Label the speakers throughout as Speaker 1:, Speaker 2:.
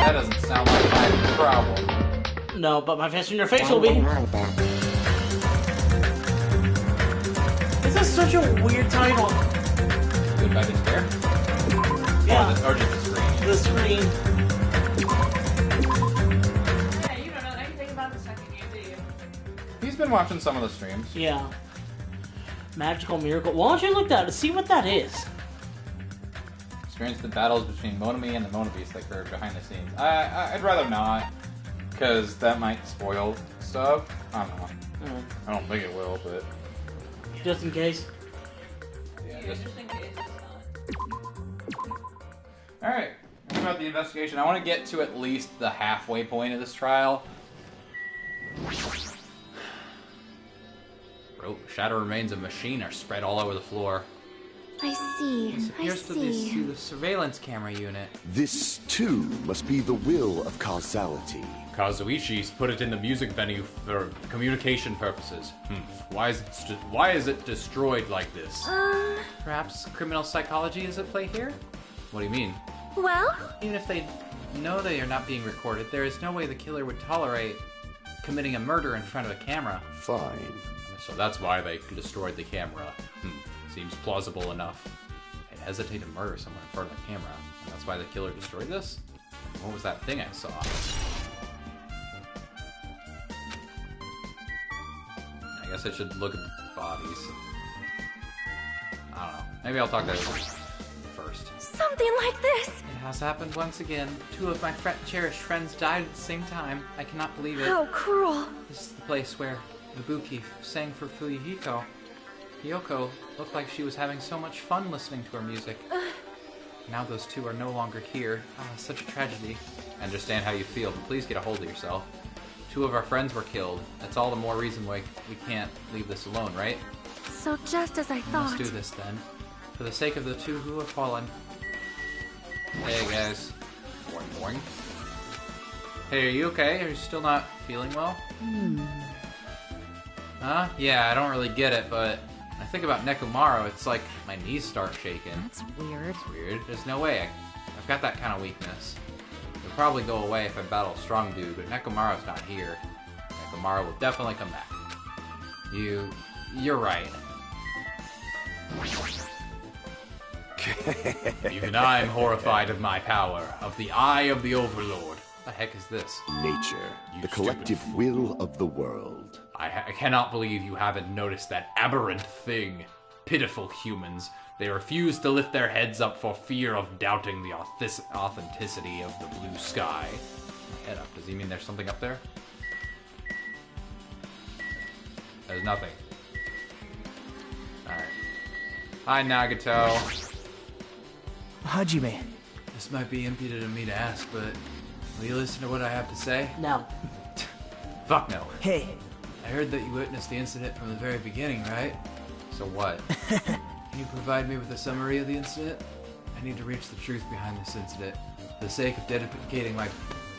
Speaker 1: That doesn't sound like my problem.
Speaker 2: No, but my fist in your face will be. This is such a weird title.
Speaker 1: Good by despair?
Speaker 2: Yeah.
Speaker 1: Or just the screen.
Speaker 2: The screen.
Speaker 3: Yeah, you don't know anything about the second game, do you?
Speaker 1: He's been watching some of the streams.
Speaker 2: Yeah. Magical miracle. Why don't you look that to see what that is?
Speaker 1: Experience the battles between Monami and the Monabeast that occurred behind the scenes. I'd rather not, because that might spoil stuff. I don't know. I don't think it will, but
Speaker 2: Just in case.
Speaker 1: yeah,
Speaker 3: Just in case it's not.
Speaker 1: Alright, about the investigation. I want to get to at least the halfway point of this trial. Shadow remains of machine are spread all over the floor.
Speaker 4: I see.
Speaker 1: This
Speaker 4: I
Speaker 1: appears to
Speaker 4: see.
Speaker 1: be the surveillance camera unit.
Speaker 5: This, too, must be the will of causality.
Speaker 1: Kazuishi's put it in the music venue for communication purposes. Why is it destroyed like this? Perhaps criminal psychology is at play here? What do you mean?
Speaker 4: Well,
Speaker 1: Even if they know they are not being recorded, there is no way the killer would tolerate committing a murder in front of a camera.
Speaker 5: Fine.
Speaker 1: So that's why they destroyed the camera. Seems plausible enough. I'd hesitate to murder someone in front of the camera. And that's why the killer destroyed this? What was that thing I saw? I guess I should look at the bodies. I don't know. Maybe I'll talk to everyone first.
Speaker 4: something like this.
Speaker 1: It has happened once again. Two of my cherished friends died at the same time. I cannot believe it.
Speaker 4: How cruel.
Speaker 1: This is the place where Ibuki sang for Fuyuhiko. Yoko looked like she was having so much fun listening to her music. Now those two are no longer here. Such a tragedy. I understand how you feel, but please get a hold of yourself. Two of our friends were killed. That's all the more reason why we can't leave this alone, right?
Speaker 4: So just as I thought.
Speaker 1: Let's do this then. For the sake of the two who have fallen. Hey guys. Boing boing. Hey, are you okay? Are you still not feeling well? Huh? Yeah, I don't really get it, but when I think about Nekomaru, it's like my knees start shaking.
Speaker 4: That's weird.
Speaker 1: It's weird. There's no way. I've got that kind of weakness. It'll probably go away if I battle a strong dude, but Nekomaru's not here. Nekomaru will definitely come back. You're right. Even I'm horrified of my power, of the eye of the Overlord. What the heck is this?
Speaker 5: Nature,
Speaker 1: You
Speaker 5: the collective
Speaker 1: stupid
Speaker 5: will of the world.
Speaker 1: I cannot believe you haven't noticed that aberrant thing. Pitiful humans. They refuse to lift their heads up for fear of doubting the authenticity of the blue sky. Head up. Does he mean there's something up there? There's nothing. Alright. Hi, Nagato.
Speaker 6: Hajime.
Speaker 1: This might be impudent of me to ask, but will you listen to what I have to say?
Speaker 2: No.
Speaker 1: Fuck no.
Speaker 6: Hey.
Speaker 1: I heard that you witnessed the incident from the very beginning, right? So what? Can you provide me with a summary of the incident? I need to reach the truth behind this incident, for the sake of dedicating my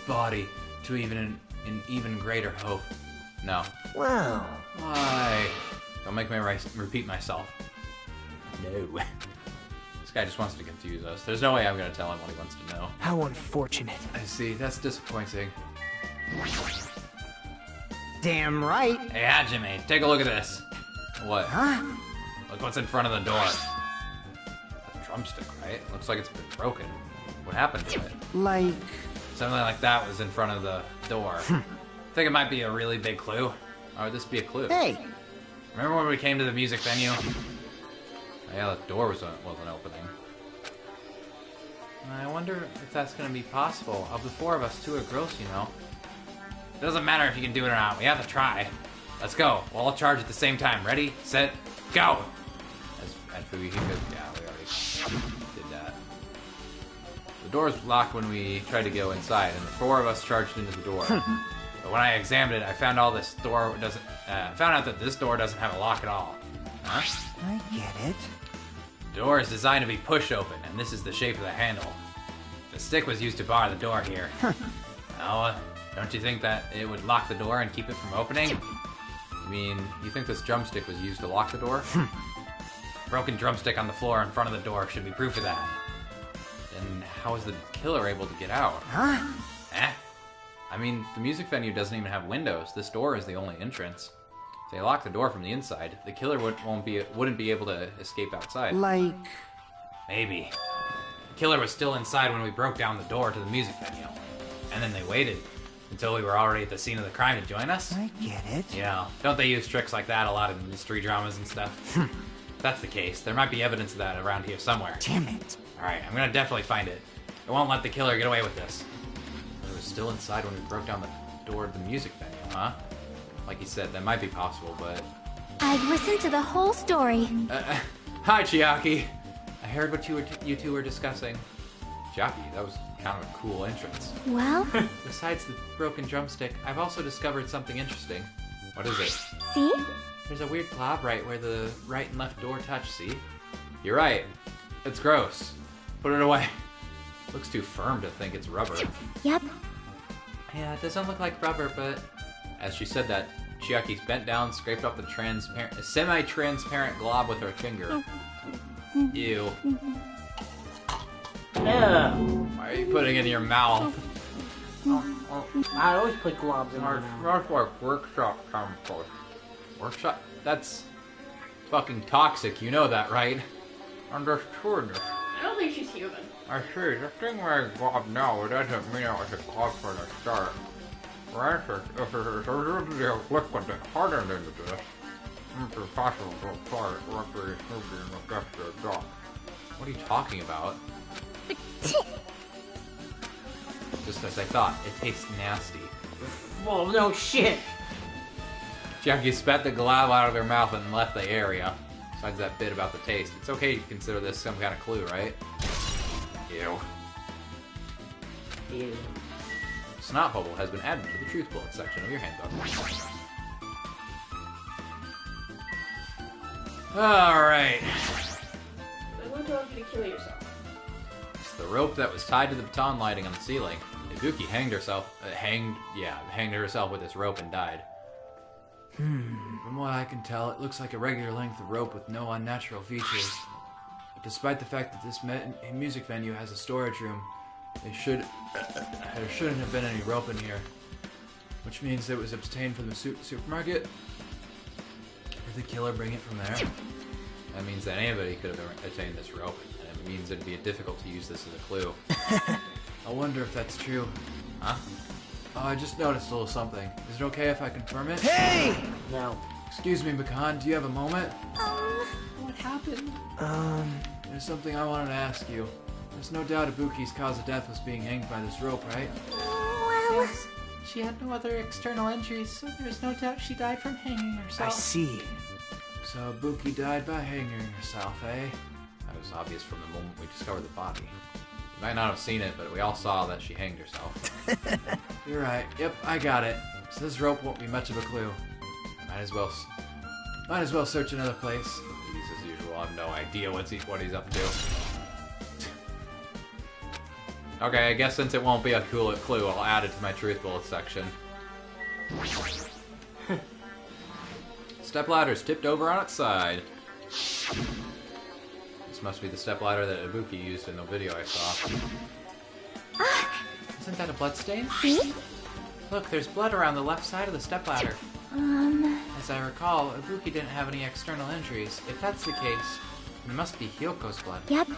Speaker 1: body to an even greater hope. No.
Speaker 6: Wow.
Speaker 1: Why? Don't make me repeat myself. No. This guy just wants to confuse us. There's no way I'm gonna tell him what he wants to know.
Speaker 6: How unfortunate.
Speaker 1: I see. That's disappointing.
Speaker 6: Damn right.
Speaker 1: Hey, Hajime, take a look at this. What?
Speaker 6: Huh?
Speaker 1: Look what's in front of the door. A drumstick, right? Looks like it's been broken. What happened to it?
Speaker 6: Like...
Speaker 1: Something like that was in front of the door. Think it might be a really big clue. Or would this be a clue?
Speaker 6: Hey.
Speaker 1: Remember when we came to the music venue? Oh, yeah, the door wasn't opening. I wonder if that's gonna be possible. Of the four of us, two are girls, you know. It doesn't matter if you can do it or not. We have to try. Let's go. We'll all charge at the same time. Ready, set, go! As Fuyuhiko, yeah, we already did that. The door was locked when we tried to go inside, and the four of us charged into the door. But when I examined it, I found out that this door doesn't have a lock at all. Huh?
Speaker 6: I get it.
Speaker 1: The door is designed to be pushed open, and this is the shape of the handle. The stick was used to bar the door here. Now, don't you think that it would lock the door and keep it from opening? I mean, you think this drumstick was used to lock the door? Broken drumstick on the floor in front of the door should be proof of that. Then how was the killer able to get out?
Speaker 6: Huh?
Speaker 1: I mean, the music venue doesn't even have windows. This door is the only entrance. If they lock the door from the inside, the killer wouldn't be able to escape outside.
Speaker 6: Like...
Speaker 1: Maybe. The killer was still inside when we broke down the door to the music venue. And then they waited until we were already at the scene of the crime to join us.
Speaker 6: I get it.
Speaker 1: Yeah, don't they use tricks like that a lot in mystery dramas and stuff? If that's the case, there might be evidence of that around here somewhere.
Speaker 6: Damn it.
Speaker 1: Alright, I'm gonna definitely find it. I won't let the killer get away with this. It was still inside when we broke down the door of the music venue, huh? Like you said, that might be possible, but...
Speaker 4: I've listened to the whole story.
Speaker 1: Hi, Chiaki! I heard what you two were discussing. Chiaki, that was kind of a cool entrance.
Speaker 4: Well?
Speaker 1: Besides the broken drumstick, I've also discovered something interesting. What is it?
Speaker 4: See?
Speaker 1: There's a weird glob right where the right and left door touch, see? You're right. It's gross. Put it away. Looks too firm to think it's rubber.
Speaker 4: Yep.
Speaker 1: Yeah, it doesn't look like rubber, but... As she said that, Chiaki's bent down, scraped off the semi-transparent glob with her finger. Ew.
Speaker 2: Yeah.
Speaker 1: Why are you putting it in your mouth?
Speaker 2: I always put globs in my mouth.
Speaker 1: That's like workshop chemicals. Workshop? That's fucking toxic, you know that, right? Understood.
Speaker 3: I don't think she's human.
Speaker 1: I see. The thing where I glob now, it doesn't mean it was a glob for the start. Right? If it is a liquid that hardened into this, it's impossible to apply it directly smoothly in the depth of the dock. What are you talking about? Just as I thought, it tastes nasty.
Speaker 2: Whoa, no shit.
Speaker 1: Jackie spat the glob out of her mouth and left the area. Besides that bit about the taste, it's okay to consider this some kind of clue, right? Ew.
Speaker 2: Ew.
Speaker 1: Snot bubble has been added to the truth bullet section of your handbook. Alright.
Speaker 3: I'm going to want you to kill yourself.
Speaker 1: It's the rope that was tied to the baton lighting on the ceiling. Ibuki hanged herself with this rope and died. From what I can tell, it looks like a regular length of rope with no unnatural features. But despite the fact that this music venue has a storage room, there shouldn't have been any rope in here. Which means it was obtained from the supermarket? Did the killer bring it from there? That means that anybody could have obtained this rope, and it means it'd be difficult to use this as a clue. I wonder if that's true. Huh? Oh, I just noticed a little something. Is it okay if I confirm it?
Speaker 6: Hey!
Speaker 2: No.
Speaker 1: Excuse me, Bakan, do you have a moment?
Speaker 3: What happened?
Speaker 1: There's something I wanted to ask you. There's no doubt Ibuki's cause of death was being hanged by this rope, right?
Speaker 4: Well...
Speaker 1: Yes. She had no other external injuries, so there's no doubt she died from hanging herself.
Speaker 6: I see.
Speaker 1: So Ibuki died by hanging herself, eh? That was obvious from the moment we discovered the body. You might not have seen it, but we all saw that she hanged herself. You're right. Yep, I got it. So this rope won't be much of a clue. Might as well search another place. He's as usual. I have no idea what he's up to. Okay, I guess since it won't be a cool clue, I'll add it to my truth bullet section. Stepladder's tipped over on its side. This must be the stepladder that Ibuki used in the video I saw. Isn't that a bloodstain?
Speaker 4: See?
Speaker 1: Look, there's blood around the left side of the stepladder. As I recall, Ibuki didn't have any external injuries. If that's the case, it must be Hyoko's blood.
Speaker 4: Yep.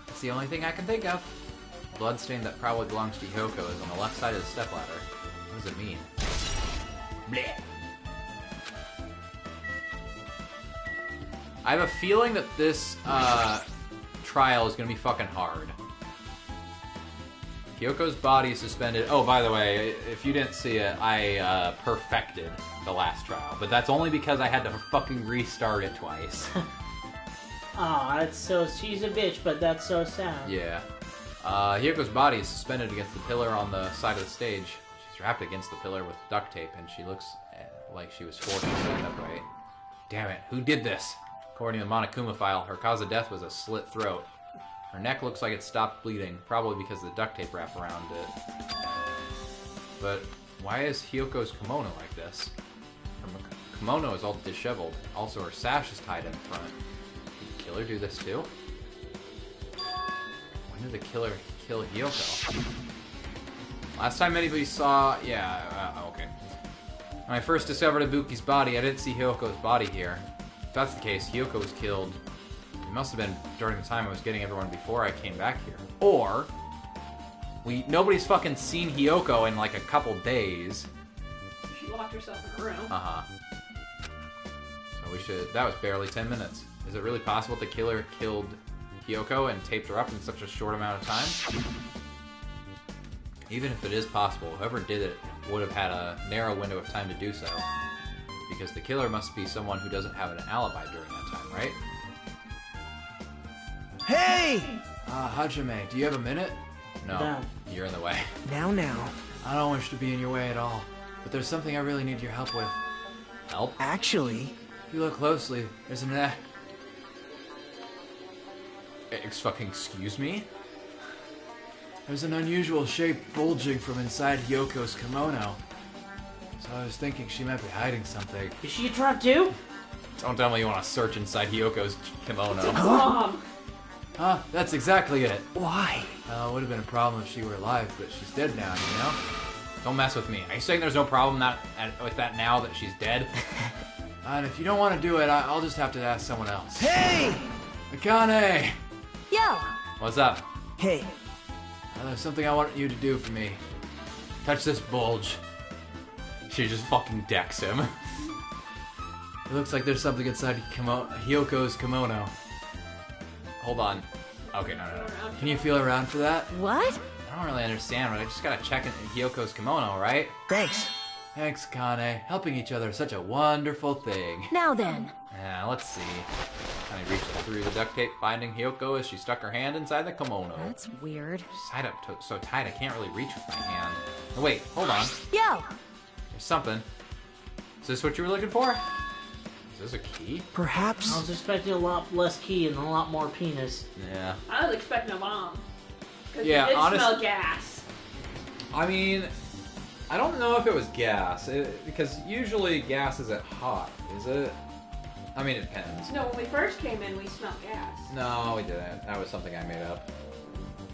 Speaker 1: It's the only thing I can think of. The bloodstain that probably belongs to Hyoko is on the left side of the stepladder. What does it mean? Blech. I have a feeling that this trial is going to be fucking hard. Hyoko's body is suspended. Oh, by the way, if you didn't see it, I perfected the last trial. But that's only because I had to fucking restart it twice.
Speaker 2: Aw, that's so... She's a bitch, but that's so sad.
Speaker 1: Yeah. Hyoko's body is suspended against the pillar on the side of the stage. She's wrapped against the pillar with duct tape, and she looks like she was forced to stand upright. Damn it, who did this? According to the Monokuma file, her cause of death was a slit throat. Her neck looks like it stopped bleeding, probably because of the duct tape wrapped around it. But why is Hyoko's kimono like this? Her kimono is all disheveled. Also, her sash is tied in front. Did the killer do this too? When did the killer kill Hyoko? Last time anybody saw... Yeah, okay. When I first discovered Ibuki's body, I didn't see Hyoko's body here. If that's the case, Hyoko was killed. It must have been during the time I was getting everyone before I came back here. Or... Nobody's fucking seen Hyoko in like a couple days.
Speaker 3: She locked herself in a room.
Speaker 1: Uh-huh. So we should... That was barely 10 minutes. Is it really possible the killer killed Hyoko and taped her up in such a short amount of time? Even if it is possible, whoever did it would have had a narrow window of time to do so. Because the killer must be someone who doesn't have an alibi during that time, right?
Speaker 6: Hey!
Speaker 1: Hajime, do you have a minute? No, you're in the way.
Speaker 6: Now.
Speaker 1: I don't wish to be in your way at all, but there's something I really need your help with. Help?
Speaker 6: Actually...
Speaker 1: If you look closely, there's an excuse me? There's an unusual shape bulging from inside Hyoko's kimono. So I was thinking she might be hiding something.
Speaker 2: Is she a trap too?
Speaker 1: Don't tell me you want to search inside Hyoko's kimono.
Speaker 3: Mom!
Speaker 1: Huh? That's exactly it.
Speaker 6: Why?
Speaker 1: It would have been a problem if she were alive, but she's dead now, you know? Don't mess with me. Are you saying there's no problem with that now that she's dead? And if you don't want to do it, I'll just have to ask someone else.
Speaker 6: Hey!
Speaker 1: Akane!
Speaker 4: Yo!
Speaker 1: What's up?
Speaker 6: Hey.
Speaker 1: There's something I want you to do for me. Touch this bulge. She just fucking decks him. It looks like there's something inside Hyoko's kimono. Hold on. Okay, no. Can you feel around for that?
Speaker 4: What?
Speaker 1: I don't really understand, but I just gotta check in Hyoko's kimono, right?
Speaker 6: Thanks.
Speaker 1: Thanks, Kane. Helping each other is such a wonderful thing.
Speaker 4: Now then.
Speaker 1: Yeah, let's see. Kane reached through the duct tape, finding Hyoko as she stuck her hand inside the kimono.
Speaker 4: That's weird.
Speaker 1: She's tied up so tight I can't really reach with my hand. Oh, wait, hold on.
Speaker 4: Yo!
Speaker 1: There's something. Is this what you were looking for? Is this a key?
Speaker 6: Perhaps...
Speaker 2: I was expecting a lot less key and a lot more penis.
Speaker 1: Yeah.
Speaker 3: I was expecting a bomb. Because
Speaker 1: Yeah,
Speaker 3: it did
Speaker 1: honest-
Speaker 3: smell gas.
Speaker 1: I mean, I don't know if it was gas, because usually gas isn't hot, is it? I mean, it depends.
Speaker 3: No, when we first came in, we smelled gas.
Speaker 1: No, we didn't. That was something I made up.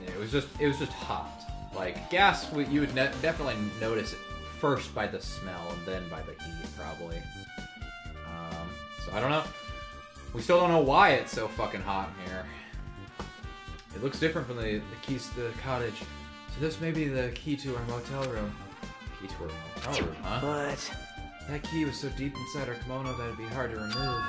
Speaker 1: It was just hot. Like gas, you would definitely notice it first by the smell and then by the heat, probably. So I don't know. We still don't know why it's so fucking hot in here. It looks different from the keys to the cottage. So this may be the key to our motel room. Key to our motel room, huh?
Speaker 6: But...
Speaker 1: That key was so deep inside her kimono that it'd be hard to remove.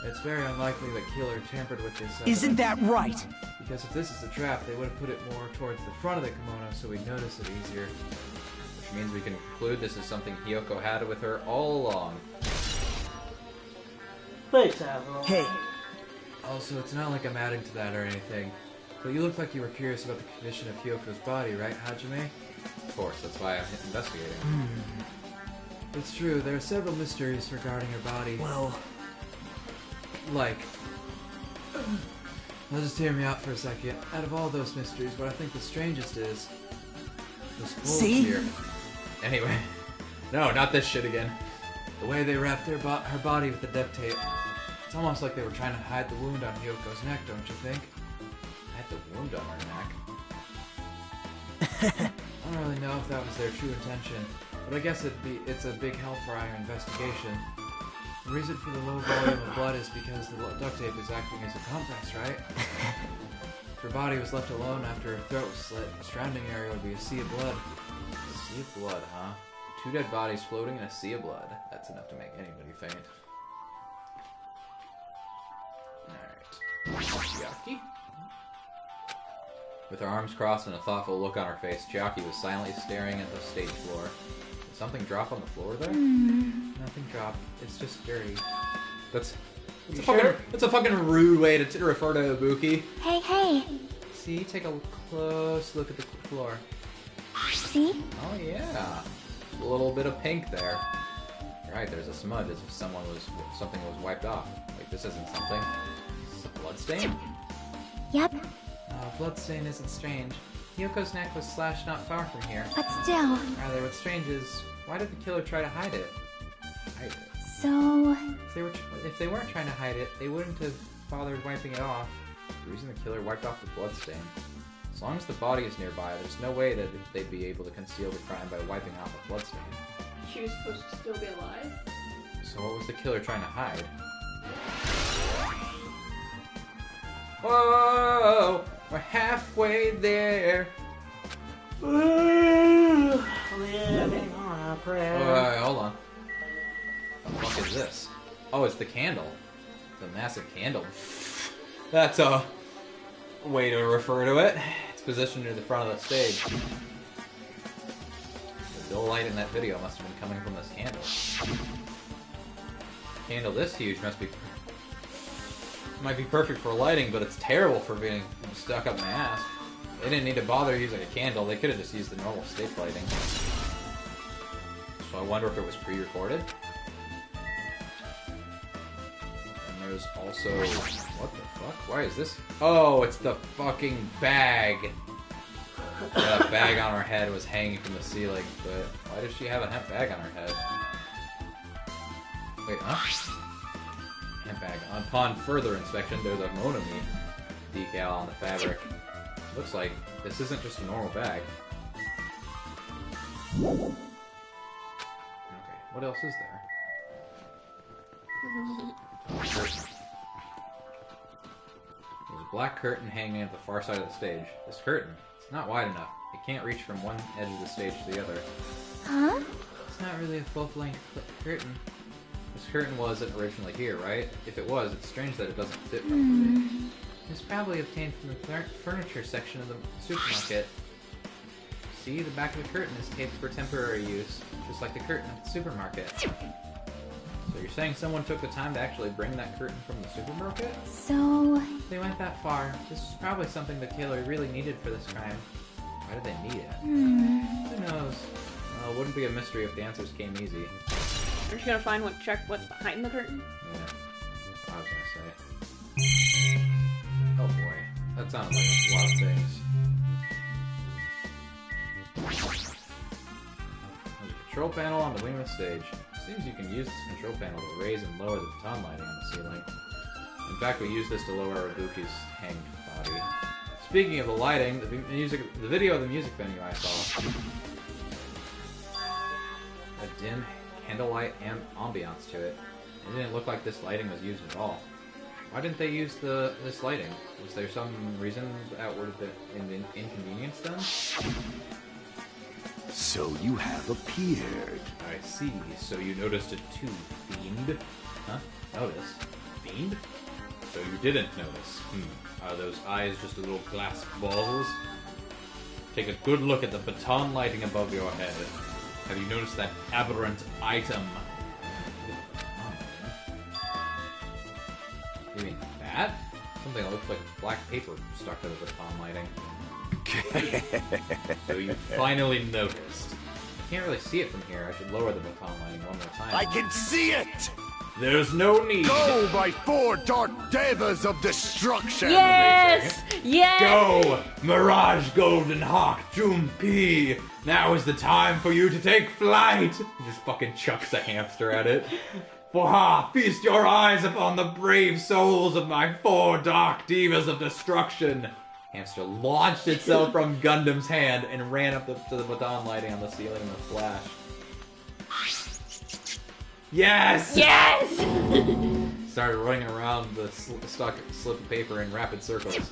Speaker 1: It's very unlikely the killer tampered with this.
Speaker 6: Isn't that right?
Speaker 1: Because if this is a trap, they would have put it more towards the front of the kimono so we'd notice it easier. Which means we can conclude this is something Hyoko had with her all along.
Speaker 2: Thanks, Avril.
Speaker 6: Hey.
Speaker 1: Also, it's not like I'm adding to that or anything, but you look like you were curious about the condition of Hyoko's body, right, Hajime? Of course, that's why I'm investigating. It's true, there are several mysteries regarding her body.
Speaker 6: Well...
Speaker 1: Like... Now just hear me out for a second. Out of all those mysteries, what I think the strangest is... this bulge
Speaker 6: See?
Speaker 1: here. Anyway. No, not this shit again. The way they wrapped her body with the duct tape. It's almost like they were trying to hide the wound on Hyoko's neck, don't you think? Hide the wound on her neck? I don't really know if that was their true intention, but I guess it's a big help for our investigation. The reason for the low volume of blood is because the duct tape is acting as a compass, right? If her body was left alone after her throat was slit, the surrounding area would be a sea of blood. A sea of blood, huh? Two dead bodies floating in a sea of blood. That's enough to make anybody faint. Alright. Chiaki? With her arms crossed and a thoughtful look on her face, Chiaki was silently staring at the stage floor. Did something drop on the floor there? Nothing dropped. It's just dirty. That's a fucking rude way to refer to Ibuki.
Speaker 4: Hey.
Speaker 1: See, take a close look at the floor.
Speaker 4: See?
Speaker 1: Oh yeah. A little bit of pink there. Right, there's a smudge as if something was wiped off. Like this isn't something. Is this a bloodstain?
Speaker 4: Yep.
Speaker 1: Bloodstain isn't strange. Hyoko's neck was slashed not far from here.
Speaker 4: But still.
Speaker 1: Rather, what's strange is, why did the killer try to hide it?
Speaker 4: So...
Speaker 1: If they weren't trying to hide it, they wouldn't have bothered wiping it off. The reason the killer wiped off the bloodstain. As long as the body is nearby, there's no way that they'd be able to conceal the crime by wiping off a bloodstain.
Speaker 3: She was supposed to still be alive?
Speaker 1: So what was the killer trying to hide? Whoa! We're halfway there!
Speaker 2: Living on a prayer.
Speaker 1: Hold on. What the fuck is this? Oh, it's the candle. The massive candle. That's a way to refer to it. It's positioned near the front of the stage. The dull light in that video must have been coming from this candle. A candle this huge might be perfect for lighting, but it's terrible for being stuck up my ass. They didn't need to bother using a candle. They could have just used the normal stage lighting. So I wonder if it was pre-recorded. And there's also... What the fuck? Why is this? Oh, it's the fucking bag! That bag on her head was hanging from the ceiling, but why does she have a hemp bag on her head? Wait, huh? Hemp bag. Upon further inspection, there's a Monami decal on the fabric. Looks like this isn't just a normal bag. Okay, what else is there? There's a black curtain hanging at the far side of the stage. This curtain, it's not wide enough. It can't reach from one edge of the stage to the other.
Speaker 4: Huh?
Speaker 1: It's not really a full-length curtain. This curtain wasn't originally here, right? If it was, it's strange that it doesn't fit properly. It's probably obtained from the furniture section of the supermarket. See, the back of the curtain is taped for temporary use, just like the curtain at the supermarket. So you're saying someone took the time to actually bring that curtain from the supermarket?
Speaker 4: So...
Speaker 1: They went that far. This is probably something the killer really needed for this crime. Why did they need it? Who knows? Well, it wouldn't be a mystery if the answers came easy.
Speaker 3: Aren't you gonna find check what's behind the curtain?
Speaker 1: Yeah, that's what I was gonna say. Oh boy, that sounded like a lot of things. There's a control panel on the wing of the stage. Seems you can use this control panel to raise and lower the baton lighting on the ceiling. In fact, we use this to lower Ibuki's hanged body. Speaking of the lighting, the video of the music venue I saw. A dim candlelight ambiance to it. It didn't look like this lighting was used at all. Why didn't they use this lighting? Was there some reason that would have been inconvenienced them?
Speaker 5: So you have appeared.
Speaker 1: I see. So you noticed it too, fiend? Huh? Notice? Fiend? So you didn't notice. Are those eyes just little glass balls? Take a good look at the baton lighting above your head. Have you noticed that aberrant item? You mean that? Something that looks like black paper stuck to the baton lighting. So you finally noticed. I can't really see it from here. I should lower the baton lighting one more time.
Speaker 5: I can see it!
Speaker 1: There's no need.
Speaker 5: Go, my four dark devas of destruction!
Speaker 3: Yes! Yes!
Speaker 1: Go, Mirage Golden Hawk Jumpi! Now is the time for you to take flight! He just fucking chucks a hamster at it. Waha! Feast your eyes upon the brave souls of my four dark divas of destruction! Hamster launched itself from Gundam's hand and ran up to the baton lighting on the ceiling in a flash. Yes!
Speaker 3: Yes!
Speaker 1: Started running around the stuck slip of paper in rapid circles.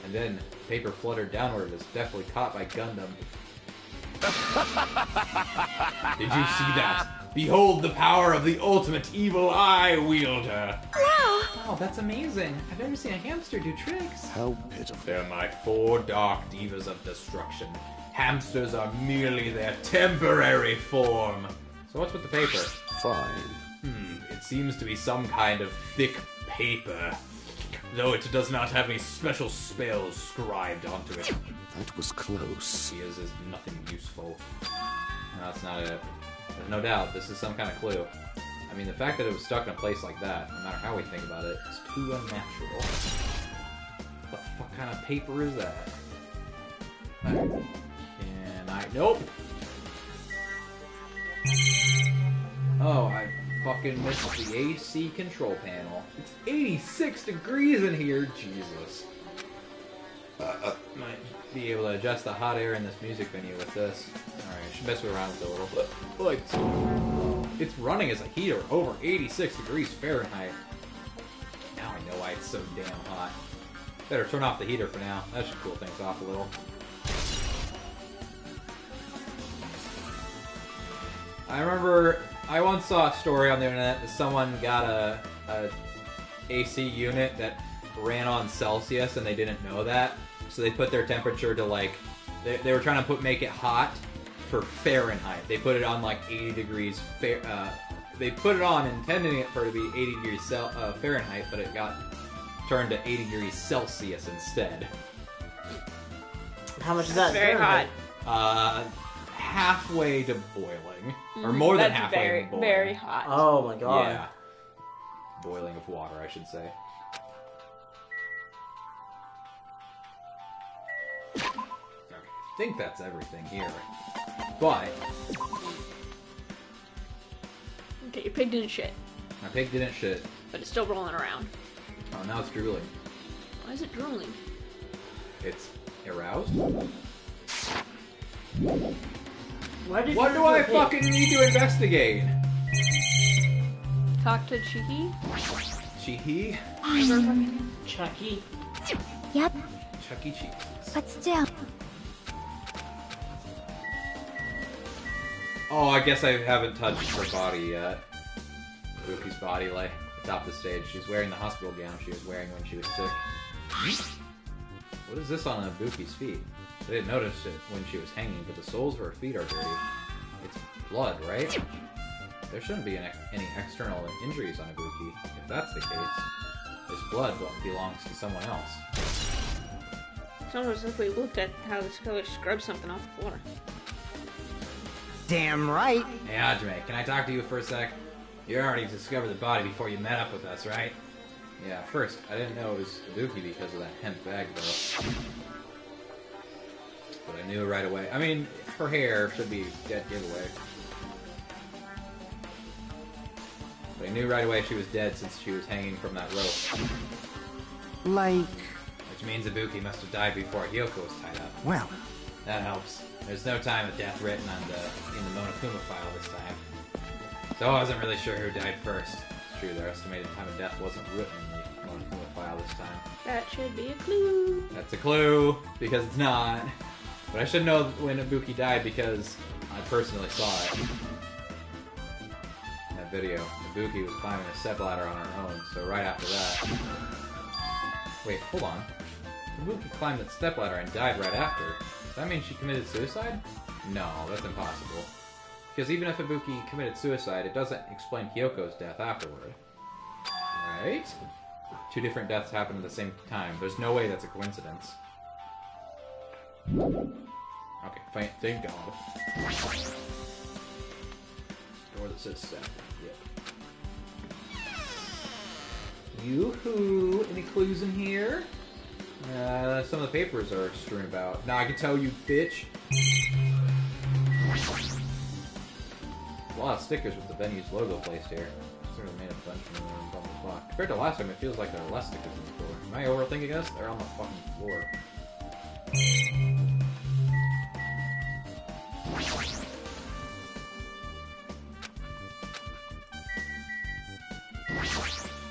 Speaker 1: And then paper fluttered downward as deftly caught by Gundam. Did you see that? Behold the power of the ultimate evil eye wielder! Wow, that's amazing. I've never seen a hamster do tricks.
Speaker 5: How pitiful.
Speaker 1: They're my four dark divas of destruction. Hamsters are merely their temporary form. So what's with the paper?
Speaker 5: Fine.
Speaker 1: It seems to be some kind of thick paper. Though it does not have any special spells scribed onto it.
Speaker 5: That was close.
Speaker 1: Is nothing useful. No, that's not it. There's no doubt this is some kind of clue. I mean, the fact that it was stuck in a place like that, no matter how we think about it, is too unnatural. What the fuck kind of paper is that? Can I... Nope! Oh, I fucking missed the AC control panel. It's 86 degrees in here, Jesus. Might be able to adjust the hot air in this music venue with this. Alright, I should mess around with it a little bit. Like, it's running as a heater over 86 degrees Fahrenheit. Now I know why it's so damn hot. Better turn off the heater for now. That should cool things off a little. I remember I once saw a story on the internet that someone got a AC unit that ran on Celsius and they didn't know that. So they put their temperature to like, they were trying to make it hot for Fahrenheit. They put it on like 80 degrees, they put it on intending it for it to be 80 degrees Fahrenheit, but it got turned to 80 degrees Celsius instead.
Speaker 2: How much is that?
Speaker 3: Very hot.
Speaker 1: Halfway to boiling. Or more than halfway to boiling.
Speaker 3: Very hot.
Speaker 2: Oh my god.
Speaker 1: Yeah. Boiling of water, I should say. Okay, I think that's everything here. But...
Speaker 3: Okay, your pig didn't shit.
Speaker 1: my pig didn't shit.
Speaker 3: But it's still rolling around.
Speaker 1: Oh, now it's drooling.
Speaker 3: Why is it drooling?
Speaker 1: It's aroused?
Speaker 2: What
Speaker 1: What do I fucking need to investigate?
Speaker 3: Talk to Chiki?
Speaker 1: Chee-hee?
Speaker 2: Chucky?
Speaker 4: Yep,
Speaker 1: Chuck E. Cheese.
Speaker 4: but still.
Speaker 1: Oh, I guess I haven't touched her body yet. Ibuki's body, like, atop the stage. She's wearing the hospital gown she was wearing when she was sick. What is this on Ibuki's feet? I didn't notice it when she was hanging, but the soles of her feet are dirty. It's blood, right? There shouldn't be any external injuries on Ibuki. If that's the case, this blood belongs to someone else.
Speaker 3: It's almost like we looked at how this killer scrubbed something off the floor.
Speaker 6: Damn right.
Speaker 1: Hey, Hajime, can I talk to you for a sec? You already discovered the body before you met up with us, right? Yeah, first, I didn't know it was Ibuki because of that hemp bag, though. But I knew right away. I mean, her hair should be dead giveaway. But I knew right away she was dead since she was hanging from that rope.
Speaker 6: Like,
Speaker 1: Which means Ibuki must have died before Hyoko was tied up.
Speaker 6: well,
Speaker 1: That helps. There's no time of death written in the Monokuma file this time. So I wasn't really sure who died first. It's true, their estimated time of death wasn't written in the Monokuma file this time.
Speaker 3: That should be a clue.
Speaker 1: That's a clue, because it's not. But I should know when Ibuki died because I personally saw it. In that video, Ibuki was climbing a stepladder on her own, so right after that... Wait, hold on. Ibuki climbed that stepladder and died right after. Does that mean she committed suicide? No, that's impossible. Because even if Ibuki committed suicide, it doesn't explain Hyoko's death afterward. Right? Two different deaths happened at the same time. There's no way that's a coincidence. Okay, thank God. Door that says step. Yep. Yoo-hoo! Any clues in here? Some of the papers are strewn about. Now I can tell you, bitch! A lot of stickers with the venue's logo placed here. Sort of made a bunch from on the block. Compared to last time, it feels like there are less stickers on the floor. Am I overthinking this? They're on the fucking floor.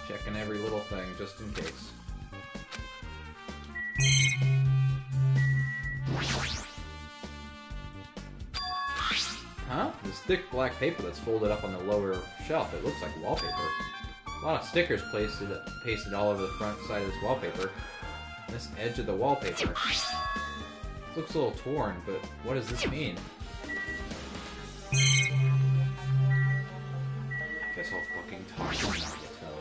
Speaker 1: Checking every little thing, just in case. Huh? This thick black paper that's folded up on the lower shelf. It looks like wallpaper. A lot of stickers pasted all over the front side of this wallpaper. And this edge of the wallpaper. It looks a little torn, but what does this mean? Guess I'll fucking talk to Nagato.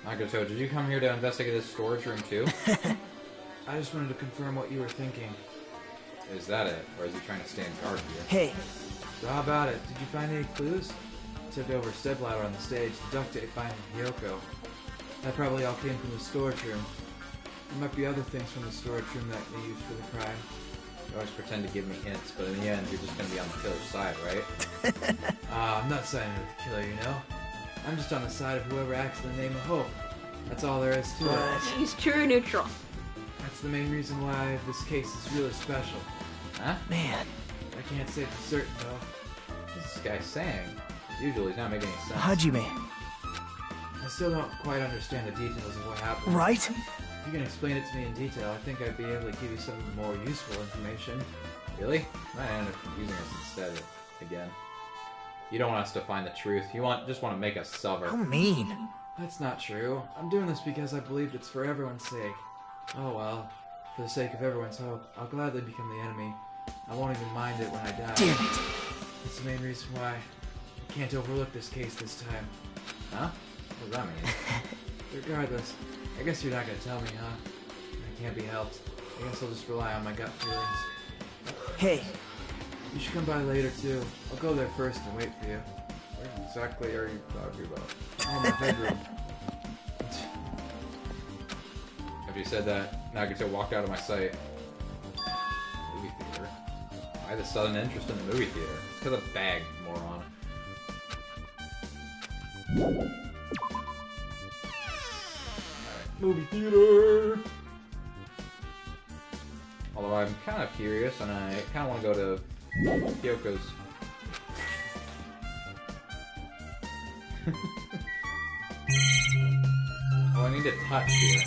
Speaker 1: Nagato, did you come here to investigate this storage room too? I just wanted to confirm what you were thinking. Is that it? Or is he trying to stand guard here?
Speaker 6: hey,
Speaker 1: So how about it? Did you find any clues? Took over a stepladder on the stage, the duct tape finding Hyoko. That probably all came from the storage room. There might be other things from the storage room that they used for the crime. You always pretend to give me hints, but in the end, you're just going to be on the killer's side, right? I'm not siding with the killer, you know? I'm just on the side of whoever acts in the name of hope. That's all there is to it.
Speaker 3: He's true neutral.
Speaker 1: That's the main reason why this case is really special. Huh?
Speaker 6: Man.
Speaker 1: I can't say for certain, though. What's this guy saying? Usually he's not making any sense.
Speaker 6: Hajime.
Speaker 1: I still don't quite understand the details of what happened.
Speaker 6: Right?
Speaker 1: If you can explain it to me in detail, I think I'd be able to give you some more useful information. Really? I might end up using us instead again. You don't want us to find the truth. You just want to make us suffer.
Speaker 6: How mean.
Speaker 1: That's not true. I'm doing this because I believed it's for everyone's sake. Oh well. For the sake of everyone's hope, I'll gladly become the enemy. I won't even mind it when I die.
Speaker 6: Damn it.
Speaker 1: That's the main reason why I can't overlook this case this time. Huh? What does that mean? Regardless, I guess you're not gonna tell me, huh? I can't be helped. I guess I'll just rely on my gut feelings.
Speaker 6: Hey.
Speaker 1: You should come by later too. I'll go there first and wait for you. Where exactly are you talking about? Oh, my bedroom. After you said that, Nagito walked out of my sight. Movie theater? Why the sudden interest in the movie theater? It's because of bag, moron. Alright, movie theater! Although I'm kind of curious, and I kind of want to go to Kyoko's. Oh, I need to touch here.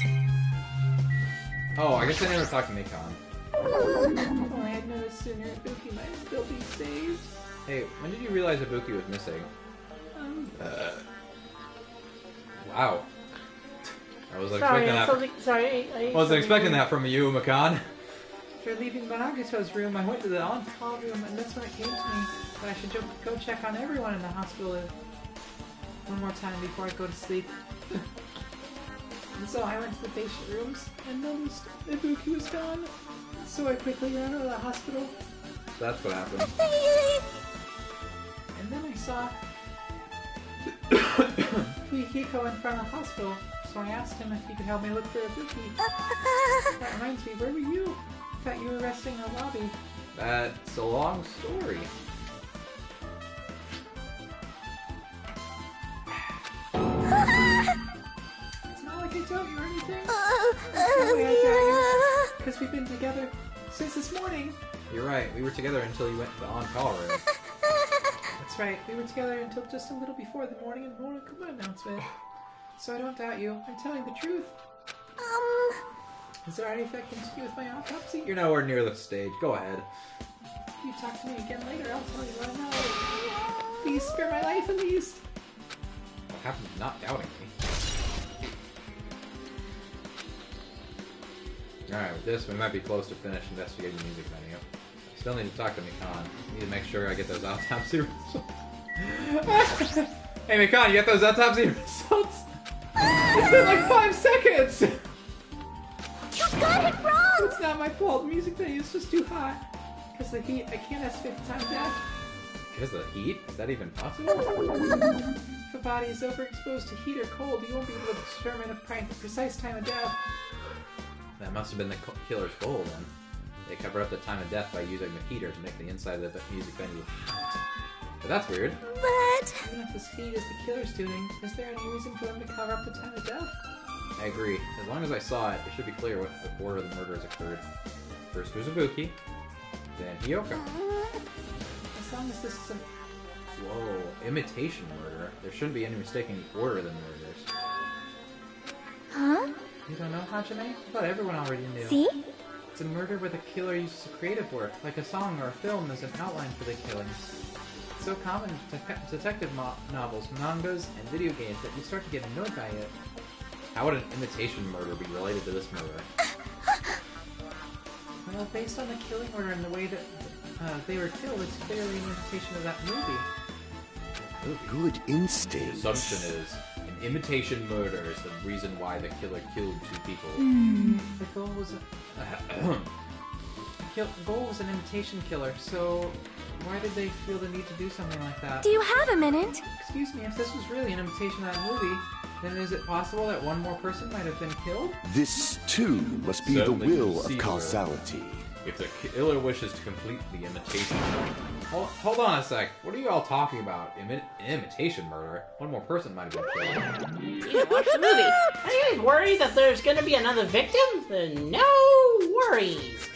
Speaker 1: Oh, I guess I never talked to Mikon.
Speaker 3: Oh, I had noticed sooner. Ibuki might still be saved.
Speaker 1: Hey, when did you realize Ibuki was missing? Wow. I was expecting that.
Speaker 3: Sorry, I
Speaker 1: Wasn't expecting that from you, Mikon. After leaving Banagito's room, I went to the on-call room, and that's when it came to me that I should go check on everyone in the hospital one more time before I go to sleep. And so I went to the patient rooms and noticed Ibuki was gone. So I quickly ran out of the hospital. That's what happened. And then I saw Hiko in front of the hospital. So I asked him if he could help me look for Ibuki. That reminds me, where were you? I thought you were resting in the lobby. That's a long story. It's not like I doubt you or anything. It's not like I doubt you. Because we've been together since this morning. You're right. We were together until you went to the on-call room. That's right. We were together until just a little before the morning and Monokuma announcement. So I don't doubt you. I'm telling the truth. Is there anything I can do with my autopsy? You're nowhere near the stage. Go ahead. If you talk to me again later, I'll tell you what I know. Please spare my life at least. What happened to not doubting me? Alright, with this, we might be close to finish investigating the music venue. Still need to talk to Mikon. Need to make sure I get those autopsy results. Hey Mikon, you get those autopsy results? It's been like 5 seconds!
Speaker 4: You got it wrong!
Speaker 3: It's not my fault. The music venue is just too hot. Because of the heat, I can't estimate the time of death.
Speaker 1: Because of the heat? Is that even possible?
Speaker 3: If a body is overexposed to heat or cold, you won't be able to determine a precise time of death.
Speaker 1: That must have been the killer's goal then. They cover up the time of death by using the heater to make the inside of the music venue hot. But that's weird.
Speaker 4: But...
Speaker 3: Even if this heat is the killer's doing, is there any reason for them to cover up the time of death?
Speaker 1: I agree. As long as I saw it, it should be clear what order the murders occurred. First was Ibuki, then Hiyoko.
Speaker 3: As long as this is a...
Speaker 1: Whoa, imitation murder? There shouldn't be any mistaking the order of the murders.
Speaker 4: Huh?
Speaker 1: You don't know, Hajime? I thought everyone already knew.
Speaker 4: See?
Speaker 1: It's a murder where the killer uses a creative work, like a song or a film as an outline for the killings. It's so common in detective novels, mangas, and video games that you start to get annoyed by it. How would an imitation murder be related to this murder?
Speaker 3: Well, based on the killing order and the way that they were killed, it's clearly an imitation of that movie.
Speaker 5: Good instincts.
Speaker 1: The assumption is an imitation murder is the reason why the killer killed 2 people.
Speaker 3: The goal was goal was an imitation killer, so why did they feel the need to do something like that?
Speaker 4: Do you have a minute?
Speaker 3: Excuse me, if this was really an imitation of that movie, then is it possible that one more person might have been killed?
Speaker 5: This, too, must be
Speaker 1: Certainly
Speaker 5: the will of
Speaker 1: conceivable.
Speaker 5: causality.
Speaker 1: If the killer wishes to complete the imitation murder... Hold on a sec. What are you all talking about? Imitation murder? One more person might have been killed.
Speaker 2: You didn't watch the movie. Are you guys worried that there's gonna be another victim? Then no worries.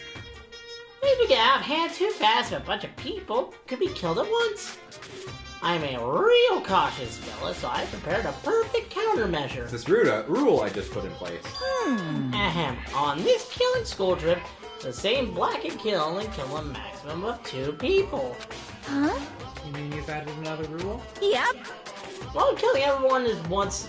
Speaker 2: Maybe we get out of hand too fast if a bunch of people could be killed at once. I'm a real cautious fella, so I prepared a perfect countermeasure.
Speaker 1: This rule I just put in place.
Speaker 2: Ahem. On this killing school trip, the same black and kill only kill a maximum of 2 people.
Speaker 4: Huh?
Speaker 3: You mean you've added another rule?
Speaker 4: Yep.
Speaker 2: While killing everyone at once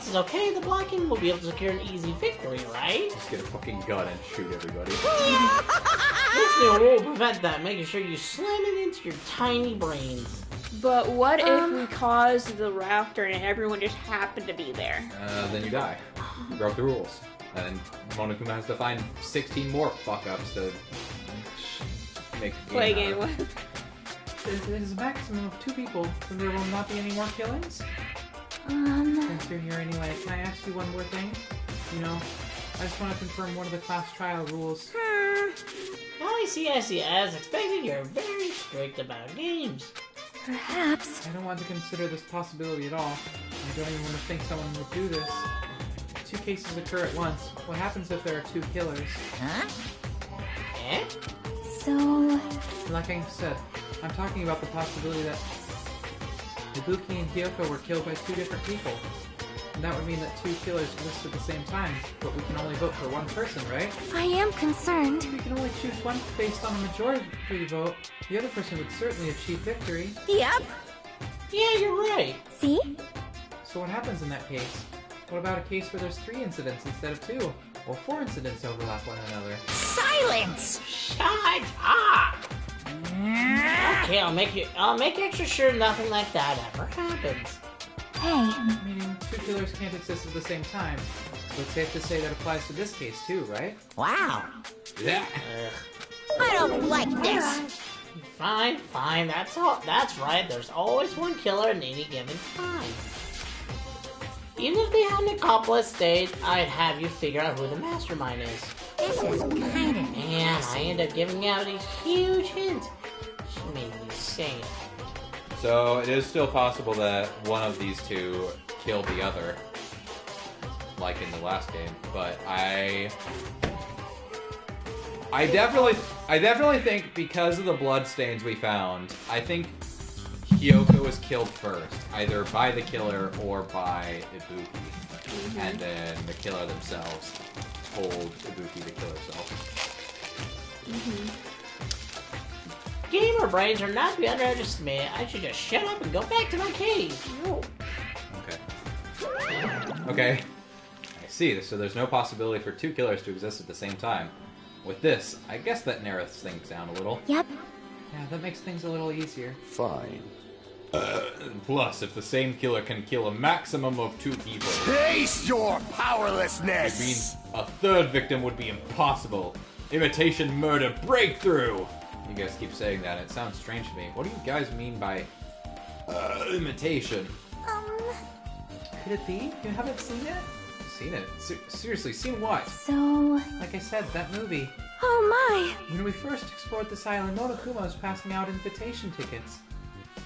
Speaker 2: is okay, the blacking will be able to secure an easy victory, right?
Speaker 1: Just get a fucking gun and shoot everybody.
Speaker 2: This new rule will prevent that, making sure you slam it into your tiny brains.
Speaker 7: But what if we caused the raptor and everyone just happened to be there?
Speaker 1: Then you die. You broke the rules. And Monokuma has to find 16 more fuck-ups to make the
Speaker 7: Play
Speaker 1: game
Speaker 7: game
Speaker 1: out of.
Speaker 7: with.
Speaker 3: If there's a maximum of 2 people, then there will not be any more killings? Since you're here anyway, can I ask you one more thing? You know, I just want to confirm one of the class trial rules.
Speaker 2: I see. As expected, you're very strict about games.
Speaker 4: Perhaps.
Speaker 3: I don't want to consider this possibility at all. I don't even want to think someone would do this. 2 cases occur at once. What happens if there are 2 killers?
Speaker 2: Eh?
Speaker 4: So...
Speaker 3: Like I said, I'm talking about the possibility that Ibuki and Hyoko were killed by 2 different people. And that would mean that 2 killers exist at the same time, but we can only vote for 1 person, right?
Speaker 4: I am concerned.
Speaker 3: We can only choose one based on a majority vote. The other person would certainly achieve victory.
Speaker 4: Yep.
Speaker 2: Yeah, you're right.
Speaker 4: See?
Speaker 3: So what happens in that case? What about a case where there's 3 incidents instead of 2? Or 4 incidents overlap one another?
Speaker 4: Silence!
Speaker 2: Shut up! Okay, I'll make extra sure nothing like that ever happens.
Speaker 4: Hey,
Speaker 3: Meaning 2 killers can't exist at the same time. So it's safe to say that applies to this case too, right?
Speaker 4: wow.
Speaker 1: Yeah.
Speaker 4: I don't like this.
Speaker 2: Fine, that's all. That's right, there's always 1 killer at any given time. Even if they had an accomplice stage, I'd have you figure out who the mastermind is.
Speaker 4: This is kind of...
Speaker 2: And I end up giving out these huge hints. She made me sing.
Speaker 1: So it is still possible that one of these 2 killed the other, like in the last game. But I definitely think because of the blood stains we found, I think Hyoko was killed first, either by the killer or by Ibuki. And then the killer themselves told Ibuki to kill herself.
Speaker 2: Gamer brains are not to be underestimated. I should just shut up and go back to my cave. No.
Speaker 1: Okay. I see. So there's no possibility for 2 killers to exist at the same time. With this, I guess that narrows things down a little.
Speaker 4: Yep.
Speaker 3: Yeah, that makes things a little easier.
Speaker 5: Fine.
Speaker 1: Plus, if the same killer can kill a maximum of 2 people,
Speaker 5: Taste your
Speaker 1: it
Speaker 5: powerlessness!
Speaker 1: means a 3rd victim would be impossible. Imitation murder breakthrough! You guys keep saying that, it sounds strange to me. What do you guys mean by imitation?
Speaker 3: Could it be? You haven't seen it?
Speaker 1: Seen it? Seriously, seen what?
Speaker 4: So...
Speaker 3: Like I said, that movie.
Speaker 4: Oh my!
Speaker 3: When we first explored this island, Monokuma was passing out invitation tickets.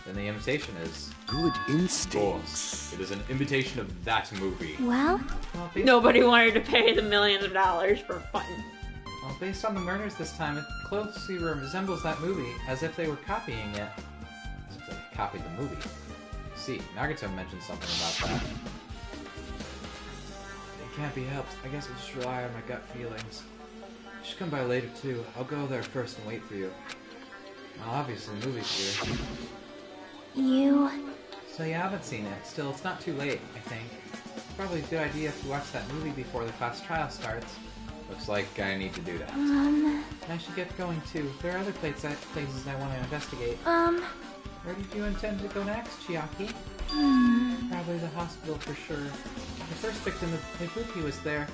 Speaker 1: Then the imitation is...
Speaker 5: Good
Speaker 1: Of
Speaker 5: instincts.
Speaker 1: course. It is an imitation of that movie.
Speaker 4: Well,
Speaker 3: Well,
Speaker 7: Nobody wanted to pay the millions of dollars for fun.
Speaker 3: based on the murders this time, it closely resembles that movie, as if they were copying it.
Speaker 1: As if they copied the movie. See, Nagato mentioned something about that.
Speaker 3: It can't be helped. I guess we'll just rely on my gut feelings. You should come by later too. I'll go there first and wait for you. Well, obviously the movie's here.
Speaker 4: you...
Speaker 3: So you haven't seen it. Still, it's not too late, I think. It's probably a good idea if you watch that movie before the class trial starts.
Speaker 1: Looks like I need to do that.
Speaker 3: I should get going too. There are other places I want to investigate. Where did you intend to go next, Chiaki? Probably the hospital for sure. The first victim of Ibuki was there.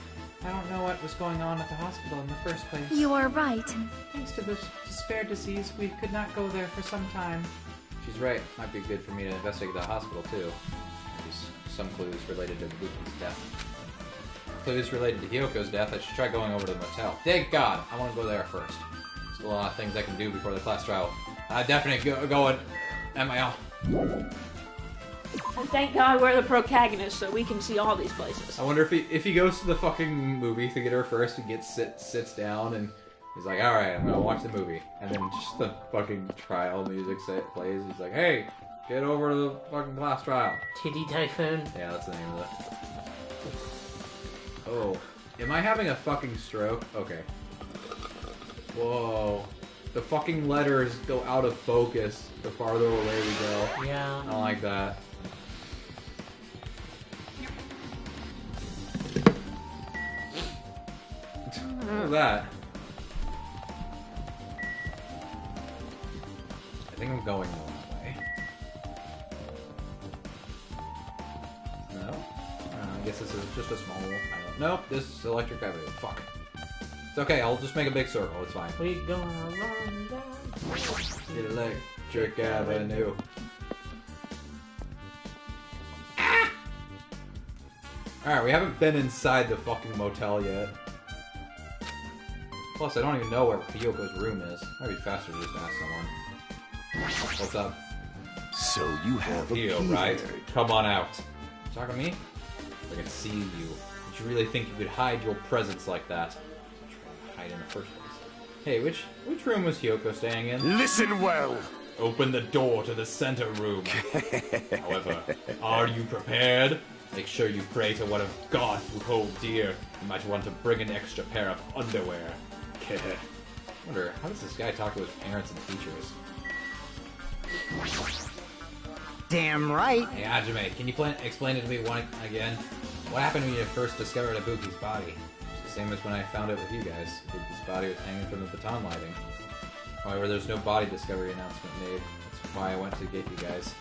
Speaker 3: I don't know what was going on at the hospital in the first place.
Speaker 4: You are right.
Speaker 3: Thanks to the spare disease, we could not go there for some time.
Speaker 1: She's right. Might be good for me to investigate the hospital too. Maybe some clues related to Ibuki's death. Clues related to Hyoko's death. I should try going over to the motel. Thank God! I want to go there first. Still a lot of things I can do before the class trial. Definitely going MIL.
Speaker 7: And thank God we're the protagonists, so we can see all these places.
Speaker 1: I wonder if he goes to the fucking movie theater first and sits down and he's like, all right, I'm gonna watch the movie, and then just the fucking trial music plays. He's like, hey, get over to the fucking class trial.
Speaker 2: Titty Typhoon.
Speaker 1: Yeah, that's the name of it. Oh, am I having a fucking stroke? Okay. Whoa. The fucking letters go out of focus the farther away we go.
Speaker 2: Yeah.
Speaker 1: I don't like that. What was that? I think I'm going the wrong way. No? I guess this is just a small... Nope, this is Electric Avenue. Fuck. It's okay, I'll just make a big circle, it's fine.
Speaker 2: We gonna run down
Speaker 1: Electric Avenue. Alright, we haven't been inside the fucking motel yet. Plus, I don't even know where Hyoko's room is. Might be faster to just ask someone. What's up?
Speaker 5: So you have a
Speaker 1: Hyo,
Speaker 5: beard.
Speaker 1: right? Come on out. Talking to me? I can see you. Did you really think you could hide your presence like that? Hide in the first place. Hey, which room was Hyoko staying in?
Speaker 5: Listen well.
Speaker 1: Open the door to the center room. However, are you prepared? Make sure you pray to one of God you hold dear. You might want to bring an extra pair of underwear. Wonder, how does this guy talk to his parents and teachers?
Speaker 6: Damn right.
Speaker 1: Hey, Hajime, can you explain it to me again? What happened when you first discovered Ibuki's body? It's the same as when I found it with you guys. Ibuki's body was hanging from the baton lighting. However, there's no body discovery announcement made. That's why I went to get you guys.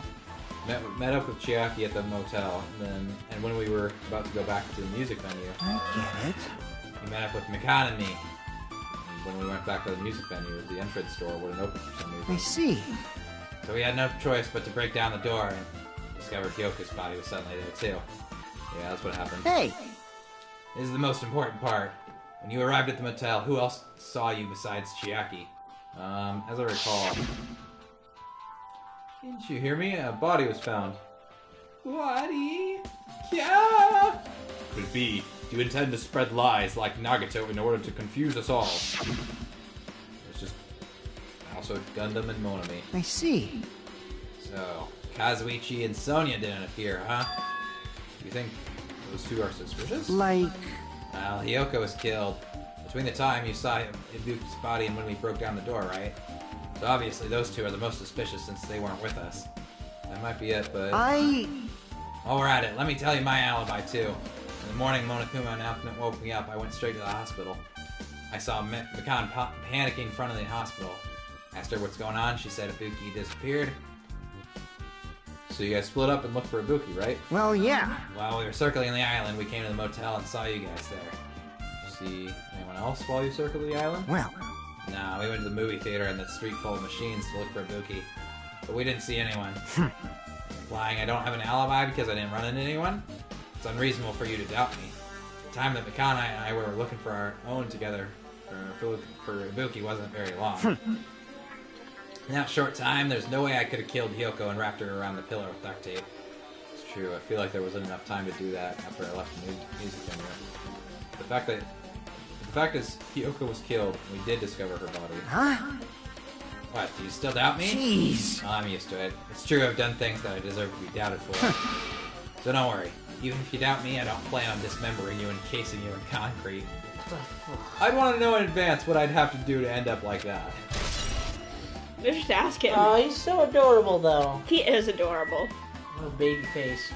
Speaker 1: Met up with Chiaki at the motel, and when we were about to go back to the music venue,
Speaker 6: I get it.
Speaker 1: we met up with Mikan and me. And when we went back to the music venue, the entrance door wouldn't open for some reason.
Speaker 6: I see.
Speaker 1: So we had no choice but to break down the door and discover Hyoko's body was suddenly there too. Yeah, that's what happened.
Speaker 6: Hey,
Speaker 1: This is the most important part. When you arrived at the motel, who else saw you besides Chiaki? As I recall... Didn't you hear me? A body was found. Body? Yeah! Could it be? Do you intend to spread lies like Nagato in order to confuse us all? It's just... Also Gundam and Monami.
Speaker 6: I see.
Speaker 1: So, Kazuichi and Sonia didn't appear, huh? You think those two are suspicious?
Speaker 6: Like,
Speaker 1: Well, Hyoko was killed between the time you saw Ibuki's body and when we broke down the door, right? So obviously those two are the most suspicious since they weren't with us. That might be it, but... While we're at it, let me tell you my alibi, too. In the morning Monokuma announcement woke me up, I went straight to the hospital. I saw Mikan panicking in front of the hospital. Asked her what's going on, she said Ibuki disappeared. So you guys split up and looked for Ibuki, right?
Speaker 6: well, yeah.
Speaker 1: While we were circling the island, we came to the motel and saw you guys there. See anyone else while you circled the island?
Speaker 6: Well,
Speaker 1: No, we went to the movie theater and the street full of machines to look for Ibuki. But we didn't see anyone. Implying I don't have an alibi because I didn't run into anyone? It's unreasonable for you to doubt me. The time that Mikana and I were looking for our own together for Ibuki wasn't very long. In that short time, there's no way I could have killed Hyoko and wrapped her around the pillar with duct tape. It's true, I feel like there wasn't enough time to do that after I left the music venue. The fact is, Hyoko was killed, and we did discover her body.
Speaker 6: huh?
Speaker 1: What, do you still doubt me?
Speaker 6: Jeez.
Speaker 1: Oh, I'm used to it. It's true I've done things that I deserve to be doubted for. So don't worry. Even if you doubt me, I don't plan on dismembering you and encasing you in concrete. I'd want to know in advance what I'd have to do to end up like that.
Speaker 7: Just ask him.
Speaker 2: Oh, he's so adorable, though.
Speaker 7: He is adorable.
Speaker 2: Little baby face.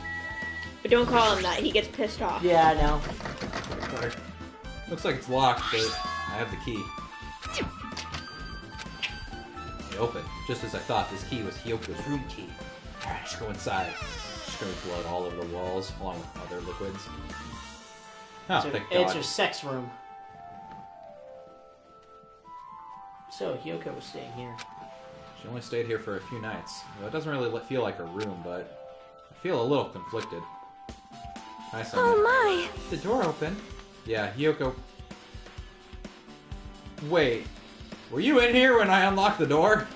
Speaker 7: But don't call him that. He gets pissed off.
Speaker 2: Yeah, I know.
Speaker 1: Looks like it's locked, but I have the key. It opened, just as I thought. This key was Hyoko's room key. Alright, let's go inside. There's blood all over the walls, along with other liquids. Oh, thank God.
Speaker 2: It's her sex room. So, Hyoko was staying here.
Speaker 1: She only stayed here for a few nights. Well, it doesn't really feel like her room, but I feel a little conflicted. Hi, Sonia.
Speaker 4: Oh my!
Speaker 1: The door opened. Yeah, Hyoko... Wait. Were you in here when I unlocked the door?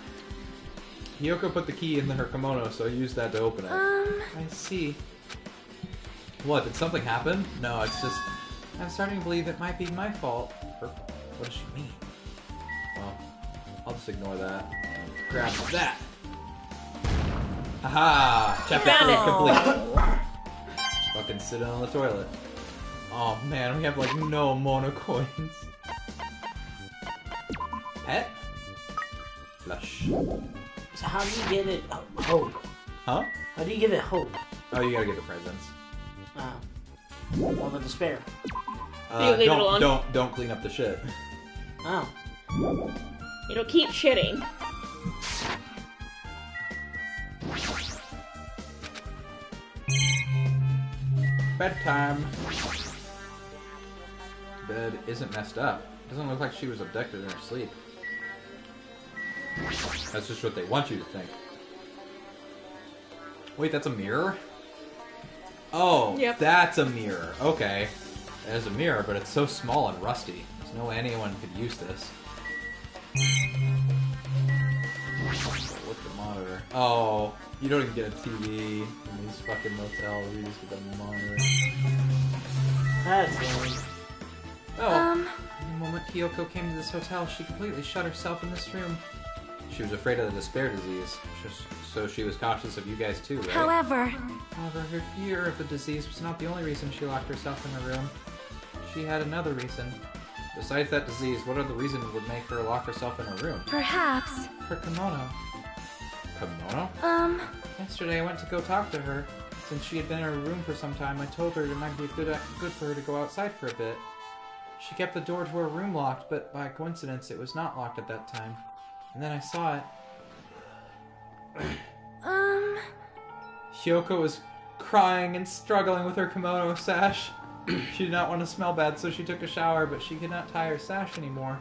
Speaker 1: Hiyoko put the key in her kimono, so I used that to open it.
Speaker 3: I see.
Speaker 1: What, did something happen? No, it's just...
Speaker 3: I'm starting to believe it might be my fault.
Speaker 1: Purple. What does she mean? Well, I'll just ignore that. Grab that. Haha! Chapter 3 complete. Just fucking sitting on the toilet. Oh man, we have like no mono coins. Pet? Flush.
Speaker 2: So how do you get it hope?
Speaker 1: Huh?
Speaker 2: How do you give it hope?
Speaker 1: Oh, you gotta give it presents.
Speaker 2: What about the spare?
Speaker 7: You leave it alone.
Speaker 1: Don't clean up the shit.
Speaker 2: Oh.
Speaker 7: It'll keep shitting.
Speaker 1: Bedtime. Bed isn't messed up. Doesn't look like she was abducted in her sleep. That's just what they want you to think. Wait, that's a mirror? Oh,
Speaker 7: Yep.
Speaker 1: That's a mirror. Okay. There's a mirror, but it's so small and rusty. There's no way anyone could use this. What's the monitor? Oh, you don't even get a TV in these fucking motels. You just get a monitor.
Speaker 2: That's lame.
Speaker 1: Oh.
Speaker 3: The moment Hiyoko came to this hotel, she completely shut herself in this room.
Speaker 1: She was afraid of the despair disease, so she was cautious of you guys too, right?
Speaker 4: However,
Speaker 3: Her fear of the disease was not the only reason she locked herself in her room. She had another reason.
Speaker 1: Besides that disease, what other reason would make her lock herself in her room?
Speaker 4: perhaps.
Speaker 3: Her kimono.
Speaker 1: Kimono?
Speaker 3: Yesterday I went to go talk to her. Since she had been in her room for some time, I told her it might be good for her to go outside for a bit. She kept the door to her room locked, but by coincidence it was not locked at that time. And then I saw it. Hiyoko was crying and struggling with her kimono sash. She did not want to smell bad, so she took a shower, but she could not tie her sash anymore.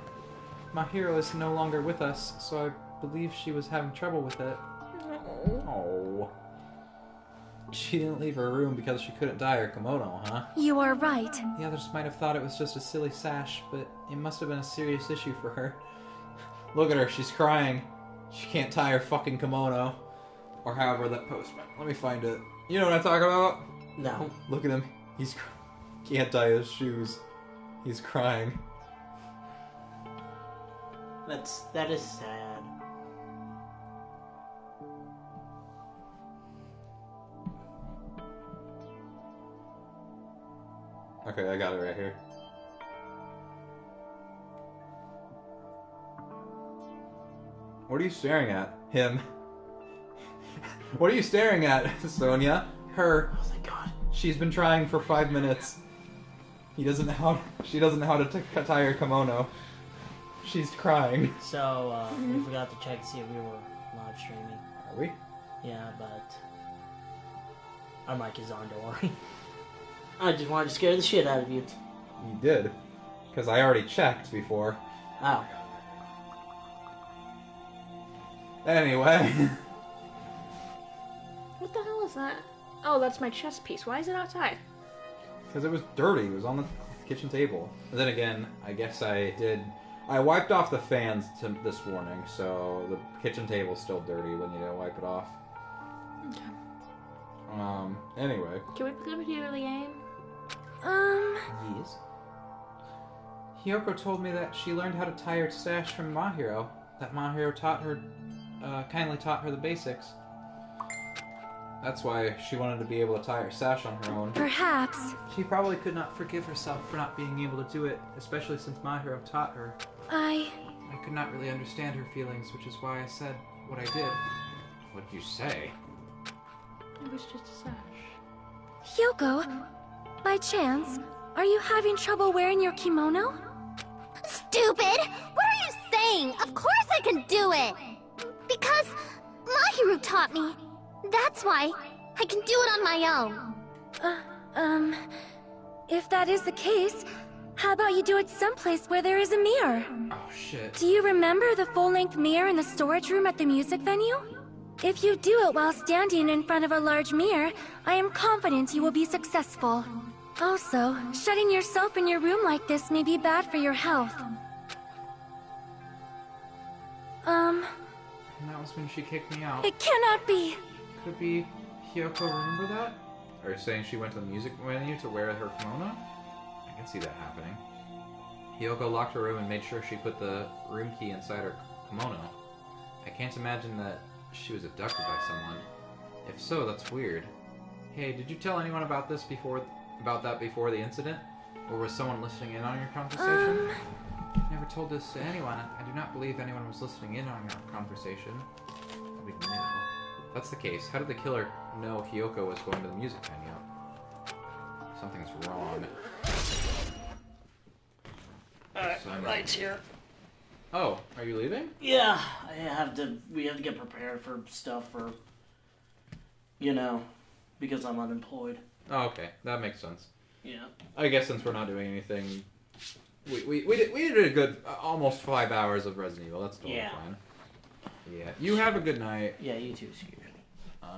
Speaker 3: My hero is no longer with us, so I believe she was having trouble with it.
Speaker 1: Oh. She didn't leave her room because she couldn't tie her kimono, huh?
Speaker 4: You are right.
Speaker 3: The others might have thought it was just a silly sash, but it must have been a serious issue for her.
Speaker 1: Look at her, she's crying. She can't tie her fucking kimono. Or however that postman. Let me find it. You know what I'm talking about?
Speaker 2: No.
Speaker 1: Look at him. Can't tie his shoes. He's crying.
Speaker 2: That is sad.
Speaker 1: Okay, I got it right here. What are you staring at? Him. What are you staring at, Sonia? Her.
Speaker 2: Oh my god.
Speaker 1: She's been trying for 5 minutes. She doesn't know how to tie her kimono. She's crying.
Speaker 2: So, we forgot to check to see if we were live streaming.
Speaker 1: Are we?
Speaker 2: Yeah, but our mic is on, don't worry. I just wanted to scare the shit out of you.
Speaker 1: You did. Because I already checked before.
Speaker 2: Oh.
Speaker 1: Anyway.
Speaker 7: What the hell is that? Oh, that's my chess piece. Why is it outside?
Speaker 1: Because it was dirty. It was on the kitchen table. And then again, I guess I wiped off the fans this morning, so the kitchen table's still dirty when you don't wipe it off.
Speaker 7: Okay.
Speaker 1: Anyway.
Speaker 7: Can we play with you the game?
Speaker 1: Yes.
Speaker 3: Hiyoko told me that she learned how to tie her sash from Mahiro. That Mahiro kindly taught her the basics.
Speaker 1: That's why she wanted to be able to tie her sash on her own.
Speaker 4: Perhaps.
Speaker 3: She probably could not forgive herself for not being able to do it, especially since Mahiro taught her.
Speaker 4: I
Speaker 3: could not really understand her feelings, which is why I said what I did.
Speaker 1: What did you say?
Speaker 7: It was just a sash.
Speaker 4: Hyoko, by chance, are you having trouble wearing your kimono?
Speaker 8: Stupid! What are you saying? Of course I can do it! Because Mahiru taught me. That's why I can do it on my own.
Speaker 4: If that is the case, how about you do it someplace where there is a mirror?
Speaker 3: Oh, shit.
Speaker 4: Do you remember the full-length mirror in the storage room at the music venue? If you do it while standing in front of a large mirror, I am confident you will be successful. Also, shutting yourself in your room like this may be bad for your health.
Speaker 3: And that was when she kicked me out.
Speaker 4: It cannot be.
Speaker 3: Could be Hyoko, remember that? Are you saying she went to the music venue to wear her kimono? I can see that happening. Hyoko locked her room and made sure she put the room key inside her kimono. I can't imagine that she was abducted by someone. If so, that's weird. Hey, did you tell anyone about that before the incident? Or was someone listening in on your conversation? Never told this to anyone. I do not believe anyone was listening in on your conversation. We know. If that's the case, how did the killer know Hyoko was going to the music venue? Something's wrong.
Speaker 2: Light's here.
Speaker 3: Oh, are you leaving?
Speaker 2: Yeah, we have to get prepared for stuff for, because I'm unemployed.
Speaker 3: Oh, okay. That makes sense.
Speaker 2: Yeah.
Speaker 3: I guess since we're not doing anything, we did a good almost 5 hours of Resident Evil. That's totally fine. Yeah. You have a good night.
Speaker 2: Yeah, you too, Skeeter.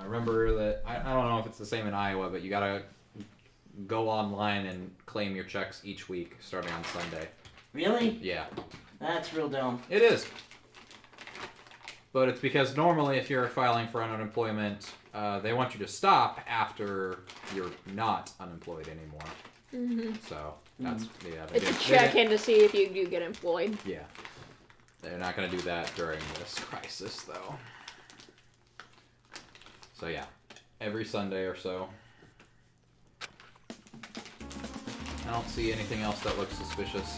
Speaker 3: Remember that I don't know if it's the same in Iowa, but you gotta go online and claim your checks each week starting on Sunday.
Speaker 2: Really?
Speaker 3: Yeah.
Speaker 2: That's real dumb.
Speaker 3: It is. But it's because normally if you're filing for unemployment, they want you to stop after you're not unemployed anymore.
Speaker 7: Mm-hmm.
Speaker 3: So that's
Speaker 7: It's a check-in to see if you do get employed.
Speaker 3: Yeah. They're not going to do that during this crisis, though. So yeah, every Sunday or so. I don't see anything else that looks suspicious.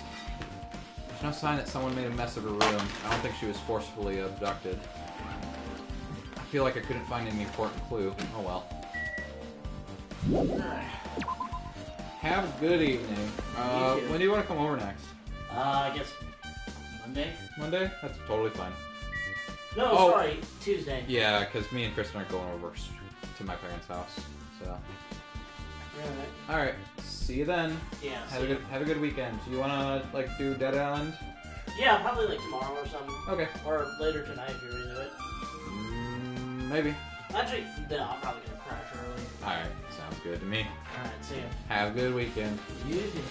Speaker 3: There's no sign that someone made a mess of her room. I don't think she was forcefully abducted. I feel like I couldn't find any important clue. Oh well. Have a good evening. When do you want to come over next?
Speaker 2: I guess Monday?
Speaker 3: Monday? That's totally fine.
Speaker 2: No, sorry, Tuesday.
Speaker 3: Yeah, because me and Kristen are going over to my parents' house. So. Alright, see you then.
Speaker 2: Yeah.
Speaker 3: Have a good weekend. Do you wanna do Dead Island?
Speaker 2: Yeah, probably tomorrow or something.
Speaker 3: Okay.
Speaker 2: Or later tonight if you're into it.
Speaker 3: Maybe.
Speaker 2: Actually, no, I'm probably gonna crash early.
Speaker 3: Alright, sounds good to me.
Speaker 2: Alright, see ya.
Speaker 3: Have a good weekend.
Speaker 2: You too.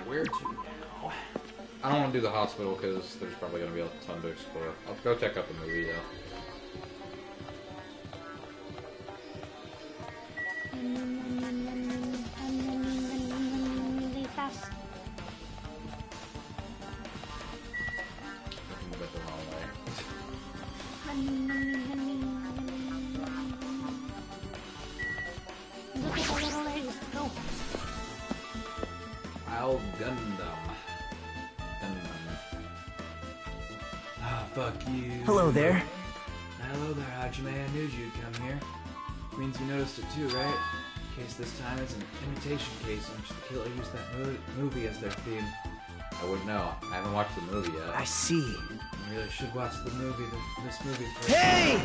Speaker 3: Where to now? I don't want to do the hospital because there's probably gonna be a ton to explore. I'll go check out the movie though. I'll Gundam. Ah, fuck you.
Speaker 6: Hello there.
Speaker 3: Hello there, Hajime. I knew you'd come here. Means you noticed it too, right? In case this time it's an imitation case in which the killer used that movie as their theme. I wouldn't know. I haven't watched the movie yet.
Speaker 6: I see.
Speaker 3: You really should watch the movie. This movie.
Speaker 6: Hey!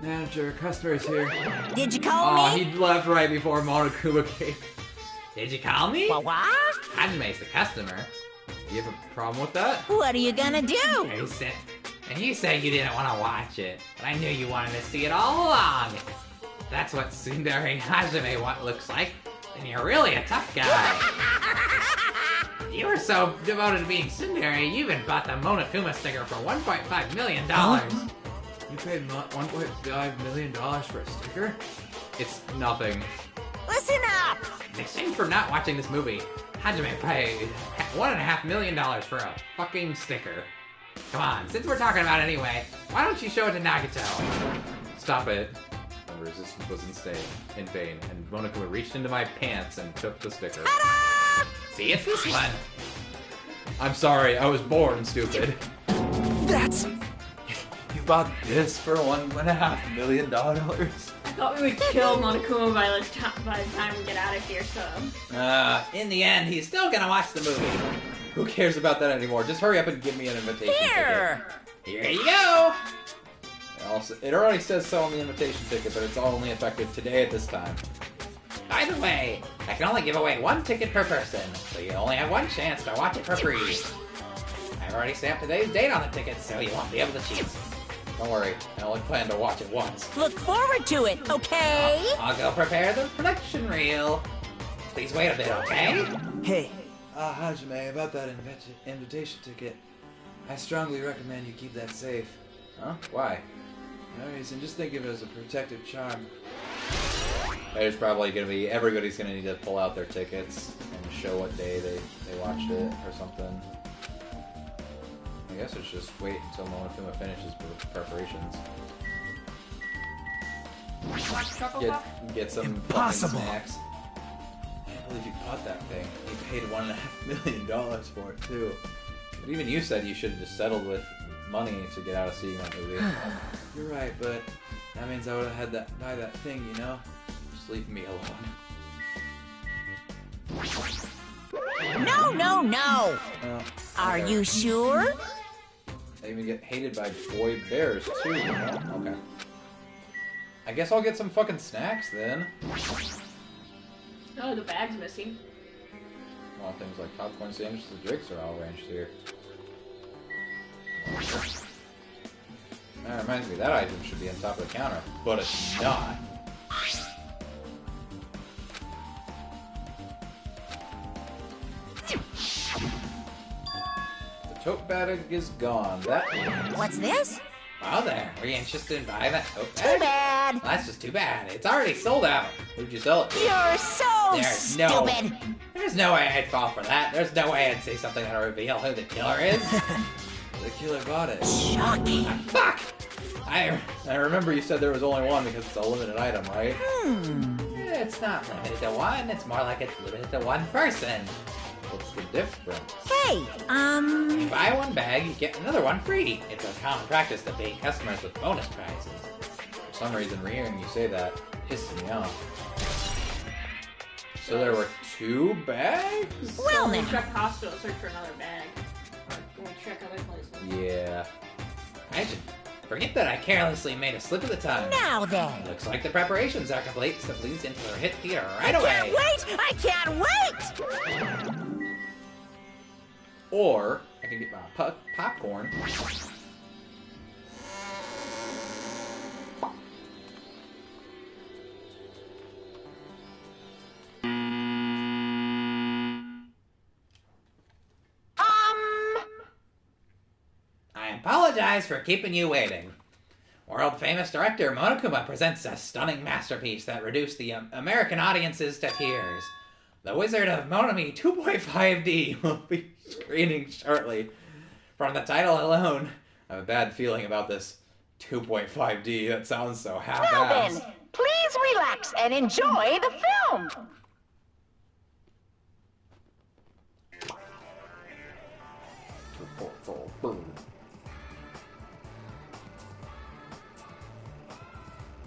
Speaker 3: Manager, customer's here.
Speaker 6: Did you call me?
Speaker 3: He left right before Monokuma came. Did you call me?
Speaker 6: What?
Speaker 3: Hajime's the customer. You have a problem with that?
Speaker 6: What are you gonna do?
Speaker 1: And you said you didn't want to watch it, but I knew you wanted to see it all along. That's what Tsundere Hajime looks like. Then you're really a tough guy. You were so devoted to being Tsundere, you even bought the Monokuma sticker for $1.5 million. You paid $1.5 million for a sticker? It's nothing.
Speaker 6: Listen up!
Speaker 1: In exchange for not watching this movie, Hajime paid $1.5 million for a fucking sticker. Come on, since we're talking about it anyway, why don't you show it to Nagito? Stop it. The resistance was in vain, and Monokuma reached into my pants and took the sticker.
Speaker 6: Ta-da!
Speaker 1: See, it's this one.
Speaker 3: I'm sorry, I was born stupid.
Speaker 6: That's...
Speaker 3: You bought this for $1.5 million?
Speaker 7: I thought we would kill Monokuma by the time we get out of here, so...
Speaker 1: In the end, he's still gonna watch the movie.
Speaker 3: Who cares about that anymore? Just hurry up and give me an invitation
Speaker 6: Here!
Speaker 3: ticket.
Speaker 1: Here you go!
Speaker 3: It already says so on the invitation ticket, but it's only effective today at this time.
Speaker 1: By the way, I can only give away one ticket per person, so you only have one chance to watch it for free. I've already stamped today's date on the ticket, so you won't be able to cheat.
Speaker 3: Don't worry, I only plan to watch it once.
Speaker 6: Look forward to it, okay?
Speaker 1: I'll go prepare the production reel. Please wait a bit, okay?
Speaker 6: Hey,
Speaker 3: Hajime, about that invitation ticket.
Speaker 1: I strongly recommend you keep that safe. Huh? Why? No reason. Just think of it as a protective charm. There's probably going to be... Everybody's going to need to pull out their tickets and show what day they watched it or something. I guess it's just wait until Monokuma finishes preparations. Get some fucking snacks. I can't believe you caught that thing. You paid $1.5 million for it, too. But even you said you should have just settled with money to get out of seeing that movie. You're right, but that means I would have had to buy that thing, you know? Just leave me alone.
Speaker 6: No, no, no! Are you sure?
Speaker 1: They even get hated by boy bears, too, you know? Okay. I guess I'll get some fucking snacks, then.
Speaker 7: Oh, the bag's missing.
Speaker 1: Well, things like popcorn sandwiches and drinks are all arranged here. That reminds me, that item should be on top of the counter, but it's not. The tote bag is gone. That means...
Speaker 6: What's this?
Speaker 1: Wow there, were you interested in buying that tote bag?
Speaker 6: Too bad.
Speaker 1: Well, that's just too bad. It's already sold out. Who'd you sell it to?
Speaker 6: You're so
Speaker 1: Stupid.
Speaker 6: stupid.
Speaker 1: There's no way I'd fall for that. There's no way I'd say something that'll reveal who the killer is. The killer bought it.
Speaker 6: Shocking.
Speaker 1: Ah, fuck! I remember you said there was only one because it's a limited item, right? It's not limited to one. It's more like it's limited to one person. What's the difference?
Speaker 6: Hey,
Speaker 1: You buy one bag, you get another one free. It's a common practice to pay customers with bonus prizes. For some reason, hearing you say that pisses me off. So there were 2 bags?
Speaker 6: well
Speaker 7: When we
Speaker 6: now.
Speaker 7: check hospital, search for another bag. Or when we check other places.
Speaker 1: Yeah. I should forget that I carelessly made a slip of the tongue.
Speaker 6: Now then.
Speaker 1: Looks like the preparations are complete, so please enter the hit theater right
Speaker 6: I
Speaker 1: away.
Speaker 6: can't wait!
Speaker 1: Or I can get my popcorn. I apologize for keeping you waiting. World-famous director Monokuma presents a stunning masterpiece that reduced the American audiences to tears. The Wizard of Monami 2.5D will be screening shortly. From the title alone, I have a bad feeling about this 2.5D. That sounds so
Speaker 6: Now
Speaker 1: half-assed.
Speaker 6: then, please relax and enjoy the film.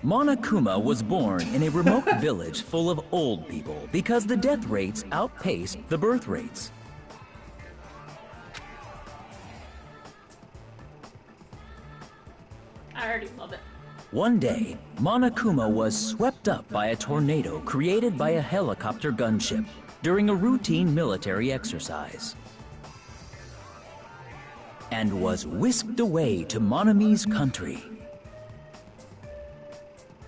Speaker 9: Monokuma was born in a remote village full of old people because the death rates outpaced the birth rates.
Speaker 7: I already love it.
Speaker 9: One day, Monokuma was swept up by a tornado created by a helicopter gunship during a routine military exercise, and was whisked away to Monami's country.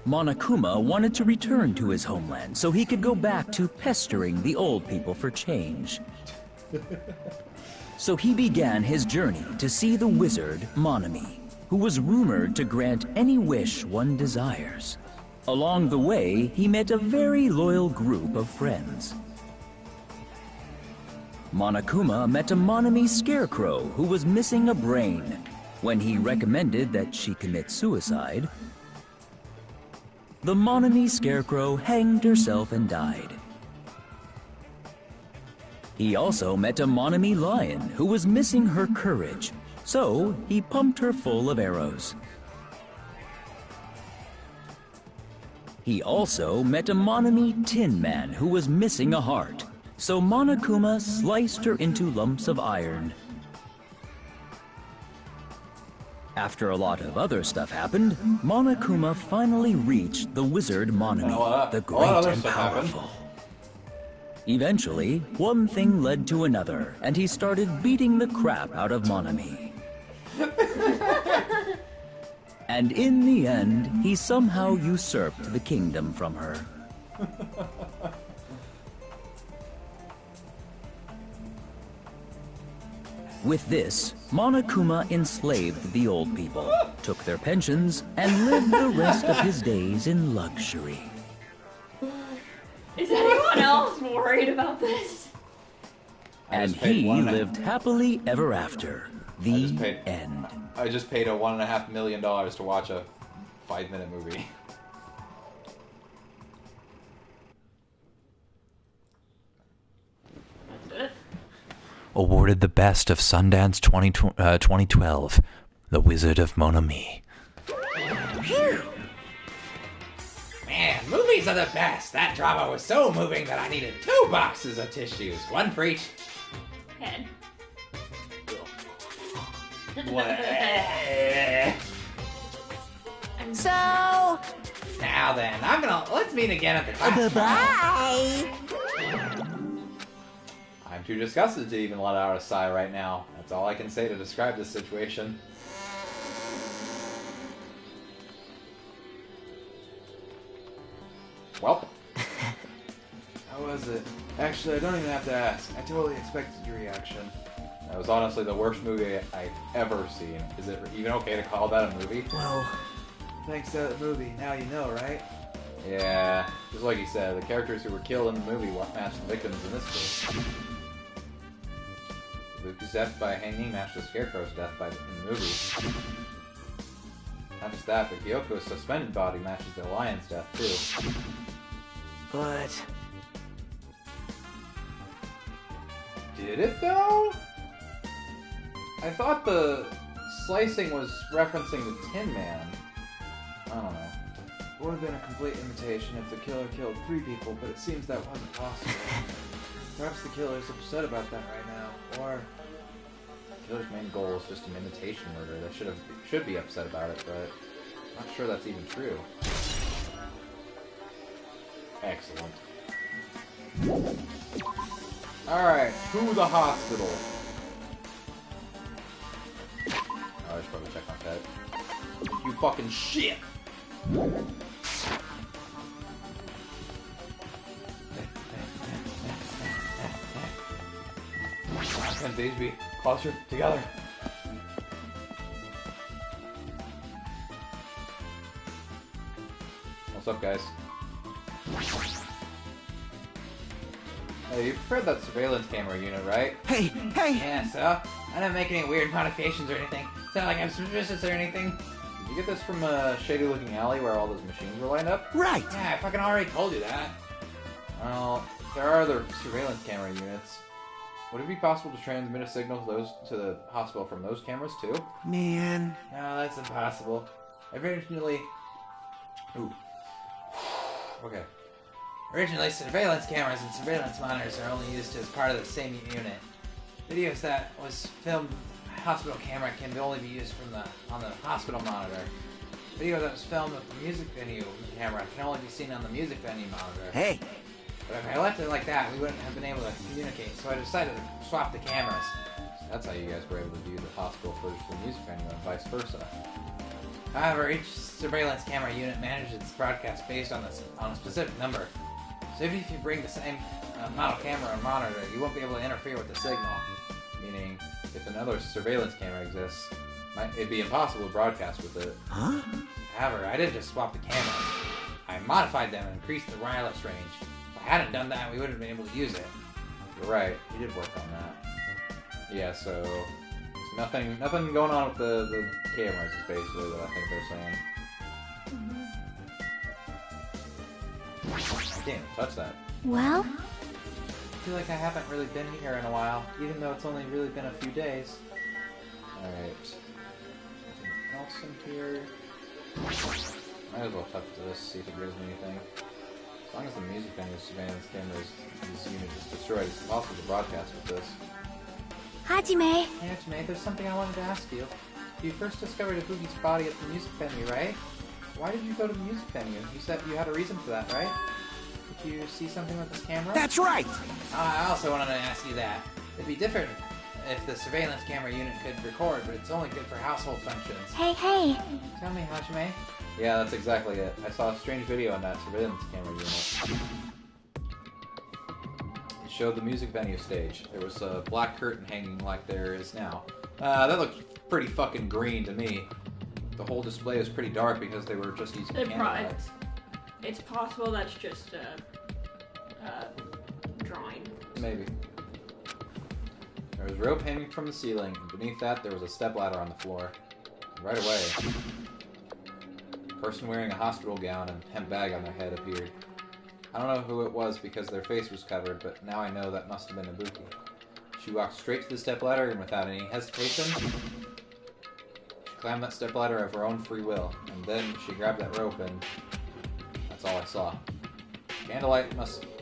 Speaker 9: Monokuma wanted to return to his homeland so he could go back to pestering the old people for change. So he began his journey to see the wizard Monami, who was rumored to grant any wish one desires. Along the way, he met a very loyal group of friends. Monokuma met a Monami scarecrow who was missing a brain. When he recommended that she commit suicide, the Monami scarecrow hanged herself and died. He also met a Monami lion who was missing her courage, so he pumped her full of arrows. He also met a Monami tin man who was missing a heart, so Monokuma sliced her into lumps of iron. After a lot of other stuff happened, Monokuma finally reached the wizard Monami, the great and powerful. Eventually, one thing led to another, and he started beating the crap out of Monami. And in the end, he somehow usurped the kingdom from her. With this, Monokuma enslaved the old people, took their pensions, and lived the rest of his days in luxury.
Speaker 7: Is anyone else worried about this?
Speaker 9: And he lived happily ever after. The end.
Speaker 1: I just paid $1.5 million to watch a 5-minute movie.
Speaker 7: That's it.
Speaker 1: Awarded the best of Sundance 2012, The Wizard of Monami. Phew. Man, movies are the best. That drama was so moving that I needed 2 boxes of tissues, one for each
Speaker 7: Head.
Speaker 1: What?
Speaker 6: So...
Speaker 1: Now then, let's meet again at the class.
Speaker 6: Bye-bye!
Speaker 1: I'm too disgusted to even let out a sigh right now. That's all I can say to describe this situation. Well.
Speaker 10: How was it? Actually, I don't even have to ask. I totally expected your reaction.
Speaker 1: That was honestly the worst movie I've ever seen. Is it even okay to call that a movie?
Speaker 10: Well, thanks to that movie, now you know, right?
Speaker 1: Yeah, just like you said, the characters who were killed in the movie matched the victims in this case. Ibuki's death by hanging matched the Scarecrow's death in the movie. Not just that, but Kyoko's suspended body matches the lion's death too.
Speaker 10: But...
Speaker 1: Did it though? I thought the slicing was referencing the Tin Man. I don't know.
Speaker 10: It would have been a complete imitation if the killer killed 3 people, but it seems that wasn't possible. Perhaps the killer is upset about that right now, or...
Speaker 1: The killer's main goal is just an imitation murder. They should be upset about it, but I'm not sure that's even true. Excellent. Alright, to the hospital. Oh, I should probably check my pet. You fucking shit! Why can't these be closer together? What's up, guys? Hey, you prepared that surveillance camera unit, right?
Speaker 6: Hey!
Speaker 1: Yeah, so? I didn't make any weird modifications or anything. It's not like I'm suspicious or anything. Did you get this from a shady-looking alley where all those machines were lined up?
Speaker 6: Right!
Speaker 1: Yeah, I fucking already told you that. Well, there are other surveillance camera units. Would it be possible to transmit a signal to the hospital from those cameras, too?
Speaker 6: Man...
Speaker 1: No, that's impossible. Originally... Ooh. Okay. Originally, surveillance cameras and surveillance monitors are only used as part of the same unit. Videos that was filmed hospital camera can only be used on the hospital monitor. Video that was filmed with the music venue camera can only be seen on the music venue monitor.
Speaker 6: Hey!
Speaker 1: But if I left it like that, we wouldn't have been able to communicate, so I decided to swap the cameras. So that's how you guys were able to view the hospital footage from the music venue and vice versa. However, each surveillance camera unit manages its broadcast based on a specific number. So even if you bring the same model camera and monitor, you won't be able to interfere with the signal. Meaning, if another surveillance camera exists, it'd be impossible to broadcast with it.
Speaker 6: Huh?
Speaker 1: However, I didn't just swap the cameras. I modified them and increased the wireless range. If I hadn't done that, we wouldn't have been able to use it. You're right, we did work on that. Yeah, so nothing going on with the cameras is basically what I think they're saying. I can't even touch that.
Speaker 4: Well?
Speaker 1: I feel like I haven't really been here in a while, even though it's only really been a few days. Alright. Anything else in here? Might as well touch this, see if it gives me anything. As long as the music venue surveillance cameras this unit is destroyed, it's possible to broadcast with this.
Speaker 4: Hajime.
Speaker 1: Hey, Hajime, there's something I wanted to ask you. You first discovered Ibuki's body at the music venue, right? Why did you go to the music venue? You said you had a reason for that, right? Did you see something with this camera?
Speaker 6: That's right!
Speaker 1: I also wanted to ask you that. It'd be different if the surveillance camera unit could record, but it's only good for household functions.
Speaker 4: Hey, hey.
Speaker 1: Tell me, Hajime. Yeah, that's exactly it. I saw a strange video on that surveillance camera unit. It showed the music venue stage. There was a black curtain hanging like there is now. That looked pretty fucking green to me. The whole display is pretty dark because they were just using candlelight.
Speaker 7: It's possible that's just drawing.
Speaker 1: Maybe. There was rope hanging from the ceiling, and beneath that there was a stepladder on the floor. And right away, a person wearing a hospital gown and hemp bag on their head appeared. I don't know who it was because their face was covered, but now I know that must have been Ibuki. She walked straight to the stepladder and without any hesitation, she climbed that stepladder of her own free will, and then she grabbed that rope and that's all I saw. Candlelight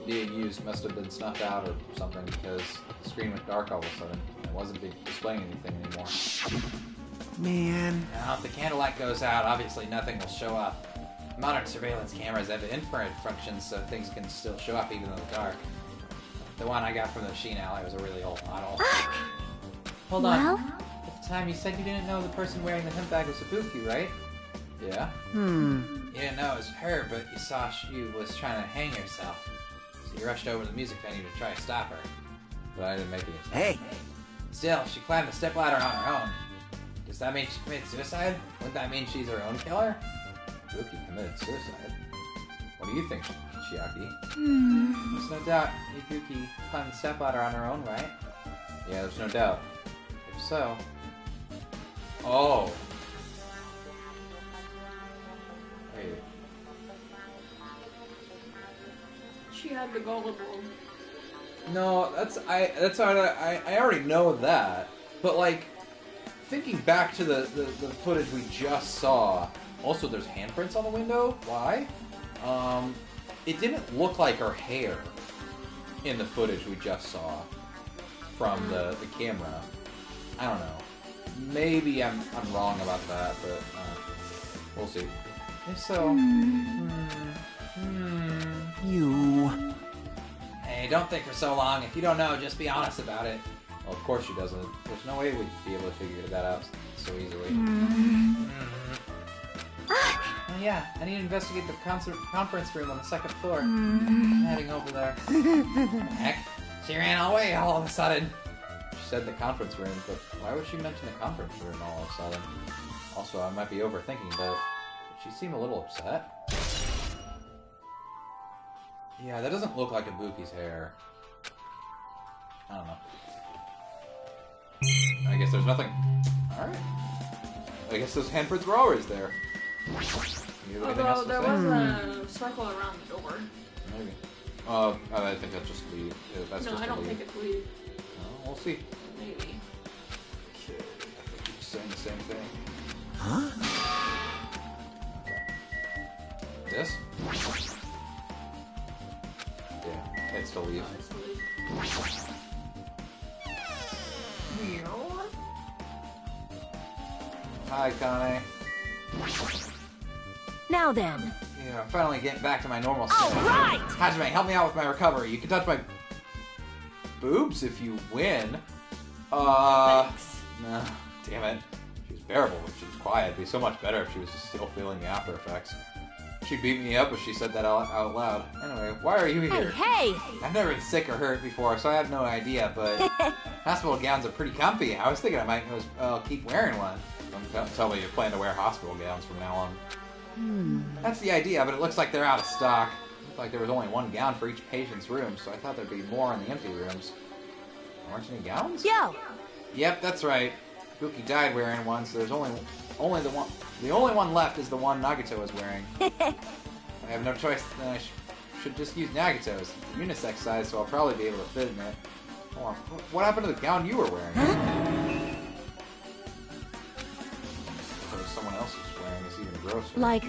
Speaker 1: being used must have been snuffed out or something because the screen went dark all of a sudden and it wasn't displaying anything anymore.
Speaker 6: Man.
Speaker 1: Now, if the candlelight goes out, obviously nothing will show up. Modern surveillance cameras have infrared functions so things can still show up even in the dark. The one I got from the Sheen Alley was a really old model.
Speaker 3: Hold on. At the time you said you didn't know the person wearing the hemp bag was Ibuki, right?
Speaker 1: Yeah? You didn't know it was her, but you saw she was trying to hang herself. So you rushed over to the music venue to try to stop her. But I didn't make any sense.
Speaker 6: Hey!
Speaker 1: Still, she climbed the stepladder on her own. Does that mean she committed suicide? Wouldn't that mean she's her own killer? Ibuki committed suicide? What do you think, Chiaki? There's no doubt Ibuki climbed the stepladder on her own, right? Yeah, there's no doubt. If so... Oh! Wait.
Speaker 7: She had the gullible.
Speaker 1: No, that's I already know that. But like, thinking back to the footage we just saw, also there's handprints on the window. Why? It didn't look like her hair in the footage we just saw from the camera. I don't know. Maybe I'm wrong about that, but we'll see. If so,
Speaker 6: You.
Speaker 1: Hey, don't think for so long. If you don't know, just be honest about it. Well, of course she doesn't. There's no way we'd be able to figure that out so easily.
Speaker 3: Oh yeah, I need to investigate the conference room on the second floor. I'm heading over there.
Speaker 1: Heck, she ran away all of a sudden. She said the conference room, but why would she mention the conference room all of a sudden? Also, I might be overthinking, but did she seem a little upset? Yeah, that doesn't look like Ibuki's hair. I don't know. I guess there's nothing. Alright. I guess those handprints were always there.
Speaker 7: Although there was a circle around the door.
Speaker 1: Maybe. I think that's just lead. That's
Speaker 7: no,
Speaker 1: just
Speaker 7: I don't
Speaker 1: lead.
Speaker 7: think it's lead.
Speaker 1: Oh, we'll see.
Speaker 7: Maybe.
Speaker 1: Okay, I think you're saying the same thing.
Speaker 6: Huh?
Speaker 1: This? Yeah, it's the lead. Hi, Kane.
Speaker 4: Now then.
Speaker 1: Yeah, I'm finally getting back to my normal state.
Speaker 4: Alright!
Speaker 1: Hajime, help me out with my recovery. You can touch my boobs if you win.
Speaker 7: Thanks.
Speaker 1: No, damn it. She was bearable when she was quiet. It'd be so much better if she was just still feeling the after effects. She beat me up if she said that out loud. Anyway, why are you here?
Speaker 4: Hey!
Speaker 1: I've never been sick or hurt before, so I have no idea, but hospital gowns are pretty comfy. I was thinking I might as well keep wearing one. Don't tell me you plan to wear hospital gowns from now on. That's the idea, but it looks like they're out of stock. It looked like there was only one gown for each patient's room, so I thought there'd be more in the empty rooms. Aren't any gowns?
Speaker 4: Yo!
Speaker 1: Yep, that's right. Ibuki died wearing one, so there's only the one. The only one left is the one Nagito is wearing. I have no choice, then I should just use Nagito's. It's unisex size, so I'll probably be able to fit in it. Hold on, what happened to the gown you were wearing? Someone else is wearing this even grosser.
Speaker 4: Like...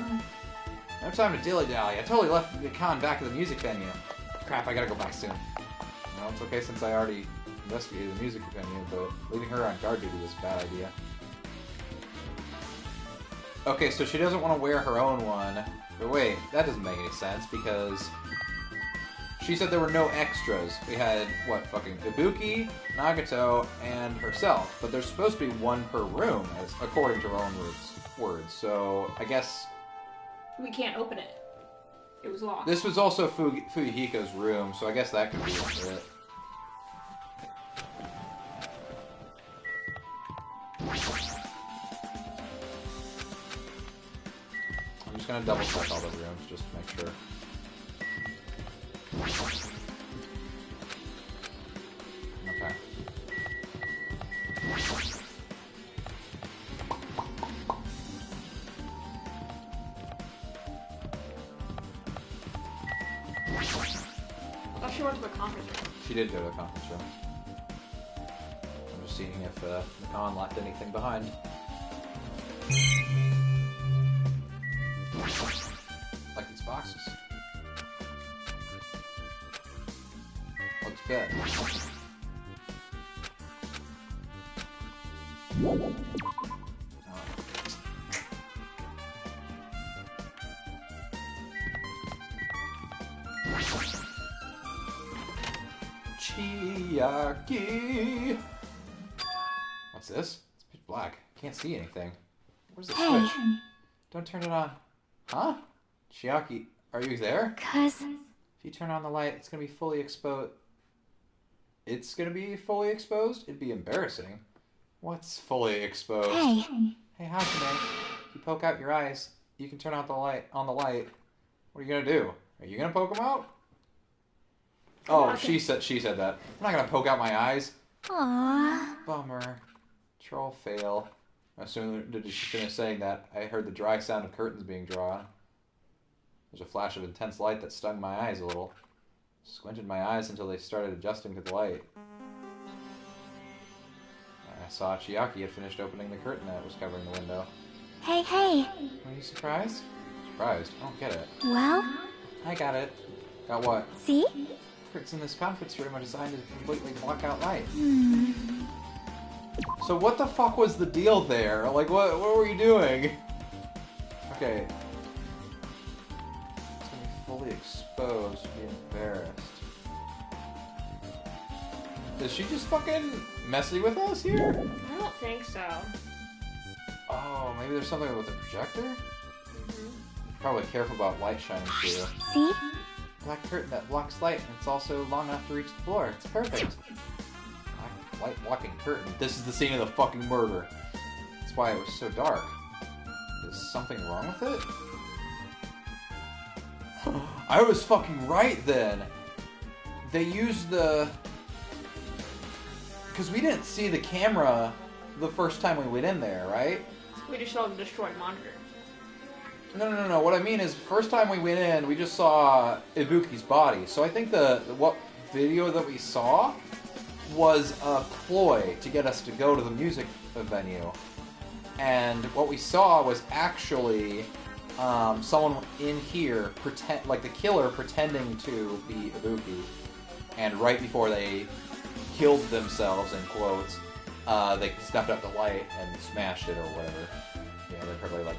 Speaker 1: No time to dilly-dally. I totally left the con back at the music venue. Crap, I gotta go back soon. No, it's okay since I already investigated the music venue, but leaving her on guard duty was a bad idea. Okay, so she doesn't want to wear her own one. But wait, that doesn't make any sense, because she said there were no extras. We had, what, fucking Ibuki, Nagito, and herself. But there's supposed to be one per room, according to her own words. So, I guess...
Speaker 7: We can't open it. It was locked.
Speaker 1: This was also Fuyuhiko's room, so I guess that could be it. just gonna double check all the rooms just to make sure. Okay.
Speaker 7: Oh, she went to a conference room.
Speaker 1: She did go to a conference room. I'm just seeing if Makan left anything behind. Like these boxes. Looks good. Chiaki! What's this? It's pitch black. Can't see anything. Where's the switch? Don't turn it on. Huh? Chiaki, are you there?
Speaker 4: Cuz...
Speaker 1: If you turn on the light, it's gonna be fully exposed. It's gonna be fully exposed? It'd be embarrassing. What's fully exposed?
Speaker 4: Hey.
Speaker 1: Hey, Hajime. If you poke out your eyes, you can turn out the light. On the light. What are you gonna do? Are you gonna poke them out? Oh, she said that. I'm not gonna poke out my eyes.
Speaker 4: Aww.
Speaker 1: Bummer. Troll fail. As soon as she finished saying that, I heard the dry sound of curtains being drawn. There's a flash of intense light that stung my eyes a little. Squinted my eyes until they started adjusting to the light. I saw Chiaki had finished opening the curtain that was covering the window.
Speaker 4: Hey, hey.
Speaker 1: Are you surprised? Surprised? I don't get it.
Speaker 4: Well?
Speaker 1: I got it. Got what?
Speaker 4: See?
Speaker 1: Curtains in this conference room are designed to completely block out light.
Speaker 4: Hmm.
Speaker 1: So what the fuck was the deal there? Like, what were you doing? Okay. It's gonna be fully exposed to be embarrassed. Is she just fucking messing with us here?
Speaker 7: I don't think so.
Speaker 1: Oh, maybe there's something with the projector? Probably careful about light shining through.
Speaker 4: See?
Speaker 1: Black curtain that blocks light, and it's also long enough to reach the floor. It's perfect. Light blocking curtain. This is the scene of the fucking murder. That's why it was so dark. Is something wrong with it? I was fucking right then. They used the... Because we didn't see the camera the first time we went in there, right?
Speaker 7: We just saw the destroyed monitor.
Speaker 1: No. What I mean is, first time we went in, we just saw Ibuki's body. So I think what video that we saw was a ploy to get us to go to the music venue. And what we saw was actually someone in here, like the killer pretending to be Ibuki. And right before they killed themselves, in quotes, they stepped up the light and smashed it or whatever. Yeah, they're probably like...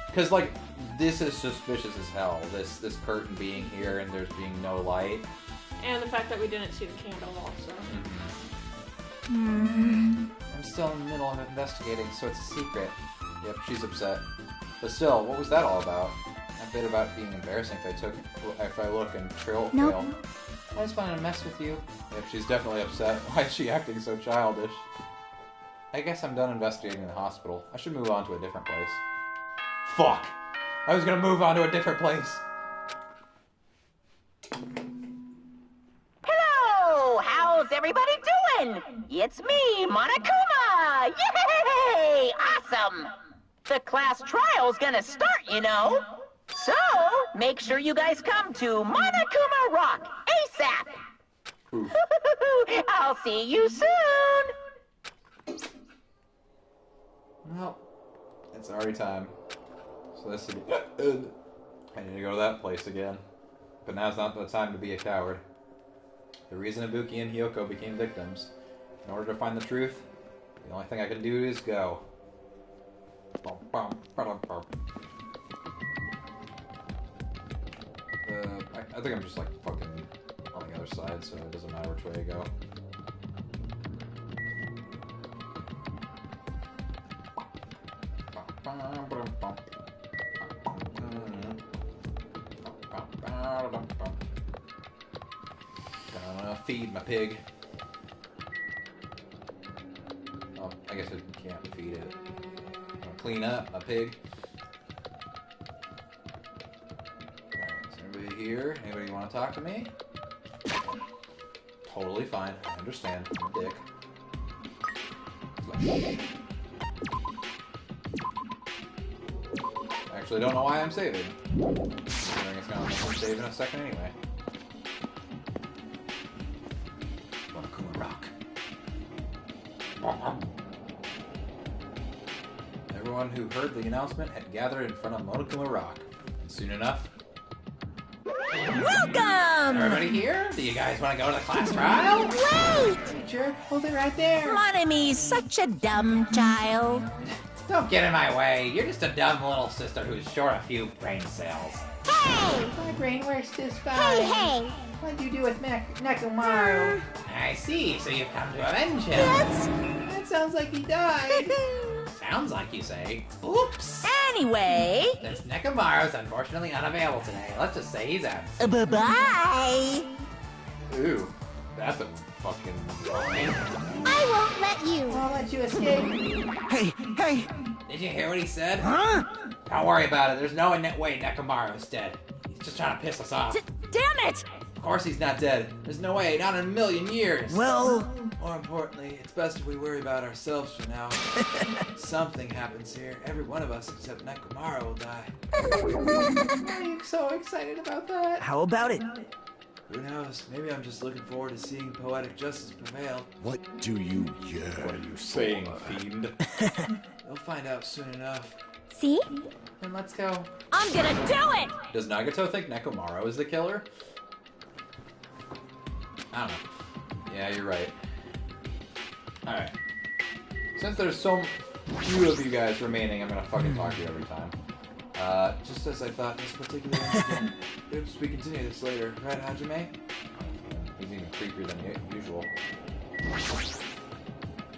Speaker 1: Because, like, this is suspicious as hell. This curtain being here and there's being no light.
Speaker 7: And the fact that we didn't see the candle also.
Speaker 1: I'm still in the middle of investigating, so it's a secret. Yep, she's upset. But still, what was that all about? A bit about being embarrassing if I look and fail. I just wanted to mess with you. Yep, she's definitely upset. Why is she acting so childish? I guess I'm done investigating the hospital. I should move on to a different place. Fuck! I was gonna move on to a different place.
Speaker 11: Hello! How's everybody doing? It's me, Monokuma! Yay! Awesome! The class trial's gonna start, you know. So, make sure you guys come to Monokuma Rock ASAP! I'll see you soon!
Speaker 1: Well, it's already time. So this is... I need to go to that place again. But now's not the time to be a coward. The reason Ibuki and Hiyoko became victims. In order to find the truth, the only thing I can do is go. I think I'm just like fucking on the other side, so it doesn't matter which way I go. Gonna feed my pig. Oh, I guess I can't feed it. I'm gonna clean up my pig. Anybody here? Anybody want to talk to me? Totally fine. I understand. I'm a dick. Actually, don't know why I'm saving. Considering it's gonna make me save in a second anyway. Monokuma Rock. Everyone who heard the announcement had gathered in front of Monokuma Rock. And soon enough...
Speaker 12: Welcome!
Speaker 1: Everybody here? Do you guys want to go to the class trial?
Speaker 12: Wait!
Speaker 3: Teacher, hold it right there.
Speaker 12: Monomy's such a dumb child.
Speaker 1: Don't get in my way. You're just a dumb little sister who's short a few brain cells.
Speaker 12: Hey!
Speaker 3: My brain works just fine.
Speaker 12: Hey!
Speaker 3: What do you do with Nekomaru?
Speaker 1: I see. So you've come to avenge him.
Speaker 3: That sounds like he died.
Speaker 1: Sounds like you say. Oops.
Speaker 12: Anyway.
Speaker 1: Since Nekomaru's unfortunately unavailable today, let's just say he's out.
Speaker 12: Bye-bye.
Speaker 1: Ooh, that's a fucking line.
Speaker 8: I won't let you.
Speaker 3: I'll let you escape.
Speaker 6: Hey, hey!
Speaker 1: Did you hear what he said?
Speaker 6: Huh?
Speaker 1: Don't worry about it. There's no way Nekomaru's dead. He's just trying to piss us off.
Speaker 12: Damn it!
Speaker 1: Of course he's not dead. There's no way. Not in a million years.
Speaker 6: Well...
Speaker 10: More importantly, it's best if we worry about ourselves for now. Something happens here. Every one of us except Nekomaru will die.
Speaker 3: Are you so excited about that?
Speaker 6: How about it?
Speaker 10: Who knows? Maybe I'm just looking forward to seeing poetic justice prevail.
Speaker 5: What do you yearn?
Speaker 1: What are you saying, fiend?
Speaker 10: They'll find out soon enough.
Speaker 8: See?
Speaker 3: Then let's go.
Speaker 12: I'm gonna do it!
Speaker 1: Does Nagato think Nekomaru is the killer? I don't know. Yeah, you're right. Alright. Since there's so few of you guys remaining, I'm gonna fucking talk to you every time.
Speaker 10: Just as I thought, this particular incident. Oops, we continue this later. Right, Hajime?
Speaker 1: He's even creepier than usual.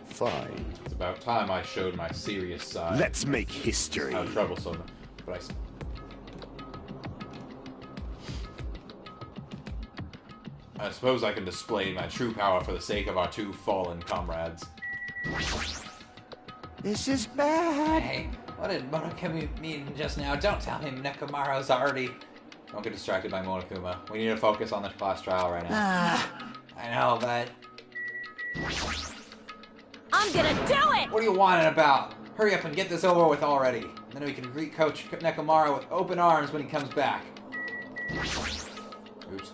Speaker 5: Fine.
Speaker 1: It's about time I showed my serious side.
Speaker 5: Let's make history.
Speaker 1: How troublesome. But I suppose I can display my true power for the sake of our two fallen comrades.
Speaker 6: This is bad.
Speaker 1: Hey, what did Monokuma mean just now? Don't tell him Nekomaru's already... Don't get distracted by Monokuma. We need to focus on the class trial right now. I know, but...
Speaker 12: I'm gonna do it!
Speaker 1: What are you whining about? Hurry up and get this over with already. Then we can re-coach Nekomaru with open arms when he comes back. Oops.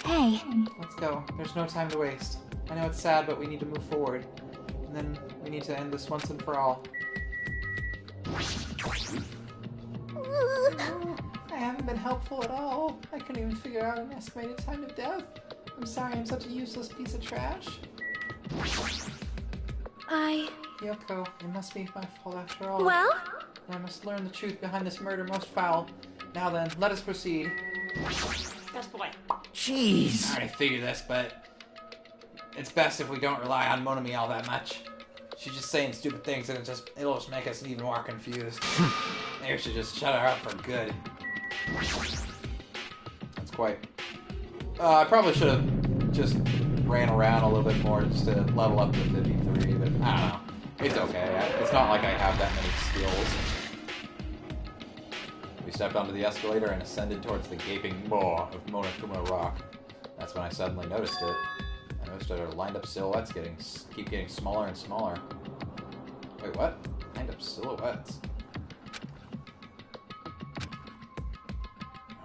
Speaker 8: Hey.
Speaker 3: Let's go. There's no time to waste. I know it's sad, but we need to move forward. And then we need to end this once and for all. I haven't been helpful at all. I couldn't even figure out an estimated time of death. I'm sorry I'm such a useless piece of trash. Yoko, it must be my fault after all.
Speaker 8: Well?
Speaker 3: I must learn the truth behind this murder most foul. Now then, let us proceed.
Speaker 7: Best boy.
Speaker 6: Jeez.
Speaker 1: I already figured this, but... It's best if we don't rely on Monomi all that much. She's just saying stupid things and it'll just make us even more confused. Maybe we should just shut her up for good. That's quite... I probably should have just ran around a little bit more just to level up to 53, but I don't know. It's okay. It's not like I have that many skills. We stepped onto the escalator and ascended towards the gaping maw of Monokuma Rock. That's when I suddenly noticed it. I noticed that our lined-up silhouettes keep getting smaller and smaller. Wait, what? Lined-up silhouettes?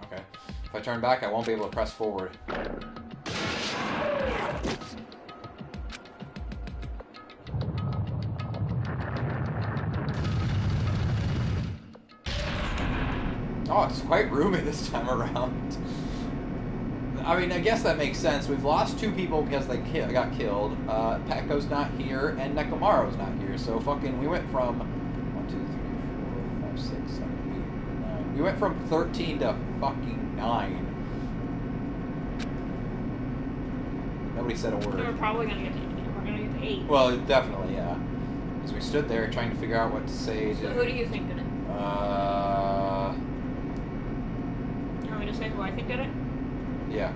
Speaker 1: Okay. If I turn back, I won't be able to press forward. Oh, it's quite roomy this time around. I mean, I guess that makes sense. We've lost two people because they got killed. Pekko's not here, and Nekomaru's not here. So fucking, we went from 1, 2, 3, 4, 5, 6, 7, 8, 9. We went from 13 to fucking 9. Nobody said a word.
Speaker 7: We're probably gonna get to 8.
Speaker 1: Well, definitely, yeah. Because we stood there trying to figure out what to say.
Speaker 7: So who do you think did it? You want me to say who I think did it?
Speaker 1: Yeah.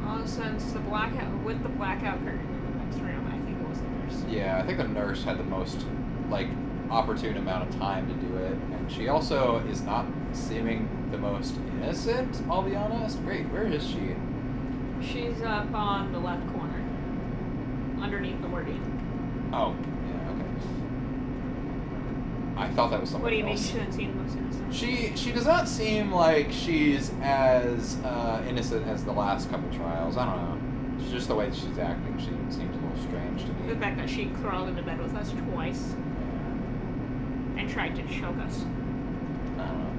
Speaker 7: Well, since with the blackout curtain in the next room, I think it was the nurse.
Speaker 1: Yeah, I think the nurse had the most, like, opportune amount of time to do it. And she also is not seeming the most innocent, I'll be honest. Wait, where is she?
Speaker 7: She's up on the left corner. Underneath the wording.
Speaker 1: Oh, yeah, okay. I thought that was something
Speaker 7: What do you mean
Speaker 1: else.
Speaker 7: she doesn't seem most innocent?
Speaker 1: She does not seem like she's as innocent as the last couple trials. I don't know. It's just the way she's acting. She seems a little strange to me.
Speaker 7: The fact that she crawled into bed with us twice. And tried to choke us.
Speaker 1: I don't know.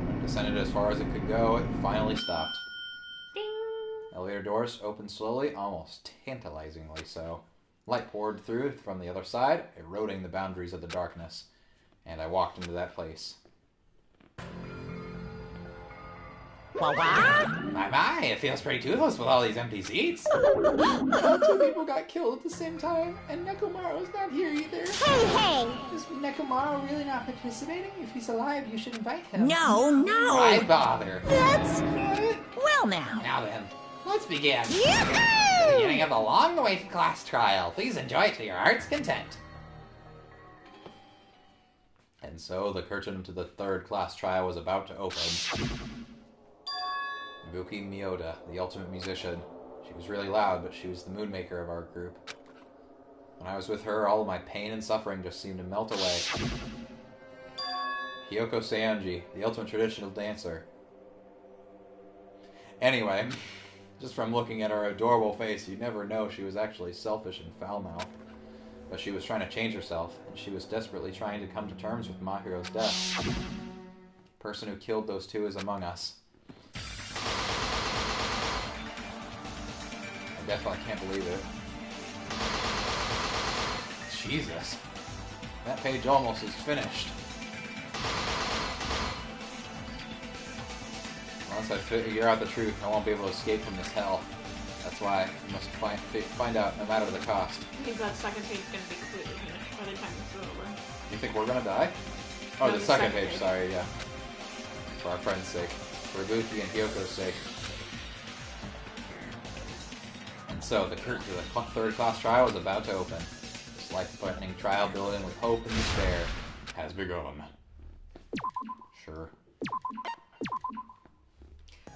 Speaker 1: When it descended as far as it could go, it finally stopped. Elevator doors opened slowly, almost tantalizingly so. Light poured through from the other side, eroding the boundaries of the darkness, and I walked into that place. My, it feels pretty toothless with all these empty seats. Two people got killed at the same time, and Nekomaru's not here either.
Speaker 12: Hey!
Speaker 3: Is Nekomaru really not participating? If he's alive, you should invite him.
Speaker 12: No!
Speaker 1: Why bother?
Speaker 12: That's... Well now.
Speaker 1: Now then, let's begin.
Speaker 12: Yahoo!
Speaker 1: The beginning of the long-awaited class trial. Please enjoy it to your heart's content. And so the curtain to the third class trial was about to open. Ibuki Miyoda, the ultimate musician. She was really loud, but she was the mood maker of our group. When I was with her, all of my pain and suffering just seemed to melt away. Hiyoko Seonji, the ultimate traditional dancer. Anyway, just from looking at her adorable face, you'd never know she was actually selfish and foul-mouthed. But she was trying to change herself, and she was desperately trying to come to terms with Mahiro's death. The person who killed those two is among us. I definitely can't believe it. Jesus. That page almost is finished. Once I figure out the truth, I won't be able to escape from this hell. That's why I must find out, no matter the cost.
Speaker 7: I think that second page is going to be completely finished by the time it's over.
Speaker 1: You think we're gonna die? Oh,
Speaker 7: No,
Speaker 1: the
Speaker 7: the
Speaker 1: second
Speaker 7: second
Speaker 1: page,
Speaker 7: page.
Speaker 1: sorry, yeah. For our friend's sake. For Ibuki and Hyoko's sake. And so, the curtain to the third class trial is about to open. This life-threatening trial building with hope and despair has begun. Sure.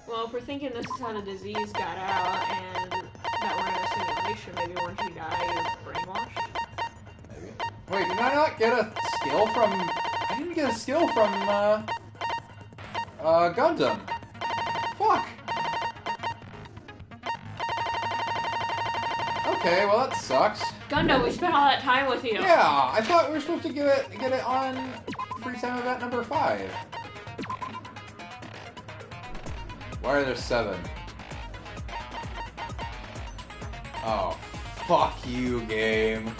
Speaker 7: Well, if we're thinking this is how the disease got out and that we're in a simulation, maybe once you die, you're brainwashed.
Speaker 1: Maybe. Wait, did I not get a skill from... I didn't get a skill from, Gundam. Fuck. Okay, well that sucks.
Speaker 7: Gundam, we spent all that time with you.
Speaker 1: Yeah, I thought we were supposed to get it on free time event number 5. Why are there 7? Oh, fuck you, game.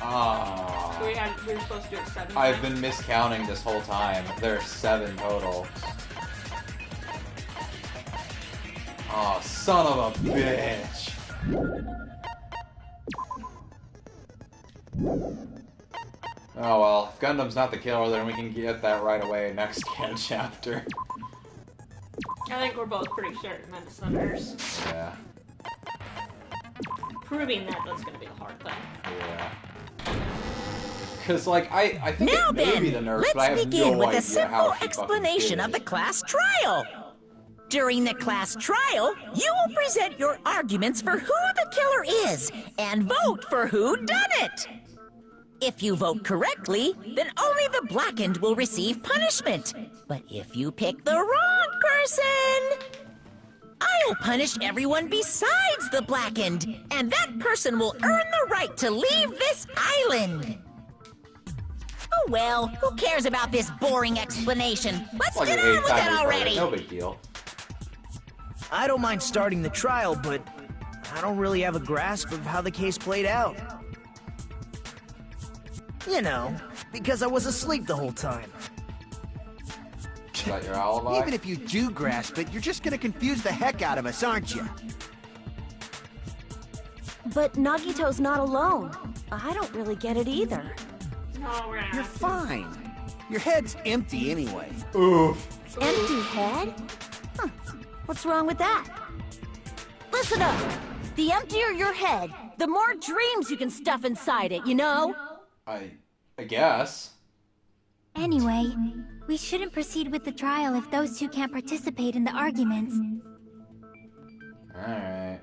Speaker 1: Ah.
Speaker 7: So we were supposed to do it 7
Speaker 1: I've
Speaker 7: times?
Speaker 1: been miscounting this whole time. There are 7 total. Oh, son of a bitch. Oh well, if Gundam's not the killer, then we can get that right away next chapter.
Speaker 7: I think we're both pretty certain that it's the nurse.
Speaker 1: Yeah.
Speaker 7: Proving that's going to be a hard thing.
Speaker 1: Yeah. Because, like, I think
Speaker 12: Now
Speaker 1: it may
Speaker 12: then,
Speaker 1: be the nurse, but I
Speaker 12: let's
Speaker 1: have
Speaker 12: begin
Speaker 1: no
Speaker 12: with
Speaker 1: idea
Speaker 12: a simple
Speaker 1: how she
Speaker 12: explanation
Speaker 1: fucking
Speaker 12: of the class trial. During the class trial, you will present your arguments for who the killer is and vote for who done it. If you vote correctly, then only the blackened will receive punishment. But if you pick the wrong person, I'll punish everyone besides the blackened, and that person will earn the right to leave this island. Oh well, who cares about this boring explanation? Let's
Speaker 1: Like
Speaker 12: get
Speaker 1: an
Speaker 12: on
Speaker 1: 8
Speaker 12: with it
Speaker 1: times
Speaker 12: already.
Speaker 1: No big deal.
Speaker 6: I don't mind starting the trial, but I don't really have a grasp of how the case played out. You know, because I was asleep the whole time.
Speaker 1: Is that your alibi?
Speaker 13: Even if you do grasp it, you're just gonna confuse the heck out of us, aren't you?
Speaker 14: But Nagito's not alone. I don't really get it either.
Speaker 7: No, we're gonna
Speaker 13: You're
Speaker 7: have to.
Speaker 13: fine. Your head's empty anyway.
Speaker 1: Oof.
Speaker 14: Empty head? Huh. What's wrong with that? Listen up! The emptier your head, the more dreams you can stuff inside it, you know?
Speaker 10: I guess.
Speaker 4: Anyway, we shouldn't proceed with the trial if those two can't participate in the arguments.
Speaker 10: Alright.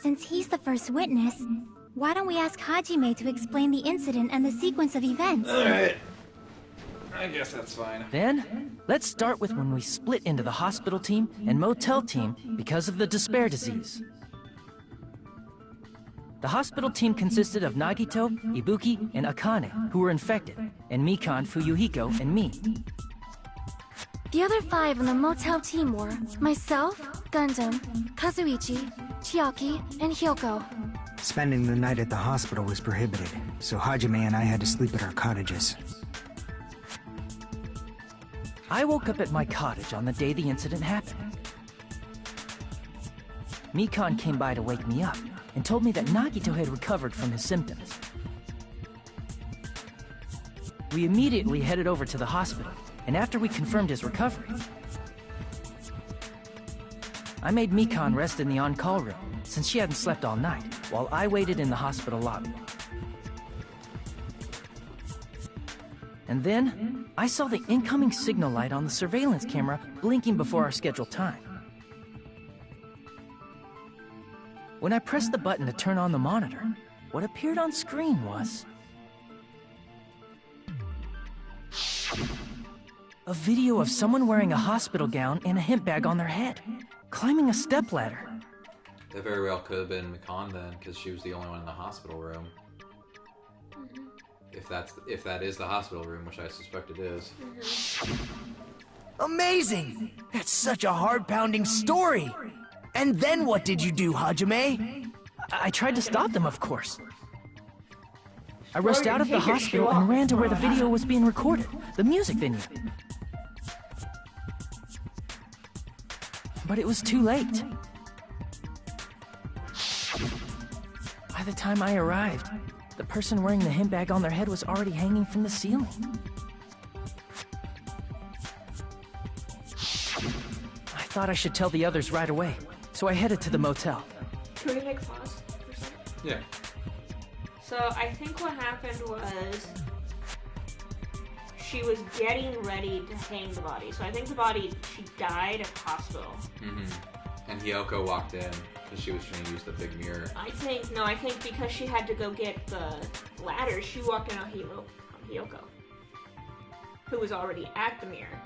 Speaker 4: Since he's the first witness, why don't we ask Hajime to explain the incident and the sequence of events?
Speaker 10: Alright. I guess that's fine.
Speaker 15: Then, let's start with when we split into the hospital team and motel team because of the despair disease. The hospital team consisted of Nagito, Ibuki, and Akane, who were infected, and Mikan, Fuyuhiko, and me.
Speaker 4: The other 5 on the motel team were myself, Gundam, Kazuichi, Chiaki, and Hyoko.
Speaker 16: Spending the night at the hospital was prohibited, so Hajime and I had to sleep at our cottages.
Speaker 15: I woke up at my cottage on the day the incident happened. Mikan came by to wake me up, and told me that Nagito had recovered from his symptoms. We immediately headed over to the hospital, and after we confirmed his recovery, I made Mikan rest in the on-call room, since she hadn't slept all night, while I waited in the hospital lobby. And then, I saw the incoming signal light on the surveillance camera blinking before our scheduled time. When I pressed the button to turn on the monitor, what appeared on screen was a video of someone wearing a hospital gown and a hemp bag on their head, climbing a stepladder.
Speaker 1: That very well could have been Mikan then, because she was the only one in the hospital room. If that is the hospital room, which I suspect it is.
Speaker 6: Amazing! That's such a heart-pounding story! And then what did you do, Hajime?
Speaker 15: I tried to stop them, of course. I rushed out of the hospital and ran to where the video was being recorded, the music venue. But it was too late. By the time I arrived, the person wearing the hemp bag on their head was already hanging from the ceiling. I thought I should tell the others right away, so I headed to the motel.
Speaker 7: Can we take a pause for a second?
Speaker 1: Yeah.
Speaker 7: So I think what happened was she was getting ready to hang the body. So I think she died at the hospital.
Speaker 1: And Hyoko walked in because she was trying to use the big mirror.
Speaker 7: I think because she had to go get the ladder, she walked in on Hyoko, who was already at the mirror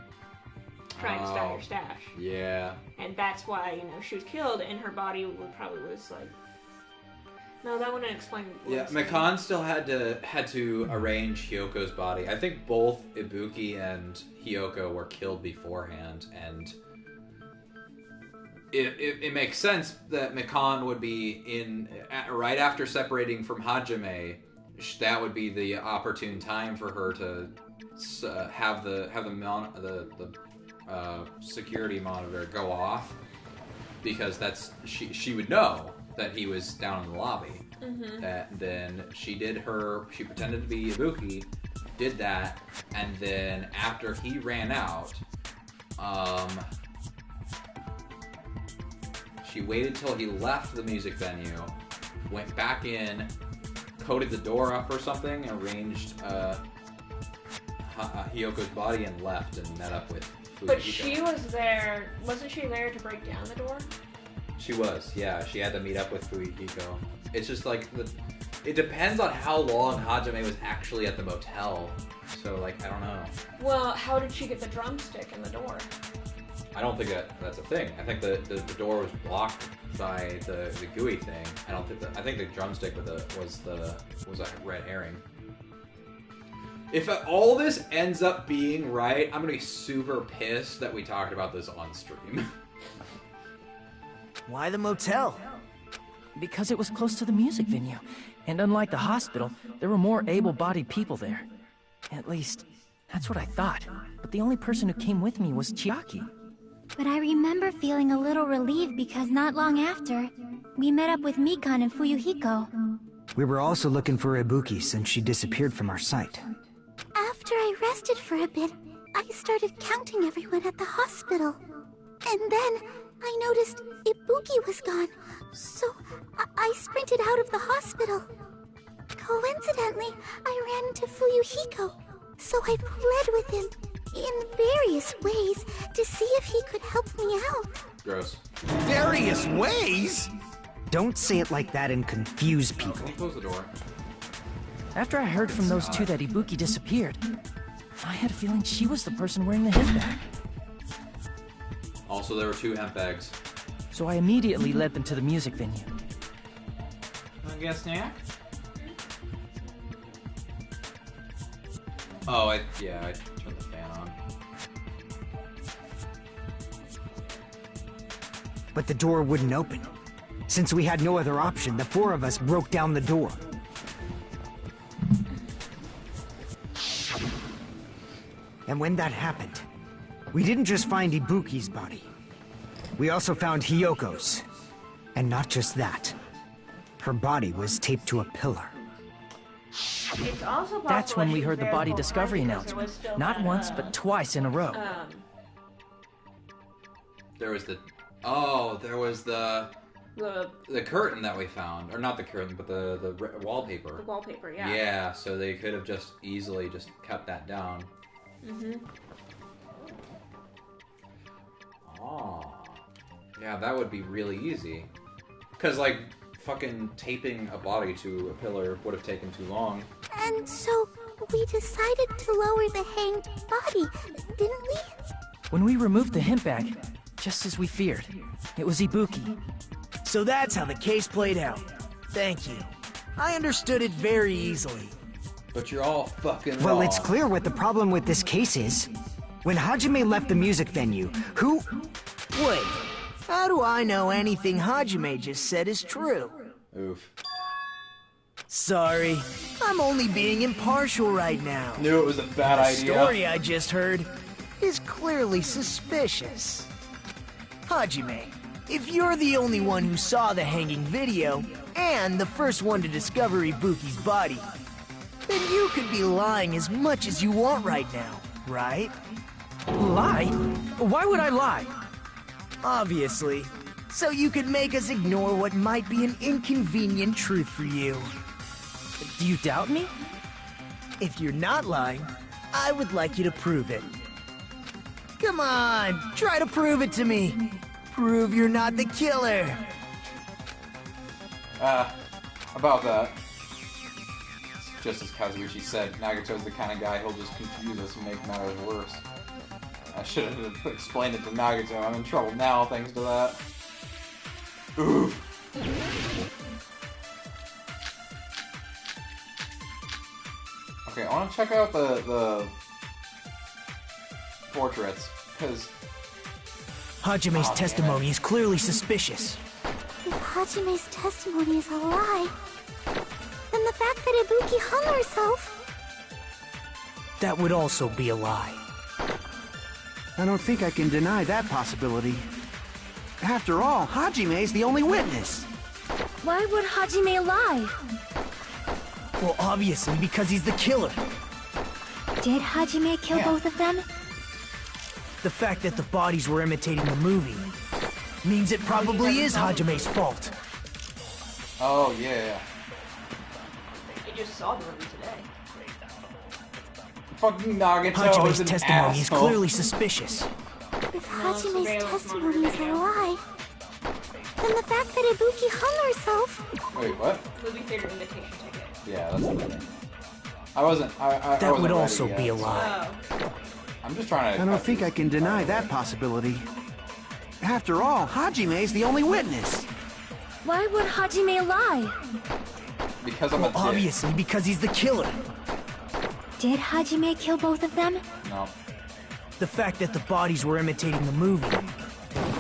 Speaker 7: trying to start her stash.
Speaker 1: Yeah.
Speaker 7: And that's why, she was killed, and her body probably was like... No, that wouldn't explain...
Speaker 1: Yeah, Mikan still had to arrange Hyoko's body. I think both Ibuki and Hyoko were killed beforehand, and it makes sense that Mikan would be right after separating from Hajime. That would be the opportune time for her to have the security monitor go off, because she would know that he was down in the lobby. That then she pretended to be Ibuki, did that, and then after he ran out, she waited till he left the music venue, went back in, coated the door up or something, arranged Hyoko's body, and left and met up with Fuyuhiko.
Speaker 7: But she was there... Wasn't she there to break down the door?
Speaker 1: She was, yeah. She had to meet up with Fuyuhiko. It's just like... It depends on how long Hajime was actually at the motel. So, I don't know.
Speaker 7: Well, how did she get the drumstick in the door?
Speaker 1: I don't think that's a thing. I think the door was blocked by the GUI thing. I think the drumstick was a red herring. If all this ends up being right, I'm gonna be super pissed that we talked about this on stream.
Speaker 6: Why the motel?
Speaker 15: Because it was close to the music venue, and unlike the hospital, there were more able-bodied people there. At least, that's what I thought. But the only person who came with me was Chiaki.
Speaker 4: But I remember feeling a little relieved because not long after, we met up with Mikan and Fuyuhiko.
Speaker 16: We were also looking for Ibuki since she disappeared from our site.
Speaker 8: After I rested for a bit, I started counting everyone at the hospital. And then I noticed Ibuki was gone, so I sprinted out of the hospital. Coincidentally, I ran into Fuyuhiko, so I pled with him in various ways to see if he could help me out.
Speaker 1: Gross.
Speaker 6: Various ways?
Speaker 16: Don't say it like that and confuse people.
Speaker 1: Can you close the door?
Speaker 15: After I heard from those two that Ibuki disappeared, I had a feeling she was the person wearing the hemp bag.
Speaker 1: Also, there were 2 hemp bags.
Speaker 15: So I immediately led them to the music venue.
Speaker 3: Wanna get a snack?
Speaker 1: Oh, I turned the fan on.
Speaker 16: But the door wouldn't open. Since we had no other option, the 4 of us broke down the door. And when that happened, we didn't just find Ibuki's body. We also found Hyoko's. And not just that. Her body was taped to a pillar.
Speaker 7: It's also possible
Speaker 15: That's when we
Speaker 7: she
Speaker 15: heard the
Speaker 7: was
Speaker 15: body
Speaker 7: there
Speaker 15: discovery
Speaker 7: full-time because there was
Speaker 15: announcement.
Speaker 7: still
Speaker 15: Not
Speaker 7: that,
Speaker 15: once, but twice in a row.
Speaker 1: There was the... Oh, there was the curtain that we found. Or not the curtain, but the wallpaper.
Speaker 7: The wallpaper, yeah.
Speaker 1: Yeah, so they could have just easily just cut that down.
Speaker 7: Mm-hmm.
Speaker 1: Oh. Yeah, that would be really easy. Because, like, fucking taping a body to a pillar would have taken too long.
Speaker 8: And so, we decided to lower the hanged body, didn't we?
Speaker 15: When we removed the hemp bag, just as we feared, it was Ibuki.
Speaker 6: So that's how the case played out. Thank you. I understood it very easily.
Speaker 1: But you're all fucking
Speaker 16: Well,
Speaker 1: wrong.
Speaker 16: it's clear what the problem with this case is. When Hajime left the music venue, who...
Speaker 6: Wait, how do I know anything Hajime just said is true?
Speaker 1: Oof.
Speaker 6: Sorry, I'm only being impartial right now.
Speaker 1: Knew it was a bad idea.
Speaker 6: The story I just heard is clearly suspicious. Hajime, if you're the only one who saw the hanging video, and the first one to discover Ibuki's body, then you could be lying as much as you want right now, right?
Speaker 15: Lie? Why would I lie?
Speaker 6: Obviously. So you could make us ignore what might be an inconvenient truth for you.
Speaker 15: Do you doubt me?
Speaker 6: If you're not lying, I would like you to prove it. Come on, try to prove it to me. Prove you're not the killer.
Speaker 1: About that. Just as Kazuichi said, Nagato's the kind of guy who'll just confuse us and make matters worse. I should have explained it to Nagato. I'm in trouble now thanks to that. Oof. Okay, I want to check out the portraits, because...
Speaker 6: Hajime's testimony is clearly suspicious.
Speaker 8: If Hajime's testimony is a lie, then the fact that Ibuki hung herself...
Speaker 6: That would also be a lie.
Speaker 13: I don't think I can deny that possibility. After all, Hajime's the only witness.
Speaker 4: Why would Hajime lie?
Speaker 6: Well, obviously, because he's the killer.
Speaker 4: Did Hajime kill both of them?
Speaker 6: The fact that the bodies were imitating the movie means it probably is Hajime's fault.
Speaker 1: Oh, yeah.
Speaker 7: I just saw the movie today.
Speaker 1: Fucking Nagato
Speaker 6: Hajime's
Speaker 1: is an
Speaker 6: testimony is
Speaker 1: asshole.
Speaker 6: clearly suspicious.
Speaker 8: If Hajime's testimony is a lie, then the fact that Ibuki hung herself...
Speaker 1: Wait, what?
Speaker 7: Movie theater invitation ticket.
Speaker 1: Yeah, that's the thing. I wasn't
Speaker 6: That would
Speaker 1: ready
Speaker 6: also
Speaker 1: yet,
Speaker 6: be a
Speaker 1: so-
Speaker 6: lie.
Speaker 1: I'm just trying to...
Speaker 13: I don't think I can deny that possibility. After all, Hajime's the only witness.
Speaker 4: Why would Hajime lie?
Speaker 1: Because I'm a dick.
Speaker 6: Obviously, because he's the killer.
Speaker 4: Did Hajime kill both of them?
Speaker 1: No.
Speaker 6: The fact that the bodies were imitating the movie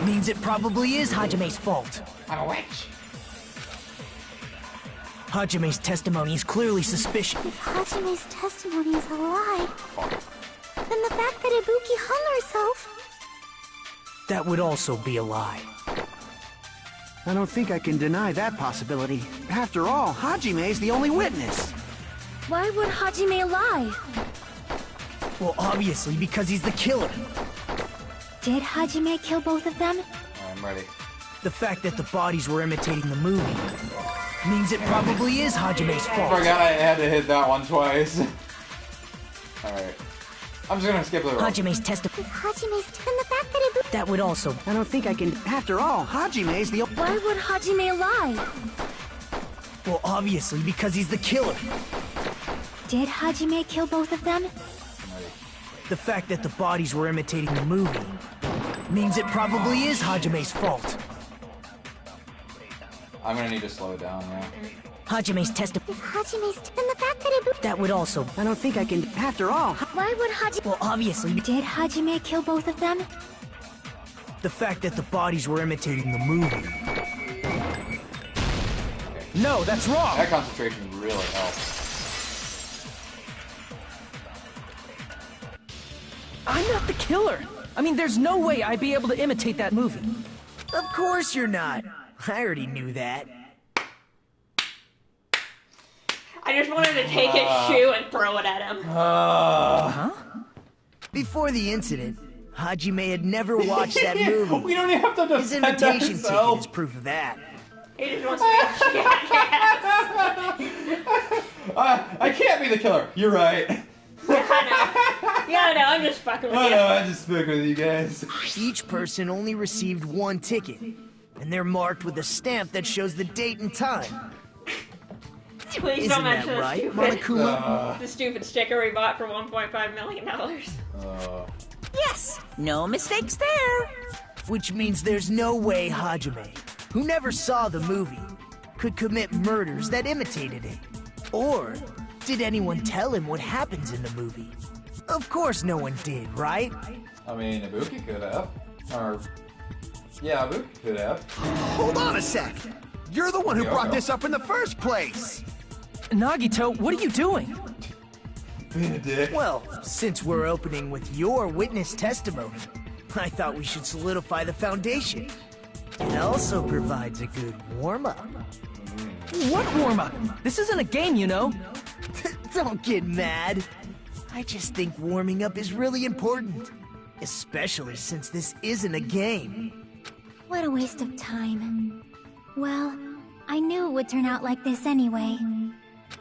Speaker 6: means it probably is Hajime's fault.
Speaker 1: I'm a witch.
Speaker 6: Hajime's testimony is clearly suspicious.
Speaker 8: If Hajime's testimony is a lie, then the fact that Ibuki hung herself...
Speaker 6: That would also be a lie.
Speaker 13: I don't think I can deny that possibility. After all, Hajime's the only witness.
Speaker 4: Why would Hajime lie?
Speaker 6: Well, obviously, because he's the killer.
Speaker 4: Did Hajime kill both of them?
Speaker 1: I'm ready.
Speaker 6: The fact that the bodies were imitating the movie means it probably is Hajime's fault.
Speaker 1: I forgot I had to hit that one twice. Alright. I'm just gonna skip the roll.
Speaker 6: Hajime's testimony.
Speaker 8: Hajime's and the fact that it...
Speaker 6: That would also...
Speaker 13: I don't think I can... After all, Hajime's the...
Speaker 4: Why would Hajime lie?
Speaker 6: Well, obviously, because he's the killer.
Speaker 4: Did Hajime kill both of them?
Speaker 6: The fact that the bodies were imitating the movie means it probably is Hajime's fault.
Speaker 1: I'm gonna need to slow it down, yeah.
Speaker 6: Hajime's testimony.
Speaker 8: Hajime's and the fact that it...
Speaker 6: That would also...
Speaker 13: I don't think I can... After all...
Speaker 4: Why would Hajime...
Speaker 6: Well, obviously...
Speaker 4: Did Hajime kill both of them?
Speaker 6: The fact that the bodies were imitating the movie. No, that's wrong!
Speaker 1: That concentration really helps.
Speaker 15: I'm not the killer! I mean, there's no way I'd be able to imitate that movie.
Speaker 6: Of course you're not. I already knew that.
Speaker 7: I just wanted to take his shoe and throw it at him.
Speaker 6: Huh? Before the incident, Hajime had never watched that movie.
Speaker 1: We don't even have to
Speaker 6: His
Speaker 1: defend
Speaker 6: invitation
Speaker 1: ourselves.
Speaker 6: ticket is proof of that.
Speaker 7: He just wants to be a jackass.
Speaker 1: I can't be the killer. You're right.
Speaker 7: Yeah, I know. I'm just fucking with
Speaker 1: I
Speaker 7: you.
Speaker 1: know, I just spoke with you guys.
Speaker 6: Each person only received one ticket, and they're marked with a stamp that shows the date and time.
Speaker 7: Please
Speaker 6: Isn't
Speaker 7: don't
Speaker 6: that
Speaker 7: mention
Speaker 6: right,
Speaker 7: the stupid,
Speaker 6: Monokuma?
Speaker 7: the stupid sticker we bought for $1.5 million.
Speaker 12: Yes, no mistakes there.
Speaker 6: Which means there's no way Hajime, who never saw the movie, could commit murders that imitated it. Or did anyone tell him what happens in the movie? Of course no one did, right?
Speaker 1: I mean, Ibuki could have. Or... Yeah, Ibuki could have.
Speaker 13: Hold on a sec! You're the one who brought this up in the first place!
Speaker 15: Nagito, what are you doing?
Speaker 1: Being a dick.
Speaker 6: Well, since we're opening with your witness testimony, I thought we should solidify the foundation. It also provides a good warm-up.
Speaker 15: What warm-up? This isn't a game, you know.
Speaker 6: Don't get mad. I just think warming up is really important. Especially since this isn't a game.
Speaker 4: What a waste of time. Well, I knew it would turn out like this anyway.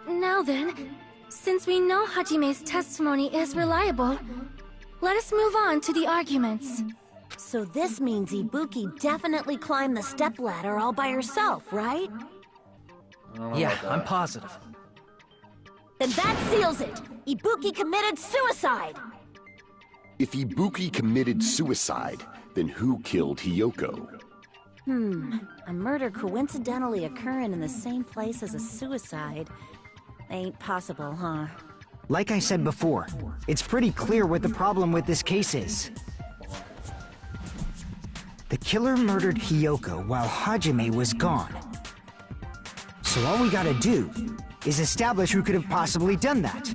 Speaker 4: Now then, since we know Hajime's testimony is reliable, let us move on to the arguments.
Speaker 14: So this means Ibuki definitely climbed the stepladder all by herself, right?
Speaker 15: Yeah, I'm positive.
Speaker 14: Then that seals it! Ibuki committed suicide!
Speaker 5: If Ibuki committed suicide, then who killed Hiyoko?
Speaker 14: A murder coincidentally occurring in the same place as a suicide. Ain't possible, huh?
Speaker 16: Like I said before, it's pretty clear what the problem with this case is. The killer murdered Hiyoko while Hajime was gone. So all we gotta do is establish who could have possibly done that.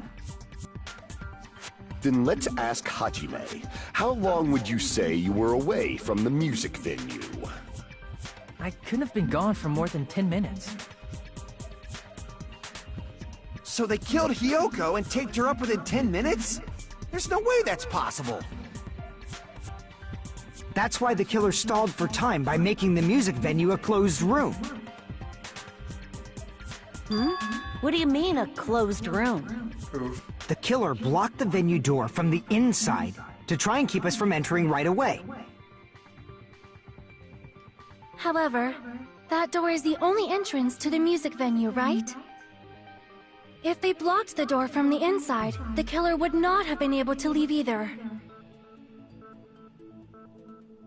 Speaker 5: Then let's ask Hajime. How long would you say you were away from the music venue?
Speaker 15: I couldn't have been gone for more than 10 minutes.
Speaker 13: So they killed Hiyoko and taped her up within 10 minutes? There's no way that's possible.
Speaker 16: That's why the killer stalled for time by making the music venue a closed room.
Speaker 14: What do you mean, a closed room?
Speaker 16: The killer blocked the venue door from the inside to try and keep us from entering right away.
Speaker 4: However, that door is the only entrance to the music venue, right? If they blocked the door from the inside, the killer would not have been able to leave either.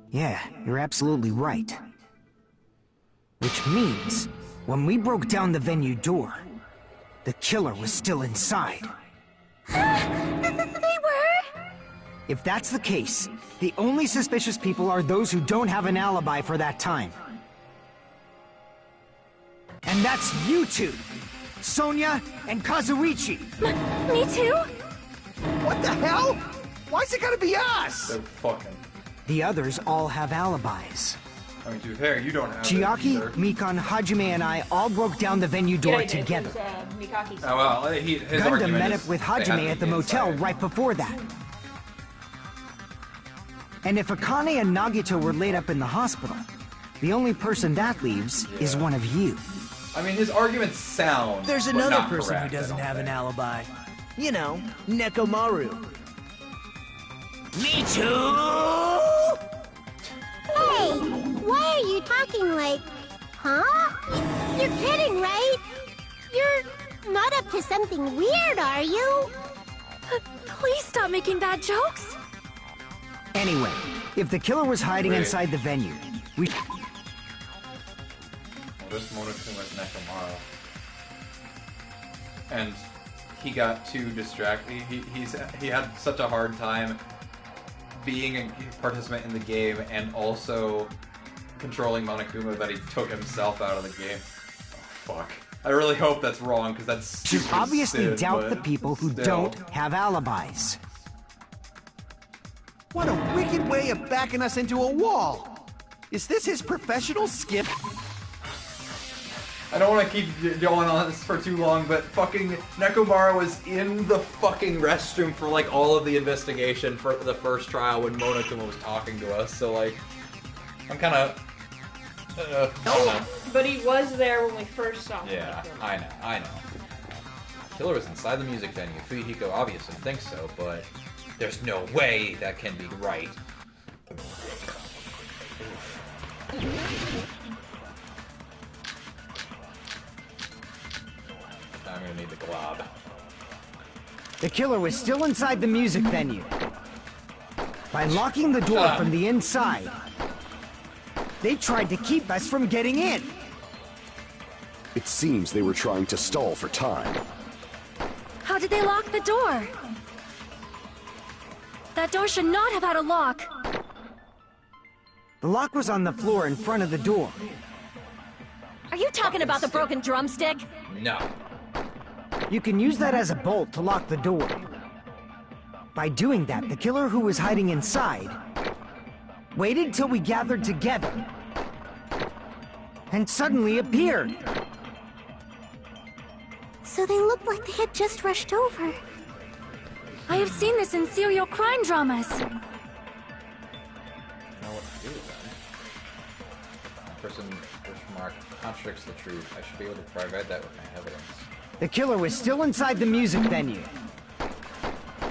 Speaker 16: Yeah, you're absolutely right. Which means, when we broke down the venue door, the killer was still inside.
Speaker 4: They were?
Speaker 16: If that's the case, the only suspicious people are those who don't have an alibi for that time. And that's you two! Sonia and Kazuichi!
Speaker 4: Me too?
Speaker 13: What the hell? Why's it gotta be us?
Speaker 1: So fucking.
Speaker 16: The others all have alibis.
Speaker 1: I mean, to be fair, you don't have
Speaker 16: Chiaki,
Speaker 1: it either.
Speaker 16: Mikan, Hajime, and I all broke down the venue door together.
Speaker 1: Oh, well, his
Speaker 16: Gundam
Speaker 1: argument
Speaker 16: met
Speaker 1: is
Speaker 16: up with
Speaker 1: they had to
Speaker 16: Hajime
Speaker 1: be
Speaker 16: at the motel
Speaker 1: inside.
Speaker 16: right before that. And if Akane and Nagito were laid up in the hospital, The only person that leaves is one of you.
Speaker 10: I mean, his arguments sound.
Speaker 6: There's
Speaker 10: but
Speaker 6: another
Speaker 10: not
Speaker 6: person
Speaker 10: correct,
Speaker 6: who doesn't have an
Speaker 10: think.
Speaker 6: alibi. You know, Nekomaru. Me too!
Speaker 8: Hey, why are you talking like... Huh? You're kidding, right? You're not up to something weird, are you?
Speaker 4: Please stop making bad jokes.
Speaker 16: Anyway, if the killer was hiding inside the venue, we...
Speaker 10: This Monokuma's Nekomaru. And he got too distracted. He had such a hard time being a participant in the game and also controlling Monokuma that he took himself out of the game. Oh, fuck. I really hope that's wrong, because that's
Speaker 16: You
Speaker 10: super
Speaker 16: obviously
Speaker 10: sin,
Speaker 16: doubt
Speaker 10: but
Speaker 16: the people who
Speaker 10: still.
Speaker 16: don't have alibis.
Speaker 13: What a wicked way of backing us into a wall! Is this his professional skip?
Speaker 10: I don't want to keep going on this for too long, but fucking Nekomaru was in the fucking restroom for like all of the investigation for the first trial when Monokuma was talking to us, so like, I'm kind of... I don't know.
Speaker 7: But he was there when we first saw him.
Speaker 10: Yeah, I know. Killer was inside the music venue. Fuyuhiko obviously thinks so, but there's no way that can be right. I'm gonna need the glob.
Speaker 16: The killer was still inside the music venue. By locking the door from the inside, they tried to keep us from getting in.
Speaker 5: It seems they were trying to stall for time.
Speaker 4: How did they lock the door? That door should not have had a lock.
Speaker 16: The lock was on the floor in front of the door.
Speaker 14: Are you talking about the broken drumstick?
Speaker 10: No.
Speaker 16: You can use that as a bolt to lock the door. By doing that, the killer who was hiding inside waited till we gathered together and suddenly appeared.
Speaker 8: So they looked like they had just rushed over.
Speaker 4: I have seen this in serial crime dramas.
Speaker 10: I don't know what to do with that. Person mark contradicts the truth. I should be able to provide that with my evidence.
Speaker 16: The killer was still inside the music venue.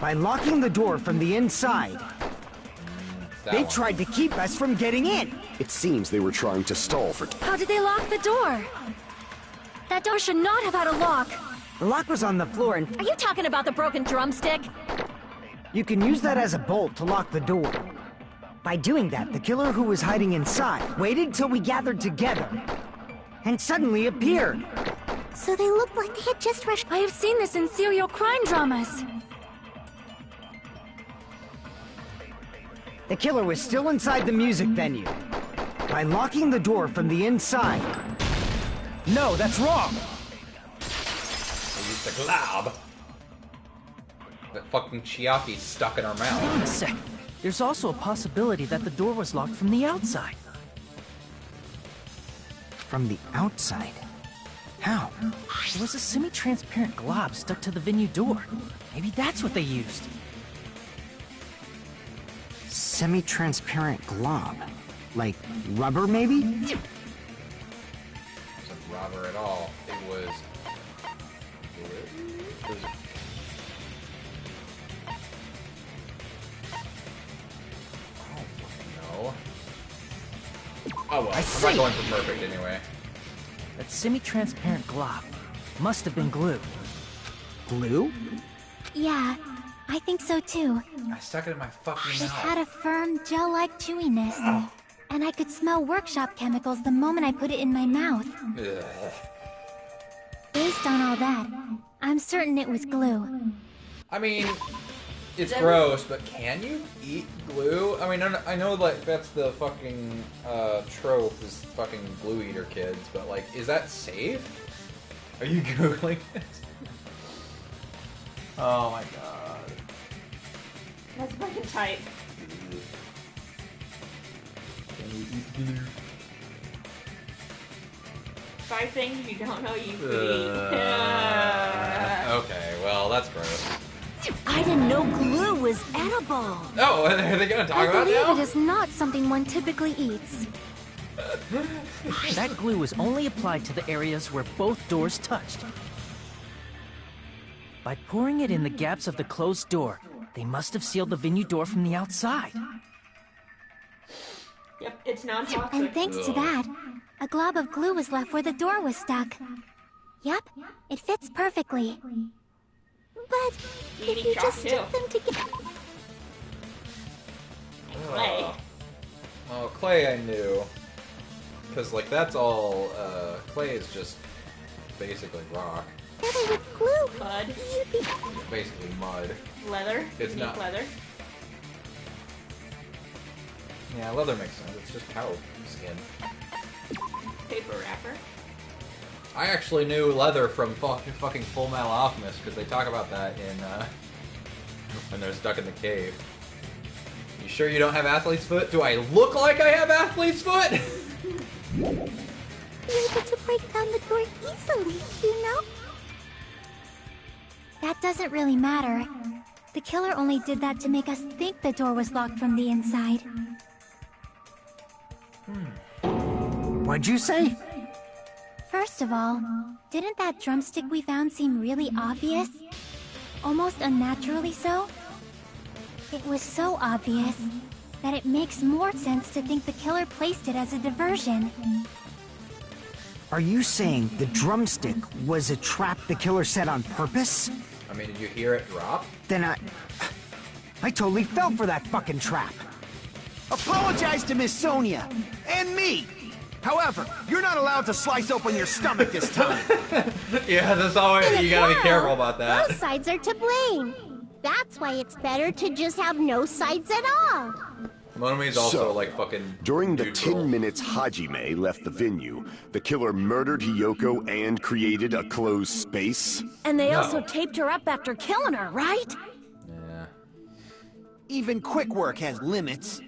Speaker 16: By locking the door from the inside, they tried to keep us from getting in.
Speaker 5: It seems they were trying to stall for
Speaker 4: How did they lock the door? That door should not have had a lock.
Speaker 16: The lock was on the floor and...
Speaker 14: Are you talking about the broken drumstick?
Speaker 16: You can use that as a bolt to lock the door. By doing that, the killer who was hiding inside waited till we gathered together and suddenly appeared.
Speaker 8: So they looked like they had just rushed...
Speaker 4: I have seen this in serial crime dramas.
Speaker 16: The killer was still inside the music venue. By locking the door from the inside...
Speaker 13: No, that's wrong!
Speaker 10: I used the glob. That fucking Chiaki stuck in our mouth.
Speaker 15: Wait a sec. There's also a possibility that the door was locked from the outside.
Speaker 16: From the outside? How?
Speaker 15: There was a semi-transparent glob stuck to the venue door. Maybe that's what they used.
Speaker 16: Semi-transparent glob? Like rubber, maybe?
Speaker 10: It wasn't rubber at all. It was... No. Oh well, I'm not going for perfect anyway.
Speaker 15: That semi-transparent glob must have been glue.
Speaker 16: Glue?
Speaker 4: Yeah, I think so too.
Speaker 10: I stuck it in my fucking
Speaker 4: It
Speaker 10: mouth.
Speaker 4: had a firm, gel-like chewiness. And I could smell workshop chemicals the moment I put it in my mouth.
Speaker 10: Ugh.
Speaker 4: Based on all that, I'm certain it was glue.
Speaker 10: I mean, it's gross, but can you eat glue? I mean, I know like that's the fucking trope is fucking glue eater kids, but like, is that safe? Are you googling it? Oh my god.
Speaker 7: That's fucking tight.
Speaker 10: Can you eat glue?
Speaker 7: 5 things you don't know you could eat.
Speaker 10: Okay, well, that's gross.
Speaker 14: I didn't know glue was edible.
Speaker 10: Oh, are they gonna talk
Speaker 4: I
Speaker 10: about it
Speaker 4: believe
Speaker 10: now?
Speaker 4: it is not something one typically eats.
Speaker 15: That glue was only applied to the areas where both doors touched. By pouring it in the gaps of the closed door, they must have sealed the venue door from the outside.
Speaker 7: Yep, it's non-toxic.
Speaker 4: And thanks to that, a glob of glue was left where the door was stuck. Yep, it fits perfectly. But if you just stick them together...
Speaker 7: Clay.
Speaker 10: Oh, Clay I knew. Because, like, that's all, Clay is just basically rock.
Speaker 4: Together with glue,
Speaker 7: Mud.
Speaker 10: Basically mud.
Speaker 7: Leather.
Speaker 10: It's not
Speaker 7: leather.
Speaker 10: Yeah, leather makes sense. It's just cow skin.
Speaker 7: Paper wrapper.
Speaker 10: I actually knew leather from fucking Full Metal Alchemist, because they talk about that in, when they're stuck in the cave. You sure you don't have athlete's foot? Do I look like I have athlete's foot?
Speaker 4: You're able to break down the door easily, you know? That doesn't really matter. The killer only did that to make us think the door was locked from the inside.
Speaker 16: What'd you say?
Speaker 4: First of all, didn't that drumstick we found seem really obvious? Almost unnaturally so? It was so obvious that it makes more sense to think the killer placed it as a diversion.
Speaker 16: Are you saying the drumstick was a trap the killer set on purpose?
Speaker 10: I mean, did you hear it drop?
Speaker 16: Then I totally fell for that fucking trap.
Speaker 13: Apologize to Miss Sonia and me. However, you're not allowed to slice open your stomach this time.
Speaker 10: Yeah, that's always, you gotta be careful about that.
Speaker 8: Both sides are to blame. That's why it's better to just have no sides at all.
Speaker 10: Monomi's also like fucking.
Speaker 5: During the 10 minutes Hajime left the venue, the killer murdered Hiyoko and created a closed space?
Speaker 14: And they also taped her up after killing her, right?
Speaker 10: Yeah.
Speaker 13: Even quick work has limits.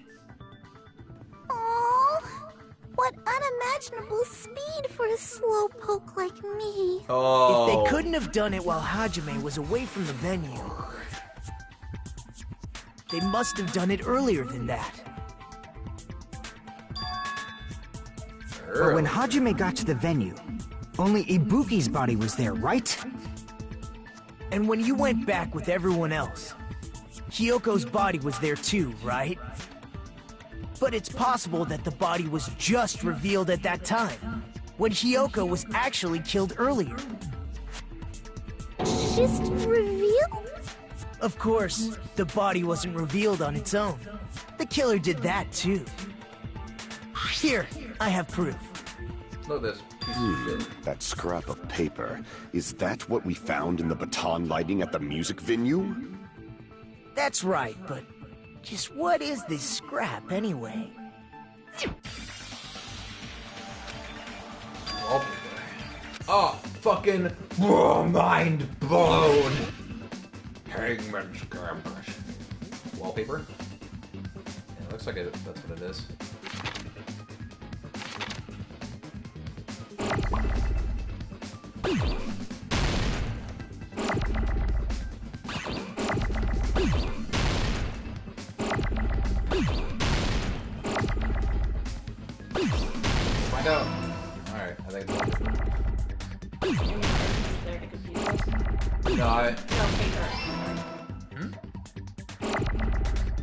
Speaker 8: What unimaginable speed for a slowpoke like me.
Speaker 6: If they couldn't have done it while Hajime was away from the venue, they must have done it earlier than that.
Speaker 16: But when Hajime got to the venue, only Ibuki's body was there, right?
Speaker 6: And when you went back with everyone else, Hiyoko's body was there too, right? But it's possible that the body was just revealed at that time, when Hiyoko was actually killed earlier.
Speaker 8: Just revealed?
Speaker 6: Of course, the body wasn't revealed on its own. The killer did that too. Here, I have proof.
Speaker 10: Look at this piece of shit.
Speaker 5: That scrap of paper. Is that what we found in the baton lighting at the music venue?
Speaker 6: That's right, but just what is this scrap anyway?
Speaker 10: Oh, fucking mind blown. Hangman's Gambit. Wallpaper? Yeah, it looks like that's what it is. Find out. Alright, I think it's wallpaper.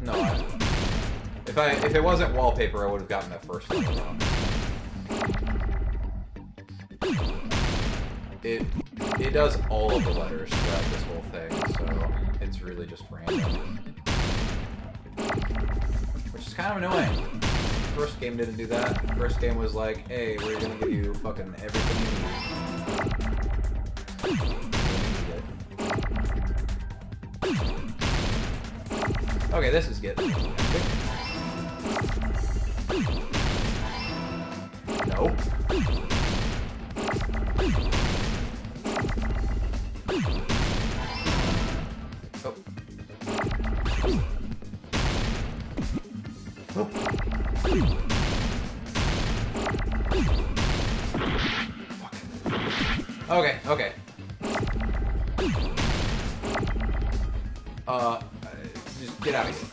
Speaker 10: No, No, if it wasn't wallpaper, I would have gotten that first one wrong. It does all of the letters throughout this whole thing, so it's really just random. Which is kind of annoying. First game didn't do that. First game was like, hey, we're gonna give you fucking everything you need. Okay, this is good. Nope. Okay, okay. Just get out of here.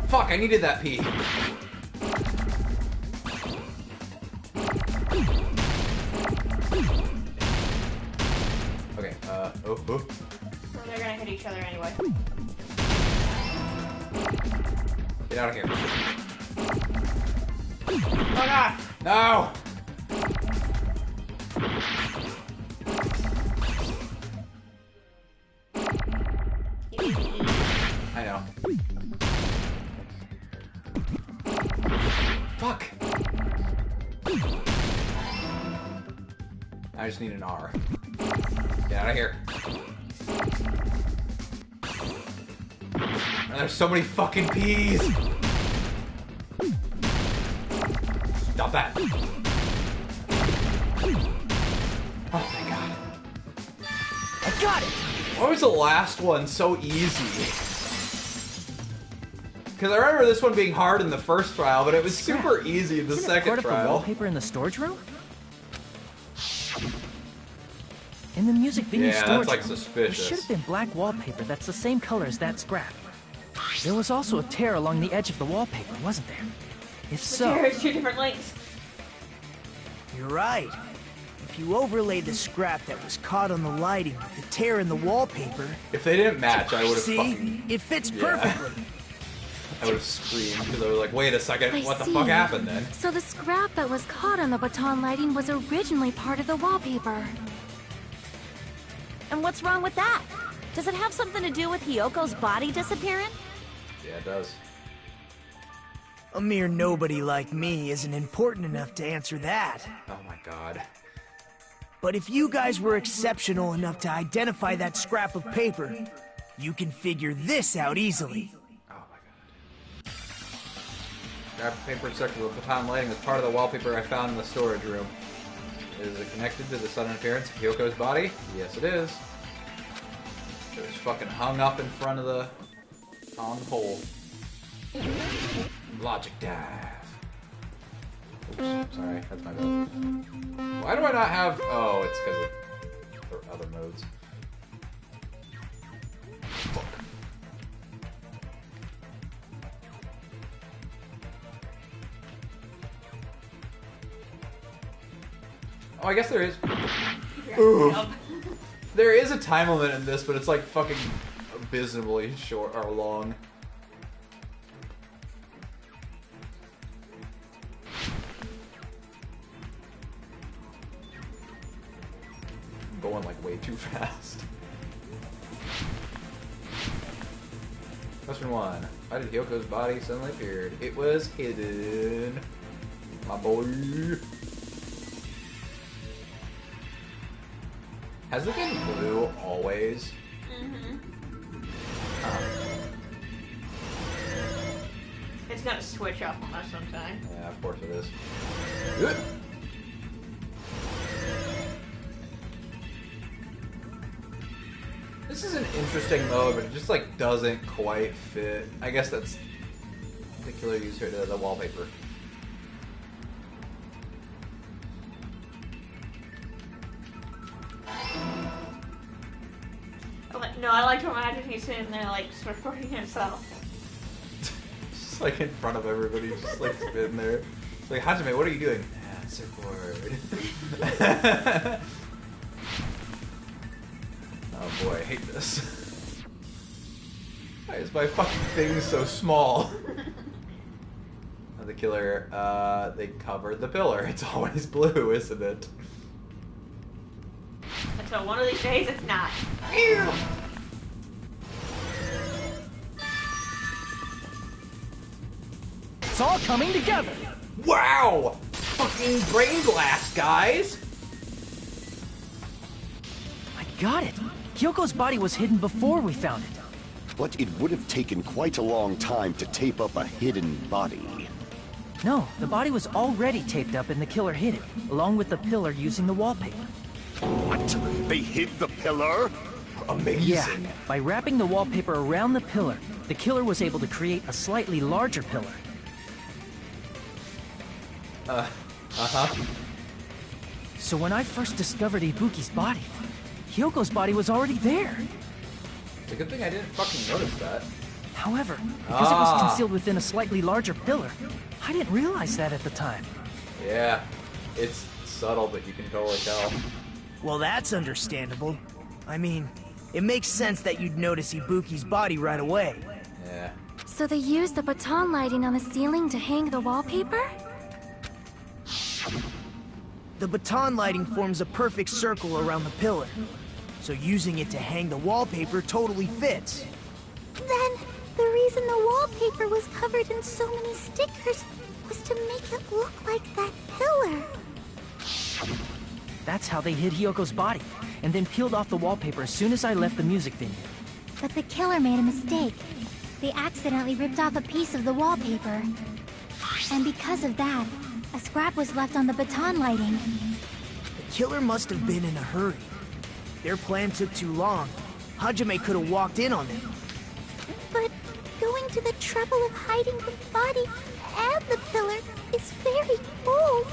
Speaker 10: Fuck, I needed that pee. Okay, oh.
Speaker 7: Well, they're gonna hit each other anyway.
Speaker 10: Get out of here.
Speaker 7: Oh god!
Speaker 10: No! I know. Fuck! I just need an R. Get out of here. And there's so many fucking peas! Stop that! Oh, thank God.
Speaker 6: I got it!
Speaker 10: Why was the last one so easy? Because I remember this one being hard in the first trial, but it was super easy in the second
Speaker 15: part of the
Speaker 10: trial.
Speaker 15: wallpaper in the storage room? In the music venue
Speaker 10: Yeah,
Speaker 15: storage
Speaker 10: that's, like,
Speaker 15: room,
Speaker 10: suspicious.
Speaker 15: there should have been black wallpaper that's the same color as that scrap. There was also a tear along the edge of the wallpaper, wasn't there? If so...
Speaker 7: There's two different links.
Speaker 6: You're right. If you overlay the scrap that was caught on the lighting with the tear in the wallpaper...
Speaker 10: If they didn't match, I would have
Speaker 6: See?
Speaker 10: fucking...
Speaker 6: It fits
Speaker 10: Yeah.
Speaker 6: perfectly.
Speaker 10: I would have screamed, because I was like, wait a second,
Speaker 4: I
Speaker 10: what the
Speaker 4: see.
Speaker 10: fuck happened then?
Speaker 4: So the scrap that was caught on the baton lighting was originally part of the wallpaper.
Speaker 14: And what's wrong with that? Does it have something to do with Hyoko's body disappearing?
Speaker 10: Yeah, it does.
Speaker 6: A mere nobody like me isn't important enough to answer that.
Speaker 10: Oh my god.
Speaker 6: But if you guys were exceptional enough to identify that scrap of paper, you can figure this out easily.
Speaker 10: Scrap paper stuck to the baton lighting was part of the wallpaper I found in the storage room. Is it connected to the sudden appearance of Hyoko's body? Yes, it is. It was fucking hung up in front of the... on the pole. Logic dive. Oops, sorry, that's my bad. Why do I not have... Oh, it's because of other modes. Fuck. Oh, I guess there is. Ooh. There is a time limit in this, but it's like fucking abysmally short or long. I'm going like way too fast. Question 1. Why did Hyoko's body suddenly appear? It was hidden. My boy. Has it been blue always?
Speaker 7: Mm-hmm. It's gonna switch up on us sometime.
Speaker 10: Yeah, of course it is. This is an interesting mode, but it just like doesn't quite fit. I guess that's the killer user to the wallpaper.
Speaker 7: No, I like to imagine he's sitting there like recording himself.
Speaker 10: Just like in front of everybody, just like sitting there. It's like, Hajime, what are you doing? Ah, surfboard. Oh boy, I hate this. Why is my fucking thing so small? The killer, they covered the pillar. It's always blue, isn't it?
Speaker 7: Until one of these days it's not.
Speaker 15: It's all coming together!
Speaker 10: Wow! Fucking brain blast, guys!
Speaker 15: I got it! Hyoko's body was hidden before we found it.
Speaker 5: But it would have taken quite a long time to tape up a hidden body.
Speaker 15: No, the body was already taped up and the killer hid it, along with the pillar using the wallpaper.
Speaker 5: What? They hid the pillar?
Speaker 10: Amazing.
Speaker 15: Yeah, by wrapping the wallpaper around the pillar, the killer was able to create a slightly larger pillar. So when I first discovered Ibuki's body, Hyoko's body was already there.
Speaker 10: It's a good thing I didn't fucking notice that.
Speaker 15: However, because it was concealed within a slightly larger pillar, I didn't realize that at the time.
Speaker 10: Yeah, it's subtle, but you can totally tell.
Speaker 6: Well, that's understandable. I mean, it makes sense that you'd notice Ibuki's body right away.
Speaker 10: Yeah.
Speaker 4: So they used the baton lighting on the ceiling to hang the wallpaper?
Speaker 6: The baton lighting forms a perfect circle around the pillar, so using it to hang the wallpaper totally fits.
Speaker 8: Then, the reason the wallpaper was covered in so many stickers was to make it look like that pillar.
Speaker 15: That's how they hid Hyoko's body, and then peeled off the wallpaper as soon as I left the music venue.
Speaker 4: But the killer made a mistake. They accidentally ripped off a piece of the wallpaper. And because of that, a scrap was left on the baton lighting.
Speaker 6: The killer must have been in a hurry. Their plan took too long. Hajime could have walked in on them.
Speaker 8: But going to the trouble of hiding the body and the pillar is very bold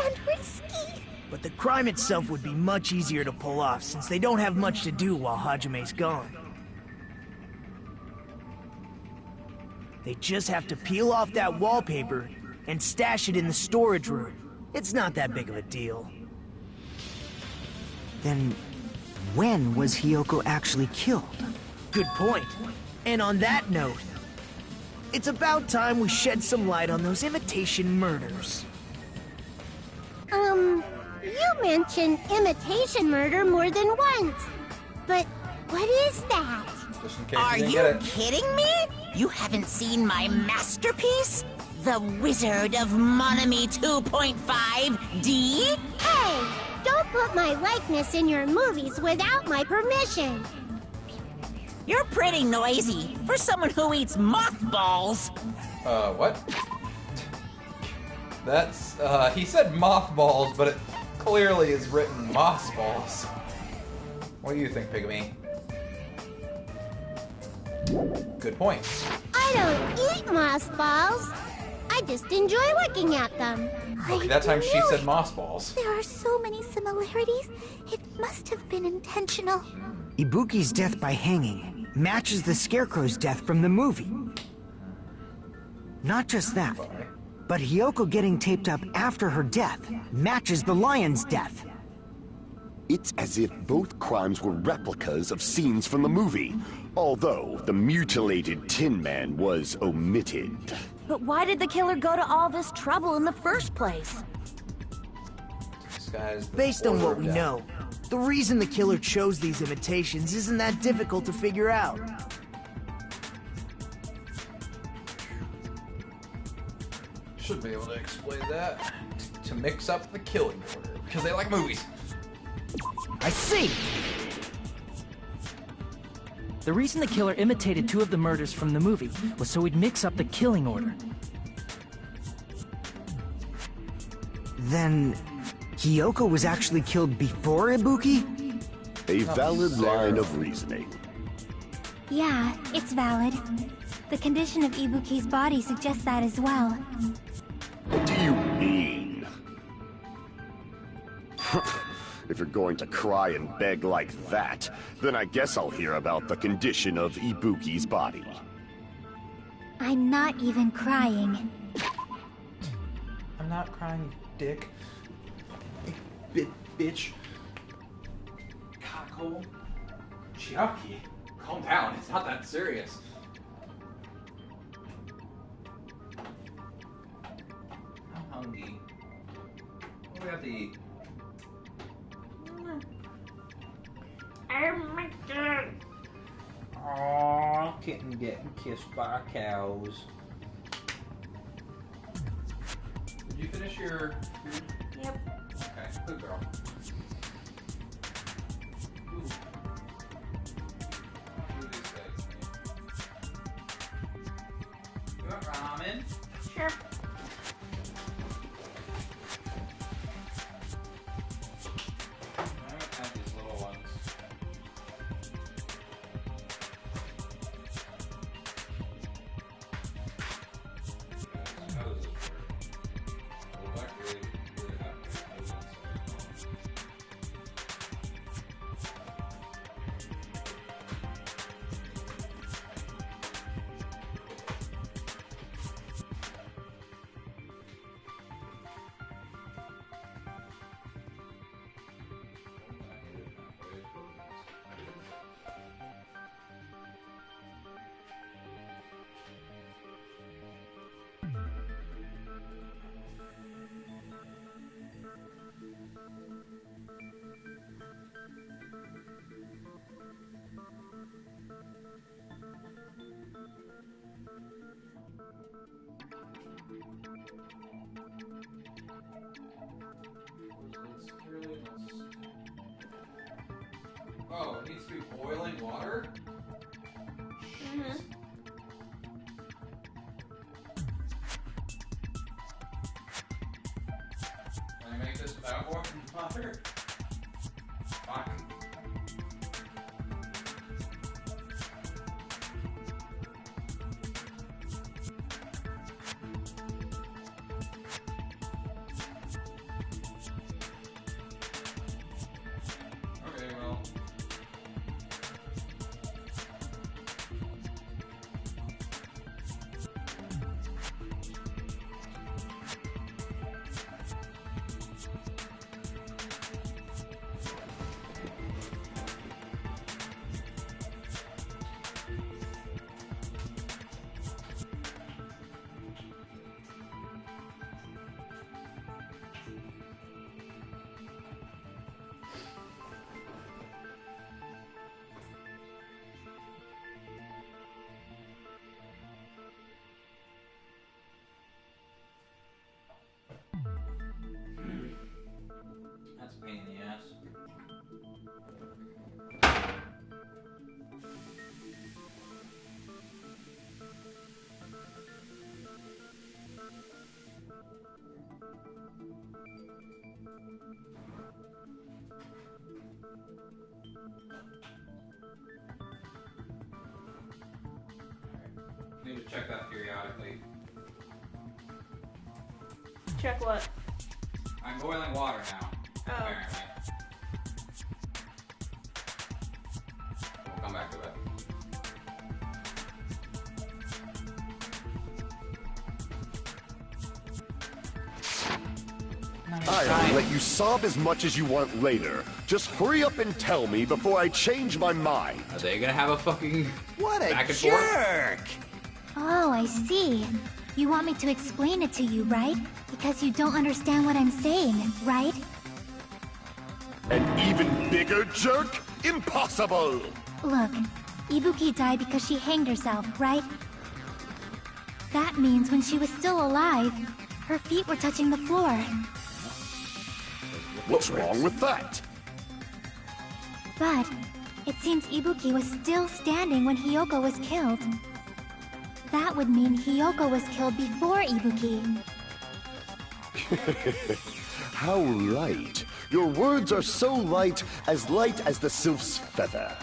Speaker 8: and risky.
Speaker 6: But the crime itself would be much easier to pull off since they don't have much to do while Hajime's gone. They just have to peel off that wallpaper and stash it in the storage room. It's not that big of a deal.
Speaker 16: Then, when was Hyoko actually killed?
Speaker 6: Good point. And on that note, it's about time we shed some light on those imitation murders.
Speaker 8: You mentioned imitation murder more than once. But what is that?
Speaker 10: Just in case
Speaker 12: Are
Speaker 10: you didn't
Speaker 12: you
Speaker 10: get it.
Speaker 12: kidding me? You haven't seen my masterpiece? The Wizard of Monami 2.5D?
Speaker 8: Hey, don't put my likeness in your movies without my permission.
Speaker 12: You're pretty noisy for someone who eats mothballs.
Speaker 10: What? That's, he said mothballs, but it clearly is written mossballs. What do you think, Pygmy? Good point.
Speaker 8: I don't eat mothballs. I just enjoy looking at them.
Speaker 10: Okay, that time she said mossballs.
Speaker 8: There are so many similarities. It must have been intentional.
Speaker 16: Ibuki's death by hanging matches the Scarecrow's death from the movie. Not just that, but Hyoko getting taped up after her death matches the lion's death.
Speaker 5: It's as if both crimes were replicas of scenes from the movie, although the mutilated Tin Man was omitted.
Speaker 14: But why did the killer go to all this trouble in the first place?
Speaker 6: Based on what we know, the reason the killer chose these imitations isn't that difficult to figure out.
Speaker 10: Should be able to explain that. To mix up the killing order, because they like movies.
Speaker 6: I see!
Speaker 15: The reason the killer imitated two of the murders from the movie was so he'd mix up the killing order.
Speaker 16: Then, Hyoko was actually killed before Ibuki?
Speaker 5: A valid line of reasoning.
Speaker 4: Yeah, it's valid. The condition of Ibuki's body suggests that as well.
Speaker 5: What do you mean? If you're going to cry and beg like that, then I guess I'll hear about the condition of Ibuki's body.
Speaker 4: I'm not even crying.
Speaker 10: I'm not crying, dick. Bitch. Cockhole. Chiaki, calm down. It's not that serious. I'm hungry. What do we have to eat?
Speaker 7: Oh my god.
Speaker 1: Aww, kitten getting kissed by cows.
Speaker 10: Did you finish your food?
Speaker 7: Yep.
Speaker 10: Okay, good girl. Ooh.
Speaker 1: You want ramen?
Speaker 7: Sure.
Speaker 1: I don't have these little ones. Oh, it needs to be boiling water?
Speaker 7: Mm-hmm.
Speaker 1: Can I make this without boiling water? Fuck. Okay, well. That's a pain in the ass. Need to check that periodically.
Speaker 7: Check what?
Speaker 1: I'm boiling water now.
Speaker 7: Oh.
Speaker 1: Apparently. We'll come back to it.
Speaker 5: I'll let you sob as much as you want later. Just hurry up and tell me before I change my mind.
Speaker 1: Are they gonna have a fucking
Speaker 6: What a
Speaker 1: back and
Speaker 6: jerk!
Speaker 4: Oh, I see. You want me to explain it to you, right? Because you don't understand what I'm saying, right?
Speaker 5: An even bigger jerk? Impossible!
Speaker 4: Look, Ibuki died because she hanged herself, right? That means when she was still alive, her feet were touching the floor.
Speaker 5: What's wrong with that?
Speaker 4: But it seems Ibuki was still standing when Hiyoko was killed. That would mean Hiyoko was killed before Ibuki.
Speaker 5: How light. Your words are so light as the sylph's feather.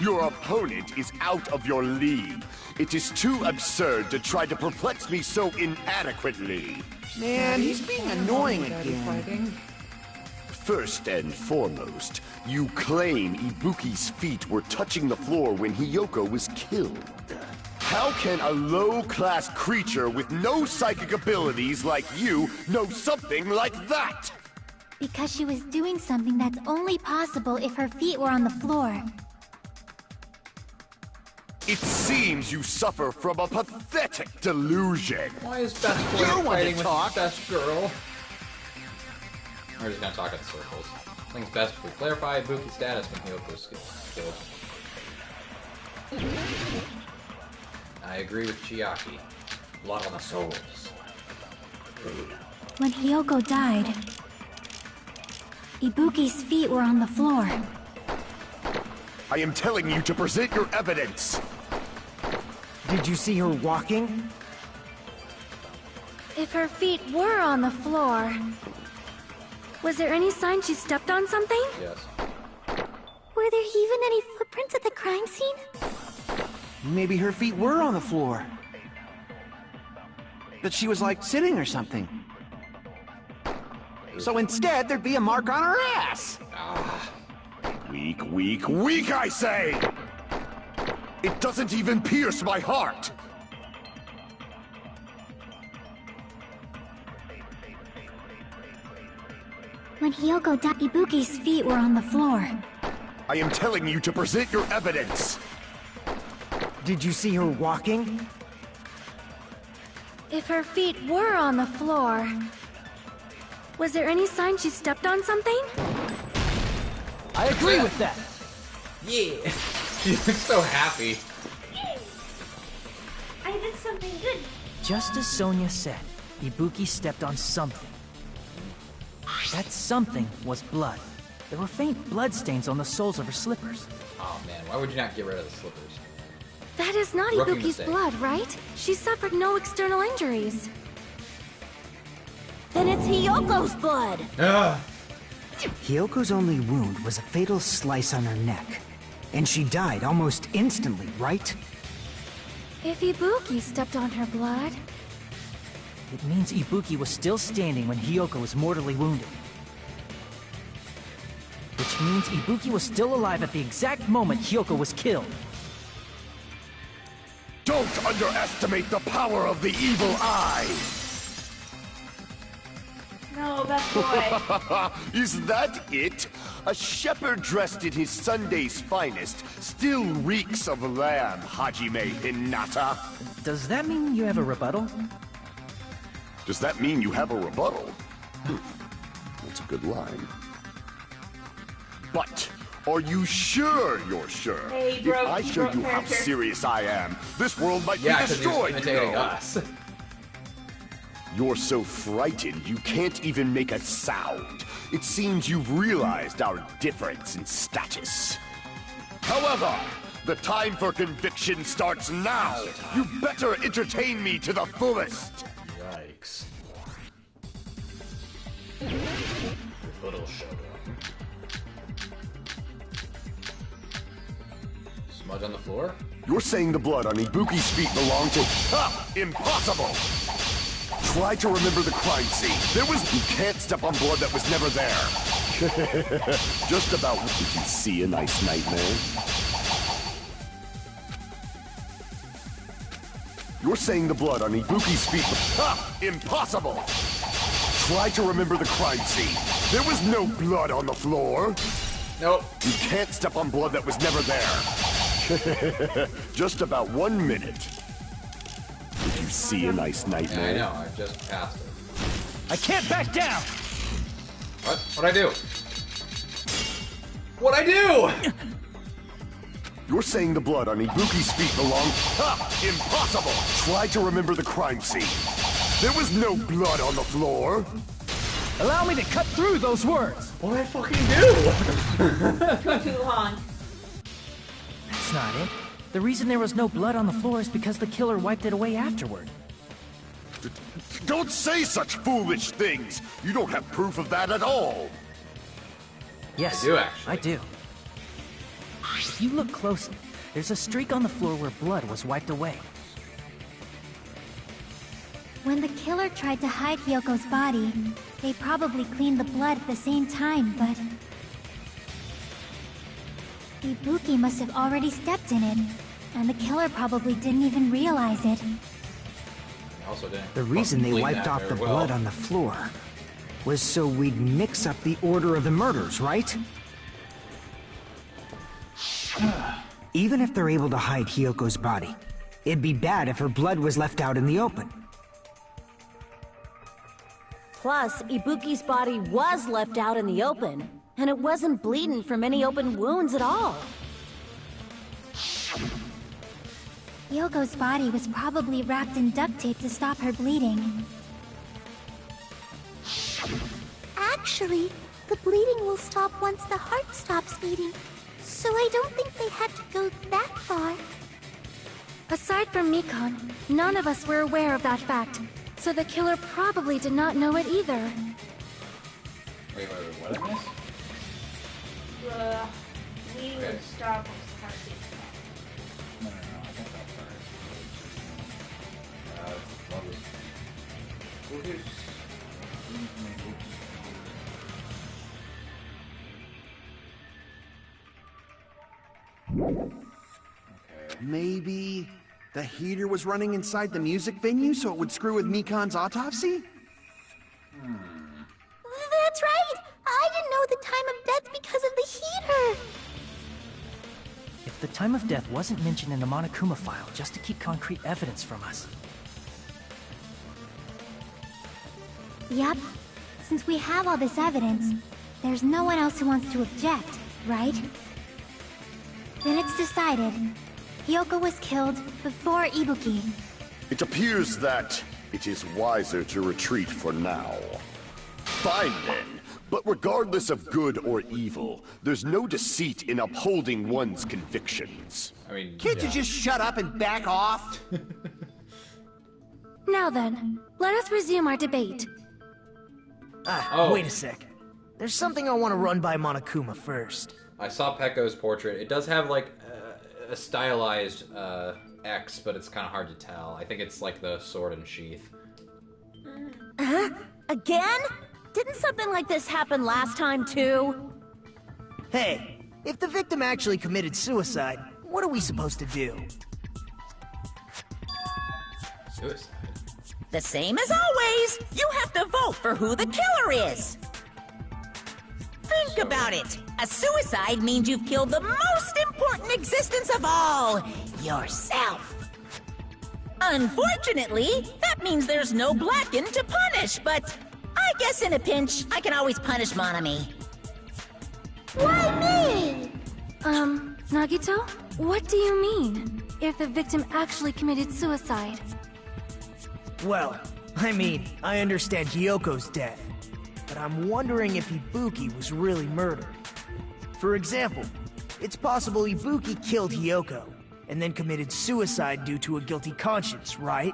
Speaker 5: Your opponent is out of your league. It is too absurd to try to perplex me so inadequately.
Speaker 13: Man, he's being annoying again.
Speaker 5: First and foremost, you claim Ibuki's feet were touching the floor when Hiyoko was killed. How can a low-class creature with no psychic abilities like you know something like that?
Speaker 4: Because she was doing something that's only possible if her feet were on the floor.
Speaker 5: It seems you suffer from a pathetic delusion.
Speaker 1: Why is best boy fighting with best girl? We're just gonna talk in circles. I think it's best if we clarify Ibuki's status when Hiyoko's killed. I agree with Chiaki. Blood on the souls.
Speaker 4: When Hiyoko died, Ibuki's feet were on the floor.
Speaker 5: I am telling you to present your evidence.
Speaker 6: Did you see her walking?
Speaker 4: If her feet were on the floor, was there any sign she stepped on something?
Speaker 1: Yes.
Speaker 4: Were there even any footprints at the crime scene?
Speaker 13: Maybe her feet were on the floor. That she was like sitting or something. So instead, there'd be a mark on her ass.
Speaker 5: Weak, weak, weak, I say! It doesn't even pierce my heart!
Speaker 4: When Hiyoko died, Ibuki's feet were on the floor.
Speaker 5: I am telling you to present your evidence!
Speaker 6: Did you see her walking?
Speaker 4: If her feet were on the floor, was there any sign she stepped on something?
Speaker 15: I agree with that.
Speaker 10: Yeah. She looks so happy.
Speaker 7: I did something good.
Speaker 15: Just as Sonia said, Ibuki stepped on something. That something was blood. There were faint blood stains on the soles of her slippers.
Speaker 10: Oh man, why would you not get rid of the slippers?
Speaker 4: That is not
Speaker 10: Rookie
Speaker 4: Ibuki's
Speaker 10: mistake.
Speaker 4: blood, right? She suffered no external injuries.
Speaker 14: Then it's Hiyoko's blood.
Speaker 16: Hiyoko's only wound was a fatal slice on her neck. And she died almost instantly, right?
Speaker 4: If Ibuki stepped on her blood...
Speaker 15: It means Ibuki was still standing when Hiyoko was mortally wounded. Which means Ibuki was still alive at the exact moment Hiyoko was killed.
Speaker 5: Don't underestimate the power of the evil eye!
Speaker 7: No, best boy.
Speaker 5: Is that it? A shepherd dressed in his Sunday's finest still reeks of lamb, Hajime Hinata.
Speaker 15: Does that mean you have a rebuttal?
Speaker 5: Does that mean you have a rebuttal? That's a good line. But are you sure you're sure?
Speaker 7: Hey,
Speaker 5: If
Speaker 7: bro,
Speaker 5: I show you how
Speaker 7: character.
Speaker 5: serious I am, this world might
Speaker 10: Yeah,
Speaker 5: be
Speaker 10: 'cause he's
Speaker 5: destroyed, you
Speaker 10: imitating
Speaker 5: know.
Speaker 10: us.
Speaker 5: You're so frightened you can't even make a sound. It seems you've realized our difference in status. However, the time for conviction starts now. You better entertain me to the fullest.
Speaker 10: Yikes. Little sugar. Smudge on the floor?
Speaker 5: You're saying the blood on Ibuki's feet belonged to... Ha! Impossible! Try to remember the crime scene. You can't step on blood that was never there. Just about... Did you see a nice nightmare? You're saying the blood on Ibuki's feet... Ha! Impossible! Try to remember the crime scene. There was no blood on the floor.
Speaker 10: Nope.
Speaker 5: You can't step on blood that was never there. Just about 1 minute. Did you see a nice nightmare?
Speaker 10: Yeah, I know. I just passed it.
Speaker 15: I can't back down!
Speaker 10: What? What'd I do? What'd I do?
Speaker 5: You're saying the blood on Ibuki's feet belonged... Ha! Impossible! Try to remember the crime scene. There was no blood on the floor.
Speaker 15: Allow me to cut through those words!
Speaker 10: What'd I fucking do?
Speaker 7: Took too long.
Speaker 15: That's not it. The reason there was no blood on the floor is because the killer wiped it away afterward.
Speaker 5: Don't say such foolish things! You don't have proof of that at all!
Speaker 15: Yes,
Speaker 10: I do, actually.
Speaker 15: I do. If you look closely, there's a streak on the floor where blood was wiped away.
Speaker 4: When the killer tried to hide Hyoko's body, they probably cleaned the blood at the same time, but... Ibuki must have already stepped in it, and the killer probably didn't even realize it.
Speaker 10: Also didn't
Speaker 16: The reason they
Speaker 10: clean
Speaker 16: wiped
Speaker 10: that
Speaker 16: off
Speaker 10: very
Speaker 16: the
Speaker 10: well.
Speaker 16: blood on the floor was so we'd mix up the order of the murders, right? Even if they're able to hide Hiyoko's body, it'd be bad if her blood was left out in the open.
Speaker 14: Plus, Ibuki's body was left out in the open, and it wasn't bleeding from any open wounds at all.
Speaker 4: Hyoko's body was probably wrapped in duct tape to stop her bleeding.
Speaker 8: Actually, the bleeding will stop once the heart stops beating. So I don't think they had to go that far.
Speaker 4: Aside from Mikon, none of us were aware of that fact, so the killer probably did not know it either.
Speaker 10: Wait, what did I miss?
Speaker 7: The bleeding
Speaker 10: Okay.
Speaker 7: would stop once the heart beats.
Speaker 10: No, I think that's right. What was... Focus.
Speaker 13: Maybe the heater was running inside the music venue so it would screw with Mikon's autopsy?
Speaker 8: That's right! I didn't know the time of death because of the heater!
Speaker 15: If the time of death wasn't mentioned in the Monokuma file just to keep concrete evidence from us.
Speaker 4: Yep. Since we have all this evidence, there's no one else who wants to object, right? Then it's decided. Hiyoko was killed before Ibuki.
Speaker 5: It appears that it is wiser to retreat for now. Fine then, but regardless of good or evil, there's no deceit in upholding one's convictions.
Speaker 10: I mean,
Speaker 13: Can't you just shut up and back off?
Speaker 4: Now then, let us resume our debate.
Speaker 6: Wait a sec. There's something I want to run by Monokuma first.
Speaker 10: I saw Pekko's portrait. It does have like a stylized X, but it's kind of hard to tell. I think it's like the sword and sheath.
Speaker 14: Huh? Again? Didn't something like this happen last time too?
Speaker 6: Hey, if the victim actually committed suicide, what are we supposed to do?
Speaker 10: Suicide?
Speaker 12: The same as always. You have to vote for who the killer is. Think about it. A suicide means you've killed the most important existence of all, yourself. Unfortunately, that means there's no Blacken to punish, but I guess in a pinch, I can always punish Monami.
Speaker 4: Why me? Nagito? What do you mean? If the victim actually committed suicide?
Speaker 6: Well, I mean, I understand Hiyoko's death, but I'm wondering if Ibuki was really murdered. For example, it's possible Ibuki killed Hiyoko, and then committed suicide due to a guilty conscience, right?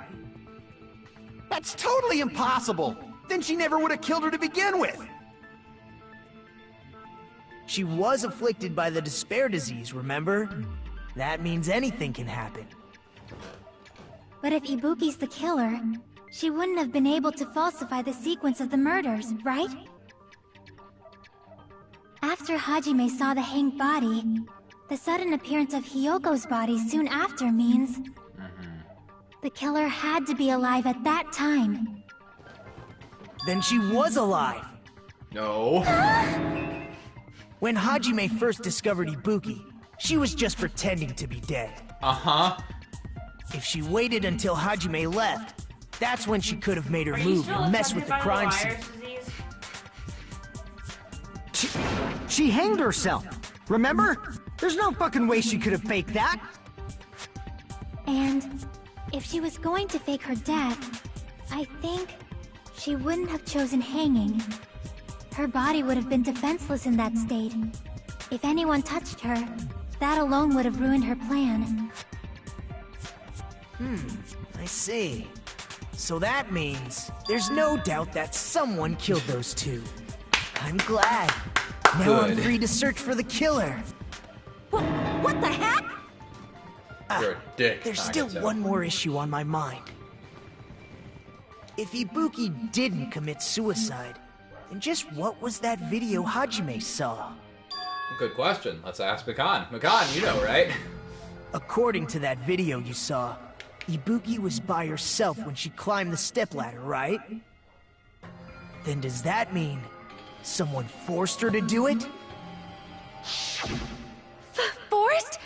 Speaker 13: That's totally impossible! Then she never would have killed her to begin with!
Speaker 6: She was afflicted by the despair disease, remember? That means anything can happen.
Speaker 4: But if Ibuki's the killer, she wouldn't have been able to falsify the sequence of the murders, right? After Hajime saw the hanged body, the sudden appearance of Hiyoko's body soon after means... the killer had to be alive at that time.
Speaker 6: Then she was alive!
Speaker 10: No.
Speaker 6: When Hajime first discovered Ibuki, she was just pretending to be dead.
Speaker 10: Uh-huh.
Speaker 6: If she waited until Hajime left, that's when she could have made her move and mess with the crime scene.
Speaker 13: She hanged herself, remember? There's no fucking way she could have faked that.
Speaker 4: And if she was going to fake her death, I think she wouldn't have chosen hanging. Her body would have been defenseless in that state. If anyone touched her, that alone would have ruined her plan.
Speaker 6: I see. So that means there's no doubt that someone killed those two. I'm glad. Now I'm free to search for the killer.
Speaker 12: What the heck?
Speaker 10: You're a dick.
Speaker 6: There's still one more issue on my mind. If Ibuki didn't commit suicide, then just what was that video Hajime saw?
Speaker 10: Good question. Let's ask Makan. Makan, you know, right?
Speaker 6: According to that video you saw, Ibuki was by herself when she climbed the stepladder, right? Then does that mean someone forced her to do it?
Speaker 4: Forced?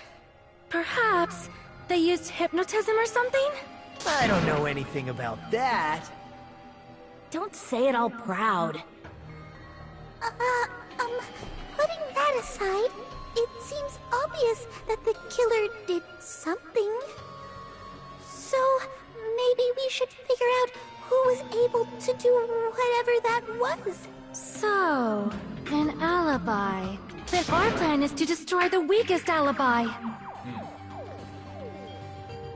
Speaker 4: Perhaps they used hypnotism or something?
Speaker 6: I don't know anything about that.
Speaker 14: Don't say it all proud.
Speaker 8: Putting that aside, it seems obvious that the killer did something. So, maybe we should figure out who was able to do whatever that was.
Speaker 4: So, an alibi. Then our plan is to destroy the weakest alibi.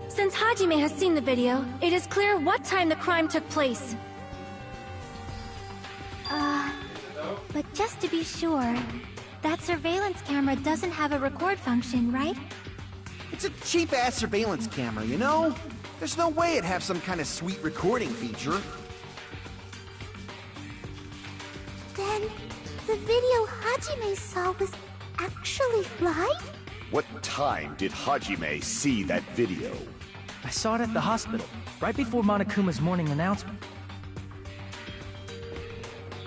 Speaker 4: Since Hajime has seen the video, it is clear what time the crime took place. But just to be sure, that surveillance camera doesn't have a record function, right?
Speaker 13: It's a cheap-ass surveillance camera, you know? There's no way it'd have some kind of sweet recording feature.
Speaker 8: Then, the video Hajime saw was actually live?
Speaker 5: What time did Hajime see that video?
Speaker 15: I saw it at the hospital, right before Monokuma's morning announcement.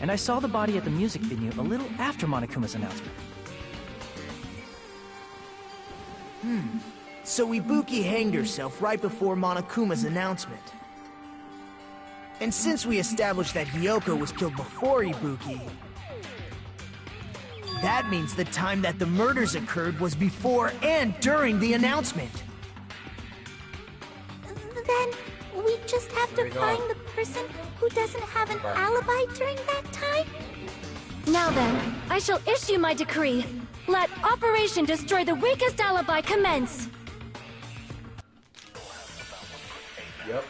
Speaker 15: And I saw the body at the music venue a little after Monokuma's announcement.
Speaker 6: So Ibuki hanged herself right before Monokuma's announcement. And since we established that Hiyoko was killed before Ibuki, that means the time that the murders occurred was before and during the announcement.
Speaker 8: Then we just have to find the person who doesn't have an alibi during that time?
Speaker 4: Now then, I shall issue my decree. Let Operation Destroy the Weakest Alibi commence!
Speaker 10: Yep.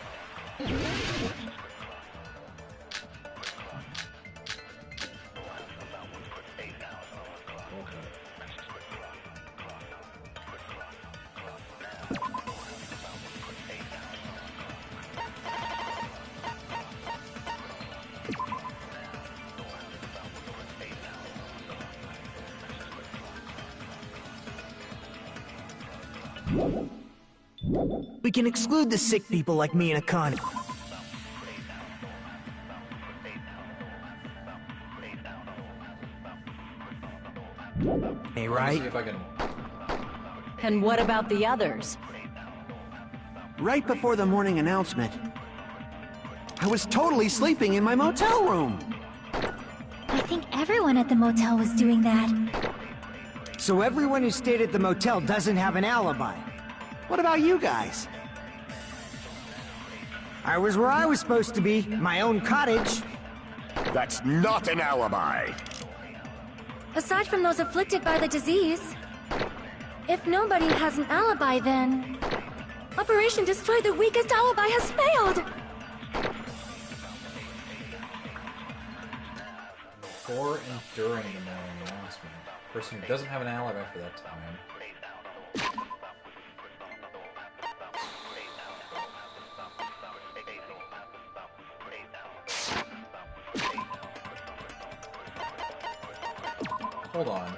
Speaker 6: We can exclude the sick people like me and Akane. Hey, right?
Speaker 10: See if I can...
Speaker 14: And what about the others?
Speaker 13: Right before the morning announcement, I was totally sleeping in my motel room.
Speaker 4: I think everyone at the motel was doing that.
Speaker 16: So everyone who stayed at the motel doesn't have an alibi.
Speaker 13: What about you guys?
Speaker 16: I was where I was supposed to be, my own cottage.
Speaker 5: That's not an alibi.
Speaker 4: Aside from those afflicted by the disease, if nobody has an alibi, then Operation Destroy the Weakest Alibi has failed!
Speaker 10: Before and during the morning announcement. Person who doesn't have an alibi for that time. Hold on.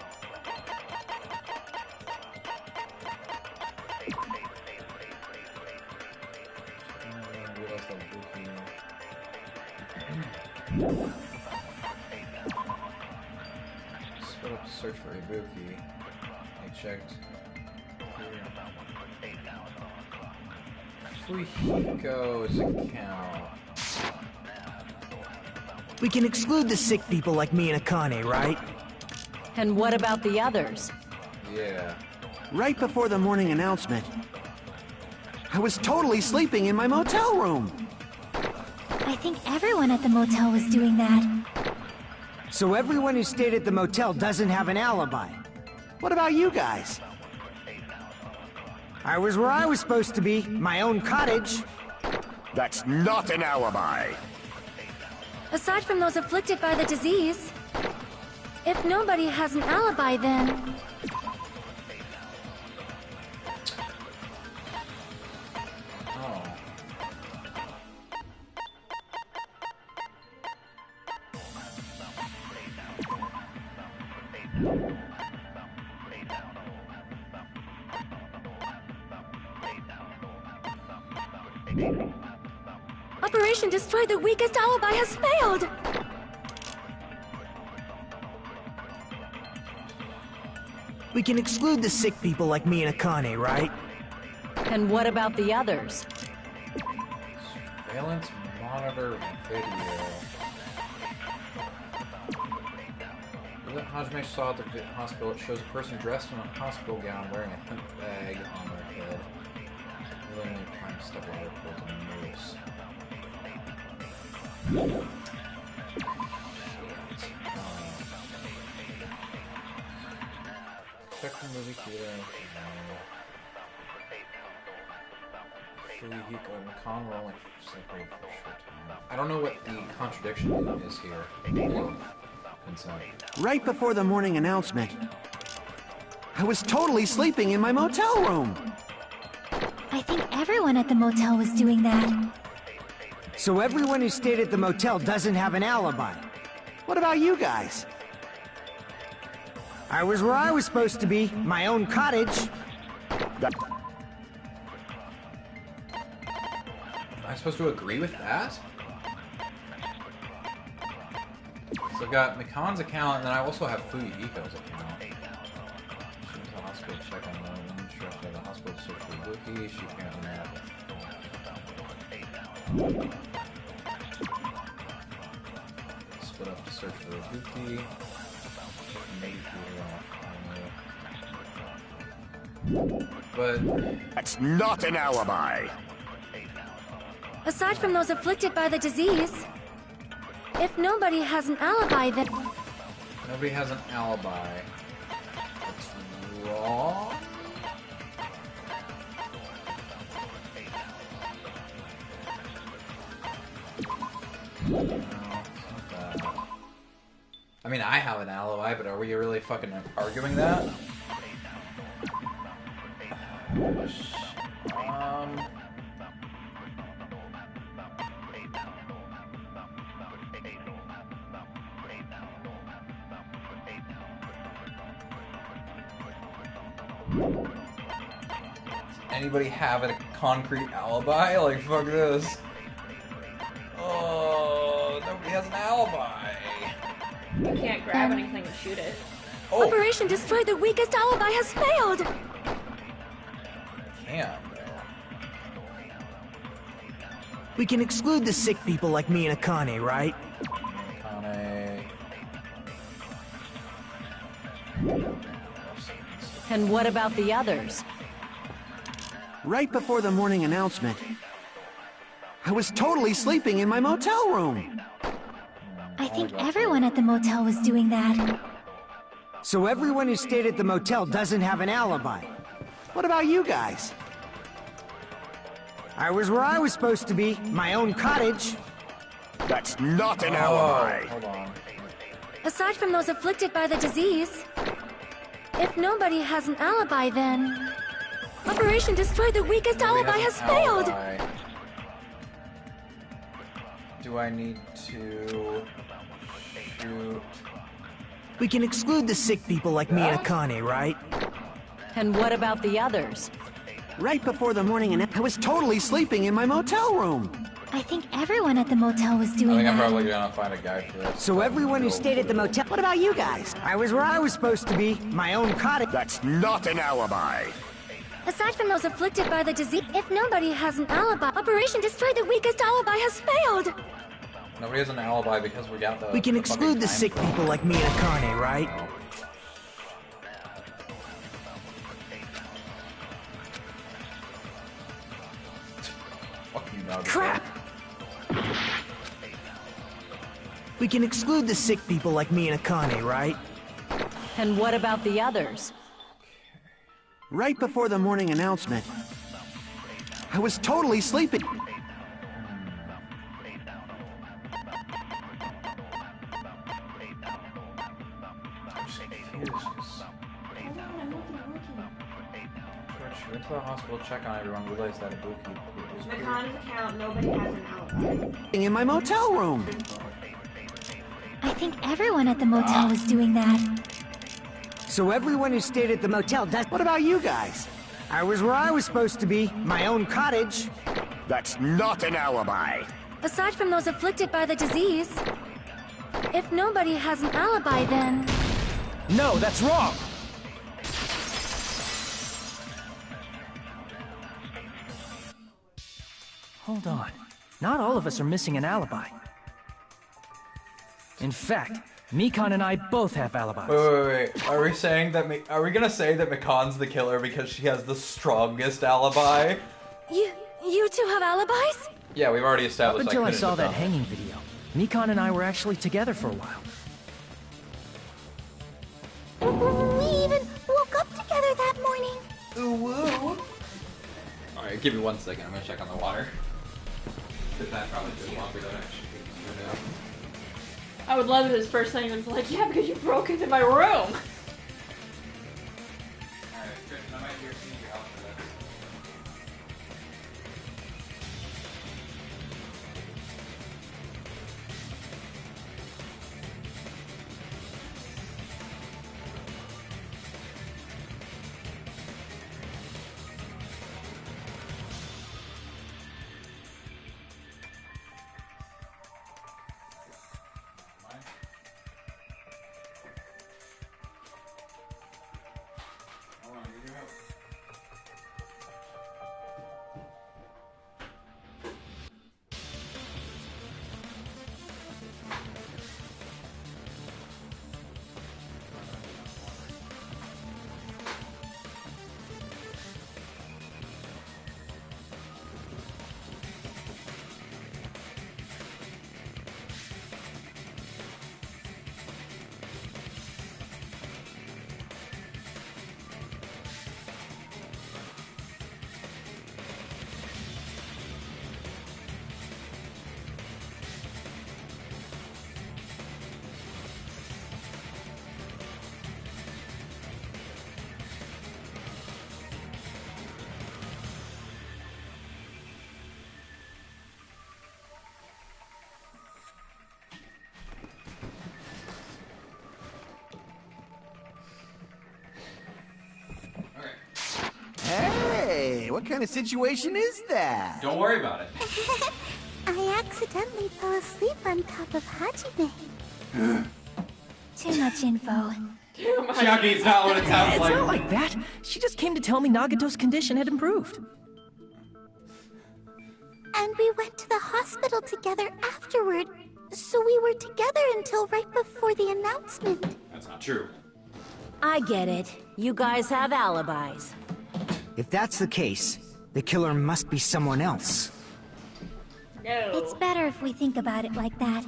Speaker 10: Split up to search for Ibuki. I checked. Fuyiko's account.
Speaker 6: We can exclude the sick people like me and Akane, right?
Speaker 14: And what about the others?
Speaker 10: Yeah.
Speaker 13: Right before the morning announcement, I was totally sleeping in my motel room.
Speaker 4: I think everyone at the motel was doing that.
Speaker 16: So everyone who stayed at the motel doesn't have an alibi.
Speaker 13: What about you guys?
Speaker 16: I was where I was supposed to be, my own cottage.
Speaker 5: That's not an alibi.
Speaker 4: Aside from those afflicted by the disease, if nobody has an alibi, then Operation Destroy the Weakest Alibi has failed!
Speaker 6: We can exclude the sick people like me and Akane, right?
Speaker 14: And what about the others?
Speaker 10: Surveillance monitor video. That Hajime saw at the hospital, it shows a person dressed in a hospital gown wearing a hemp bag on their head. Willingly trying to step ladder towards a noose. Check the movie theater. Fuyiko and Khan were only separated for a short time. I don't know what the contradiction is here.
Speaker 13: Right before the morning announcement, I was totally sleeping in my motel room.
Speaker 4: I think everyone at the motel was doing that.
Speaker 16: So everyone who stayed at the motel doesn't have an alibi.
Speaker 13: What about you guys?
Speaker 16: I was where I was supposed to be, my own cottage.
Speaker 10: Am I supposed to agree with that? So I've got Mikan's account, and then I also have Fuyiko's account. She went to the hospital to check on them. She went to the hospital to search for Ibuki. She apparently met. split up to search for Ibuki. But
Speaker 5: that's not an alibi.
Speaker 4: Aside from those afflicted by the disease, if nobody has an alibi, then...
Speaker 10: Nobody has an alibi. That's wrong. No, it's not that. I mean, I have an alibi, but are we really fucking arguing that? Anybody have a concrete alibi? Like, fuck this. Oh, nobody has an alibi.
Speaker 7: You can't grab anything and shoot it.
Speaker 10: Oh.
Speaker 4: Operation Destroy the Weakest Alibi has failed!
Speaker 10: Can't.
Speaker 6: We can exclude the sick people like me and Akane, right?
Speaker 10: Akane.
Speaker 14: And what about the others?
Speaker 13: Right before the morning announcement, I was totally sleeping in my motel room.
Speaker 4: I think everyone at the motel was doing that.
Speaker 6: So everyone who stayed at the motel doesn't have an alibi.
Speaker 13: What about you guys?
Speaker 6: I was where I was supposed to be, my own cottage.
Speaker 5: That's not an alibi.
Speaker 10: Hold on.
Speaker 4: Aside from those afflicted by the disease, if nobody has an alibi, then... Operation Destroy the Weakest Alibi has failed!
Speaker 10: Do I need to shoot?
Speaker 6: We can exclude the sick people like me and Akane, right?
Speaker 14: And what about the others?
Speaker 13: Right before the morning announcement, I was totally sleeping in my motel room.
Speaker 4: I think everyone at the motel was doing
Speaker 10: I think I'm
Speaker 4: that.
Speaker 10: probably gonna find a guy for this.
Speaker 6: So everyone who stayed at the motel... What about you guys? I was where I was supposed to be, my own cottage.
Speaker 5: That's not an alibi.
Speaker 4: Aside from those afflicted by the disease, if nobody has an alibi, Operation Destroy the Weakest Alibi has failed!
Speaker 10: Nobody has an alibi because we got the...
Speaker 6: We can exclude the sick people like me and Akane, right?
Speaker 10: Fuck you, dog.
Speaker 6: Crap! We can exclude the sick people like me and Akane, right?
Speaker 14: And what about the others?
Speaker 13: Right before the morning announcement, I was totally sleeping.
Speaker 10: Went to the hospital, check on everyone, realized that Ibuki was
Speaker 7: Makon's account, nobody has an alibi.
Speaker 13: In my motel room.
Speaker 4: I think everyone at the motel was doing that.
Speaker 6: So everyone who stayed at the motel does... What about you guys? I was where I was supposed to be, my own cottage.
Speaker 5: That's not an alibi.
Speaker 4: Aside from those afflicted by the disease, if nobody has an alibi, then...
Speaker 15: No, that's wrong! Hold on. Not all of us are missing an alibi. In fact, Mikan and I both have alibis.
Speaker 10: Wait. Are we saying that? Are we gonna say that Mikan's the killer because she has the strongest alibi?
Speaker 4: You two have alibis?
Speaker 10: Yeah, we've already
Speaker 15: Up
Speaker 10: established.
Speaker 15: until I
Speaker 10: couldn't
Speaker 15: saw
Speaker 10: have
Speaker 15: that
Speaker 10: done
Speaker 15: hanging video, Mikan and I were actually together for a while.
Speaker 8: We even woke up together that morning.
Speaker 10: Ooh, woo. Alright, give me 1 second. I'm gonna check on the water. That probably took longer than I should do.
Speaker 7: I would love if his first thing was like, yeah, because you broke into my room.
Speaker 13: what kind of situation is that?
Speaker 10: Don't worry about it.
Speaker 4: I accidentally fell asleep on top of Hajime. Too much info.
Speaker 10: Chiaki, it's not what it sounds
Speaker 15: It's
Speaker 10: like.
Speaker 15: not like that. She just came to tell me Nagato's condition had improved.
Speaker 4: And we went to the hospital together afterward. So we were together until right before the announcement.
Speaker 10: That's not true.
Speaker 14: I get it. You guys have alibis.
Speaker 16: If that's the case, the killer must be someone else.
Speaker 7: No.
Speaker 4: It's better if we think about it like that.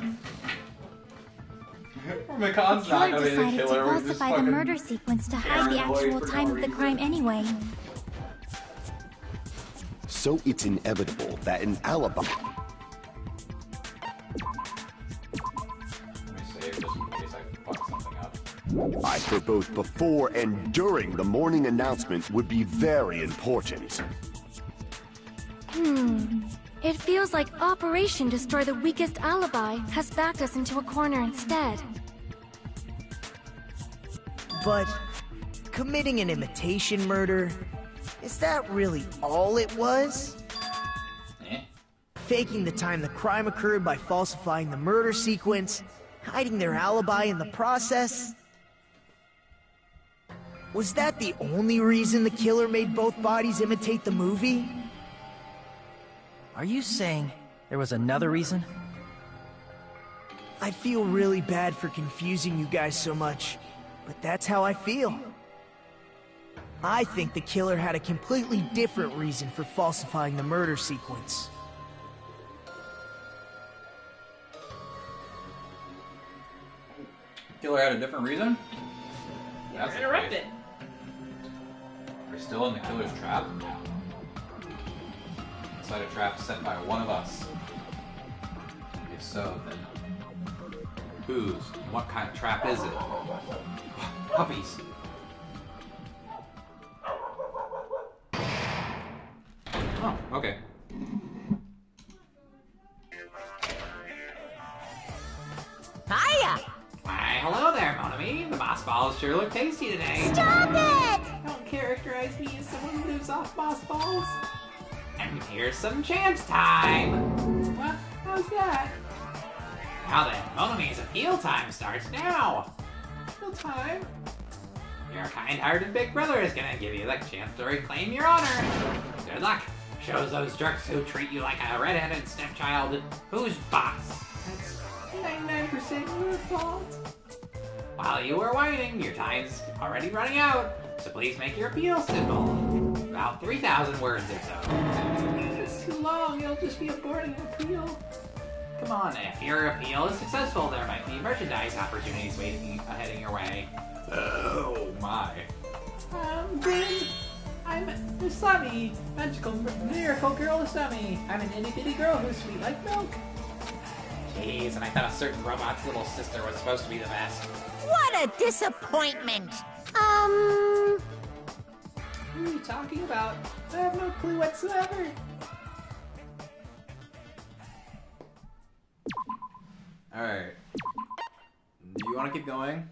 Speaker 10: Makan's
Speaker 4: The
Speaker 10: not
Speaker 4: killer
Speaker 10: gonna be the
Speaker 4: decided to
Speaker 10: killer. We're just
Speaker 4: falsify the
Speaker 10: fucking
Speaker 4: murder sequence to hide the
Speaker 10: paranoid
Speaker 4: actual
Speaker 10: for
Speaker 4: time
Speaker 10: no
Speaker 4: of the
Speaker 10: reason.
Speaker 4: crime anyway.
Speaker 5: So it's inevitable that an alibi...
Speaker 10: Let me save just in case I fuck something up.
Speaker 5: I for both before and during the morning announcement would be very important.
Speaker 4: It feels like Operation Destroy the Weakest Alibi has backed us into a corner instead.
Speaker 6: But committing an imitation murder, is that really all it was? Faking the time the crime occurred by falsifying the murder sequence, hiding their alibi in the process? Was that the only reason the killer made both bodies imitate the movie?
Speaker 15: Are you saying there was another reason?
Speaker 6: I feel really bad for confusing you guys so much, but that's how I feel. I think the killer had a completely different reason for falsifying the murder sequence.
Speaker 10: Killer had a different reason? That's
Speaker 7: You're interrupted.
Speaker 10: We're still in the killer's trap? Inside a trap set by one of us. If so, then whose? What kind of trap is it? Puppies. Oh, okay.
Speaker 12: Hiya!
Speaker 1: Why, hello there, Monami. The boss balls sure look tasty today.
Speaker 4: Stop it!
Speaker 3: Don't characterize me as someone who lives off boss balls.
Speaker 1: And here's some chance time.
Speaker 3: What? How's that?
Speaker 1: Now then, Monami's appeal time starts now.
Speaker 3: Full time?
Speaker 1: Your kind-hearted big brother is gonna give you the chance to reclaim your honor. Good luck. Shows those jerks who treat you like a red-headed stepchild who's boss.
Speaker 3: That's 99% your fault.
Speaker 1: While you were whining, your time's already running out, so please make your appeal simple. About 3,000 words or so.
Speaker 3: It's too long. It'll just be a boring appeal.
Speaker 1: Come on, if your appeal is successful, there might be merchandise opportunities waiting ahead in your way. Oh my.
Speaker 3: Ben, I'm Usami, magical miracle girl Usami. I'm an itty bitty girl who's sweet like milk.
Speaker 1: Jeez, and I thought a certain robot's little sister was supposed to be the best.
Speaker 12: What a disappointment!
Speaker 3: What are you talking about? I have no clue whatsoever.
Speaker 10: Alright. Do you want to keep going?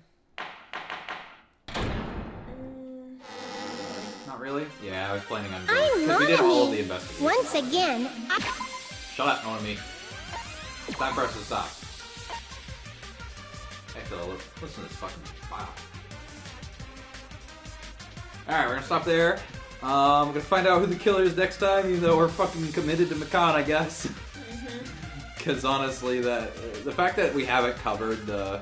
Speaker 10: Not really? Yeah, I was planning on going.
Speaker 4: I'm
Speaker 10: Because we did all of the
Speaker 4: Monami.
Speaker 10: investigation.
Speaker 4: Once again,
Speaker 10: Shut up, Monami. Time for us to stop. Hey, Phil, listen to this fucking file. Alright, we're gonna stop there. We're gonna find out who the killer is next time, even though we're fucking committed to Makan, I guess. Because honestly, the fact that we haven't covered the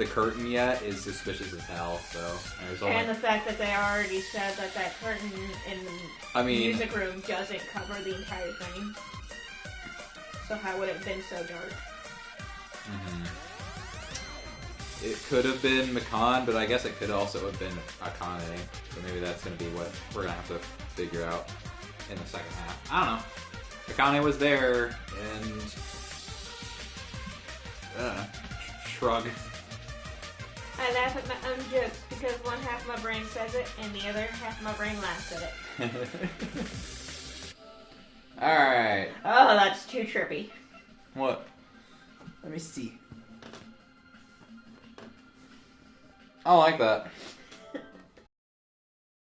Speaker 10: curtain yet is suspicious as hell. So there's only.
Speaker 7: And the fact that they already said that that curtain in the music room doesn't cover the entire thing. So how would it have been so dark?
Speaker 10: It could have been Makan, but I guess it could also have been Akane. So maybe that's going to be what we're going to have to figure out in the second half. I don't know. Akane was there, and shrug.
Speaker 7: I laugh at my own jokes because one half of my brain says it and the other half of my brain laughs at it.
Speaker 10: Alright.
Speaker 7: Oh, that's too trippy.
Speaker 10: What?
Speaker 3: Let me see.
Speaker 10: I like that.